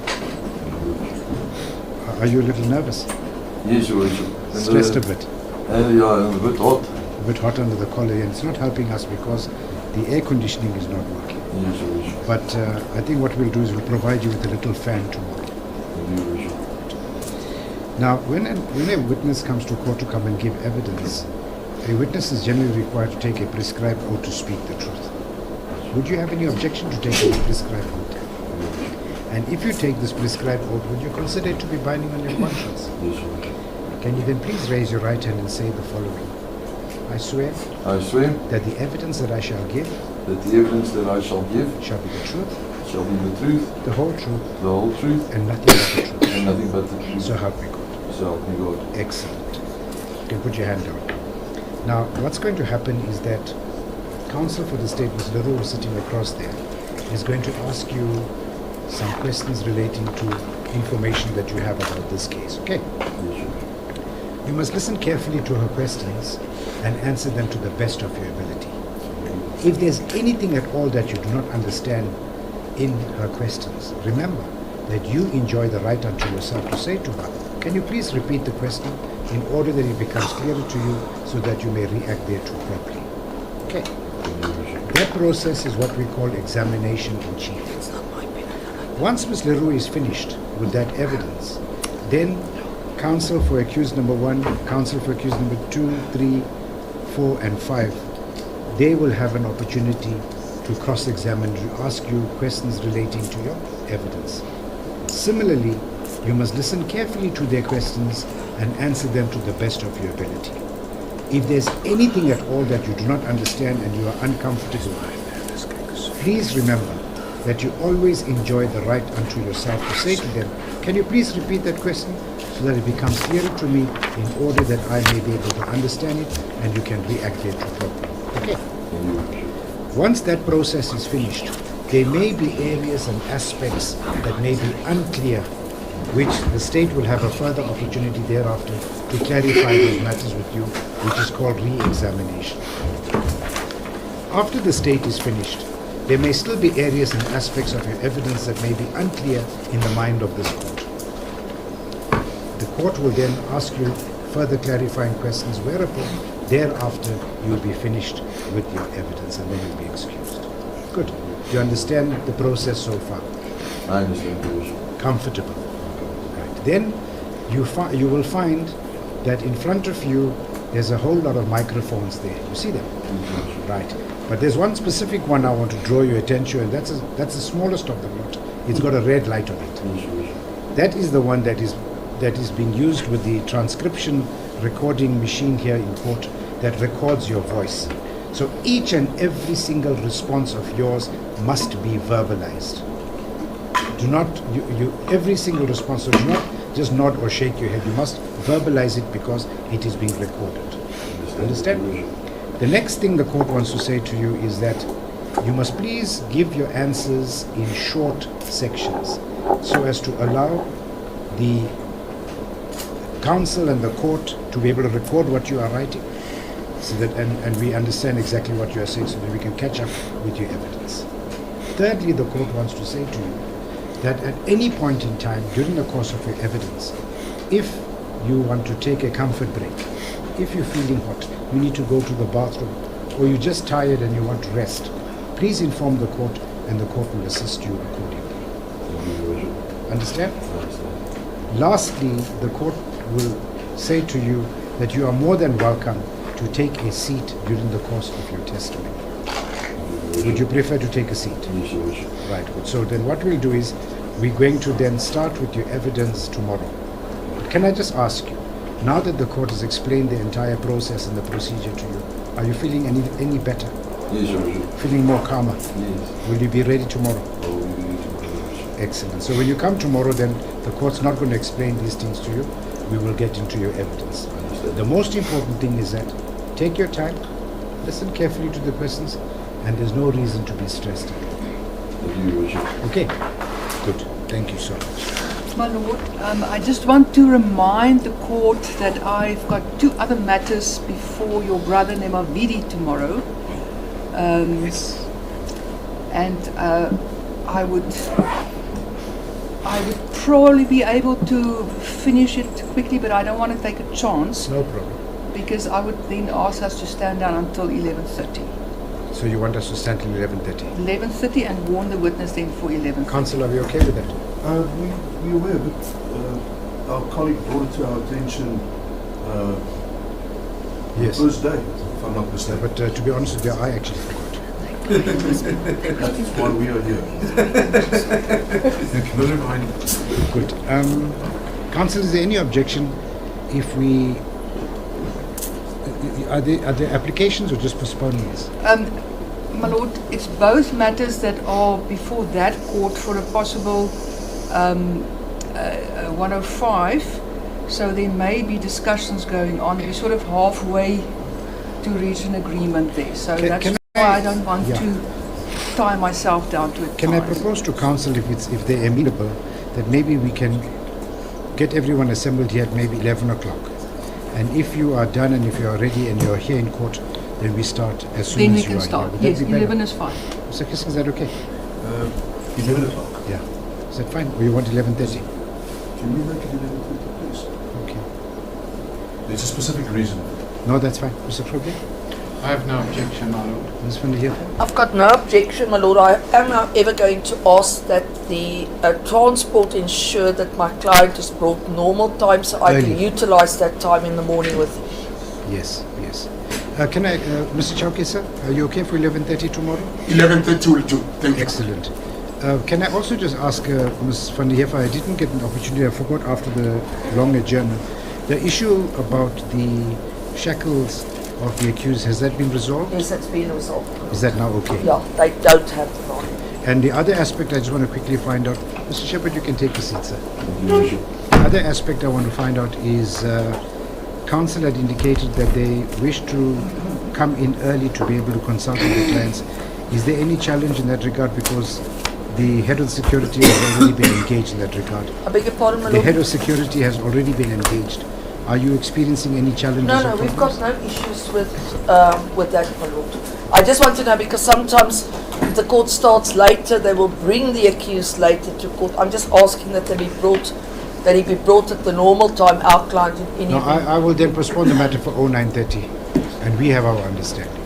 Speaker 4: Are you a little nervous?
Speaker 10: Yes, Your Worship.
Speaker 4: Stressed a bit?
Speaker 10: Yeah, and a bit hot.
Speaker 4: A bit hot under the collar, and it's not helping us because the air conditioning is not working.
Speaker 10: Yes, Your Worship.
Speaker 4: But I think what we'll do is we'll provide you with a little fan tomorrow.
Speaker 10: Thank you, Your Worship.
Speaker 4: Now, when a witness comes to court to come and give evidence, a witness is generally required to take a prescribed oath to speak the truth. Would you have any objection to taking a prescribed oath? And if you take this prescribed oath, would you consider it to be binding on your conscience?
Speaker 10: Yes, Your Worship.
Speaker 4: Can you then please raise your right hand and say the following? I swear
Speaker 10: I swear
Speaker 4: that the evidence that I shall give
Speaker 10: that the evidence that I shall give
Speaker 4: shall be the truth,
Speaker 10: shall be the truth,
Speaker 4: the whole truth,
Speaker 10: the whole truth,
Speaker 4: and nothing but the truth.
Speaker 10: and nothing but the truth.
Speaker 4: So help me God.
Speaker 10: So help me God.
Speaker 4: Excellent. You can put your hand down. Now, what's going to happen is that counsel for the state, Ms. Leroux, who's sitting across there, is going to ask you some questions relating to information that you have about this case. Okay?
Speaker 10: Yes, Your Worship.
Speaker 4: You must listen carefully to her questions and answer them to the best of your ability. If there's anything at all that you do not understand in her questions, remember that you enjoy the right unto yourself to say to her, can you please repeat the question in order that it becomes clearer to you so that you may react thereto properly. Okay. That process is what we call examination in chief. Once Ms. Leroux is finished with that evidence, then counsel for accused number 1, counsel for accused number 2, 3, 4, and 5, they will have an opportunity to cross-examine, to ask you questions relating to your evidence. Similarly, you must listen carefully to their questions and answer them to the best of your ability. If there's anything at all that you do not understand and you are uncomfortable with, please remember that you always enjoy the right unto yourself to say to them, can you please repeat that question so that it becomes clearer to me in order that I may be able to understand it and you can react thereto properly. Okay? Once that process is finished, there may be areas and aspects that may be unclear, which the state will have a further opportunity thereafter to clarify those matters with you, which is called re-examination. After the state is finished, there may still be areas and aspects of your evidence that may be unclear in the mind of this court. The court will then ask you further clarifying questions, whereupon thereafter you will be finished with your evidence and then you'll be excused. Good. Do you understand the process so far?
Speaker 10: I understand, Your Worship.
Speaker 4: Comfortable. Right. Then you will find that in front of you there's a whole lot of microphones there. You see them? Right. But there's one specific one I want to draw your attention, and that's the smallest of the lot. It's got a red light on it. That is the one that is being used with the transcription recording machine here in court that records your voice. So each and every single response of yours must be verbalized. Do not, every single response, so do not just nod or shake your head. You must verbalize it because it is being recorded. Understand? The next thing the court wants to say to you is that you must please give your answers in short sections so as to allow the counsel and the court to be able to record what you are writing, so that and we understand exactly what you are saying so that we can catch up with your evidence. Thirdly, the court wants to say to you that at any point in time during the course of your evidence, if you want to take a comfort break, if you're feeling hot, you need to go to the bathroom, or you're just tired and you want to rest, please inform the court and the court will assist you accordingly. Understand? Lastly, the court will say to you that you are more than welcome to take a seat during the course of your testimony. Would you prefer to take a seat?
Speaker 10: Yes, Your Worship.
Speaker 4: Right, good. So then what we'll do is We're going to then start with your evidence tomorrow. Can I just ask you, now that the court has explained the entire process and the procedure to you, are you feeling any better?
Speaker 10: Yes, Your Worship.
Speaker 4: Feeling more calmer?
Speaker 10: Yes.
Speaker 4: Will you be ready tomorrow?
Speaker 10: I will be ready tomorrow, Your Worship.
Speaker 4: Excellent. So when you come tomorrow, then the court's not going to explain these things to you. We will get into your evidence.
Speaker 10: I understand.
Speaker 4: The most important thing is that take your time, listen carefully to the questions, and there's no reason to be stressed.
Speaker 10: Thank you, Your Worship.
Speaker 4: Okay? Good. Thank you so much.
Speaker 3: My Lord, I just want to remind the court that I've got 2 other matters before your brother Nemavidi tomorrow.
Speaker 4: Yes.
Speaker 3: And I would probably be able to finish it quickly, but I don't want to take a chance
Speaker 4: No problem.
Speaker 3: because I would then ask us to stand down until 11:30.
Speaker 4: So you want us to stand till 11:30?
Speaker 3: 11:30 and warn the witness then for 11:30.
Speaker 4: Counsel, are we okay with that?
Speaker 9: We're aware, but our colleague brought it to our attention
Speaker 4: Yes.
Speaker 9: the first day, if I'm not mistaken.
Speaker 4: But to be honest with you, I actually forgot.
Speaker 9: That's why we are here. Never mind.
Speaker 4: Good. Counsel, is there any objection if we... Are there applications or just postponements?
Speaker 3: My Lord, it's both matters that are before that court for a possible 105. So there may be discussions going on. We're sort of halfway to reach an agreement there. So that's why I don't want to tie myself down to it.
Speaker 4: Can I propose to counsel, if they're amenable, that maybe we can get everyone assembled here at maybe 11 o'clock. And if you are done and if you are ready and you are here in court, then we start as soon
Speaker 3: then
Speaker 4: as
Speaker 3: we
Speaker 4: you
Speaker 3: can
Speaker 4: are
Speaker 3: start.
Speaker 4: here. Would that
Speaker 3: Yes,
Speaker 4: be better?
Speaker 3: 11 is fine.
Speaker 4: Mr. Kissing, is that okay?
Speaker 9: 11 o'clock.
Speaker 4: Yeah. Is that fine? Or you want 11:30?
Speaker 9: Can we make it 11:30, please?
Speaker 4: Okay.
Speaker 9: There's a specific reason.
Speaker 4: No, that's fine. Mr. Kroger?
Speaker 6: I have no objection, my lord.
Speaker 4: Ms. van der Heer?
Speaker 2: I've got no objection, my lord. I am however going to ask that the transport ensure that my client is brought normal time so I can
Speaker 4: Early.
Speaker 2: utilize that time in the morning with him.
Speaker 4: Yes, yes. Can I, Mr. Chowke, sir, are you okay for 11:30 tomorrow?
Speaker 8: 11:30 will do. Thank you.
Speaker 4: Excellent. Can I also just ask Ms. van der Heer, I didn't get an opportunity, I forgot after the long adjournment, the issue about the shackles of the accused, has that been resolved?
Speaker 2: Yes, that's been resolved.
Speaker 4: Is that now okay?
Speaker 2: Yeah, they don't have the money.
Speaker 4: And the other aspect I just want to quickly find out, Mr. Shepherd, you can take a seat, sir.
Speaker 10: Thank you, Your Worship.
Speaker 4: The other aspect I want to find out is counsel had indicated that they wish to come in early to be able to consult with the clients. Is there any challenge in that regard because the head of security has already been engaged in that regard?
Speaker 2: I beg your pardon, my
Speaker 4: The
Speaker 2: lord?
Speaker 4: head of security has already been engaged. Are you experiencing any challenges?
Speaker 2: No,
Speaker 4: or
Speaker 2: we've
Speaker 4: problems?
Speaker 2: got no issues with that, my lord. I just want to know because sometimes if the court starts later, they will bring the accused later to court. I'm just asking that he be brought at the normal time. Our client in
Speaker 4: No, I will then postpone the matter for 09:30, and we have our understanding.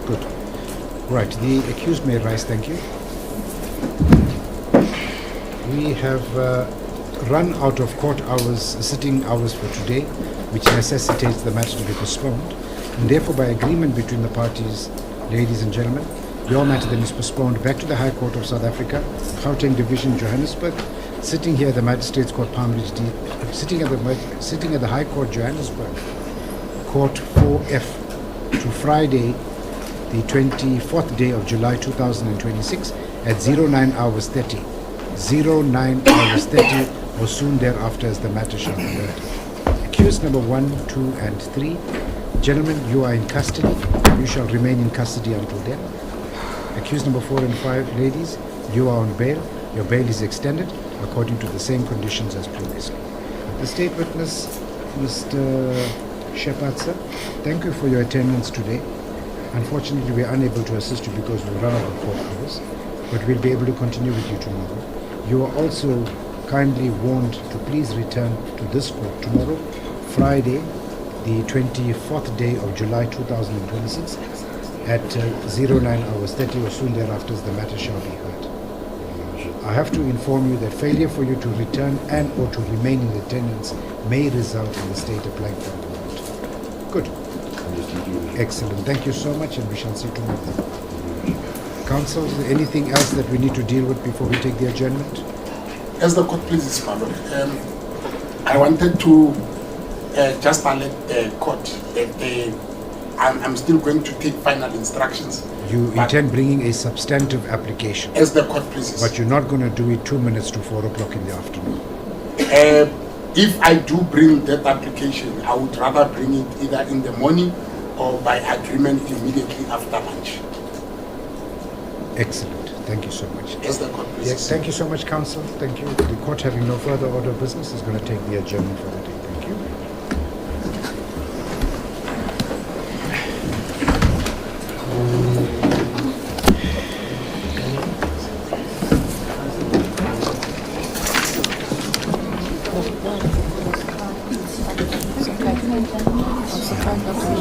Speaker 4: Good. Right, the accused may rise. Thank you. We have run out of court hours, sitting hours for today, which necessitates the matter to be postponed. And therefore, by agreement between the parties, ladies and gentlemen, your matter then is postponed back to the High Court of South Africa, Gauteng Division, Johannesburg, sitting here at the Magistrates Court, Palm Ridge, sitting at the High Court, Johannesburg, Court 4F, to Friday, the 24th day of July 2026 at 09 hours 30. 09 hours 30 or soon thereafter as the matter shall be heard. Accused number 1, 2 and 3. Gentlemen, you are in custody. You shall remain in custody until then. Accused number 4 and 5, ladies, you are on bail. Your bail is extended according to the same conditions as previously. The state witness, Mr. Shepherd, sir, thank you for your attendance today. Unfortunately, we are unable to assist you because we run out of court hours, but we'll be able to continue with you tomorrow. You are also kindly warned to please return to this court tomorrow, Friday, the 24th day of July 2026 at 09 hours 30 or soon thereafter as the matter shall be heard. I have to inform you that failure for you to return and or to remain in attendance may result in the state applying for employment. Good. Excellent. Thank you so much and we shall see tomorrow. Counsel, is there anything else that we need to deal with before we take the adjournment?
Speaker 8: As the court pleases, my lord, I wanted to just alert the court that I'm still going to take final instructions.
Speaker 4: You intend bringing a substantive application,
Speaker 8: As the court pleases.
Speaker 4: but you're not going to do it 2 minutes to 4 o'clock in the afternoon.
Speaker 8: If I do bring that application, I would rather bring it either in the morning or by agreement immediately after lunch.
Speaker 4: Excellent. Thank you so much.
Speaker 8: As the court pleases.
Speaker 4: Yes, thank you so much, counsel. Thank you. The court, having no further order of business, is going to take the adjournment for the day. Thank you.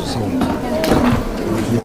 Speaker 4: So,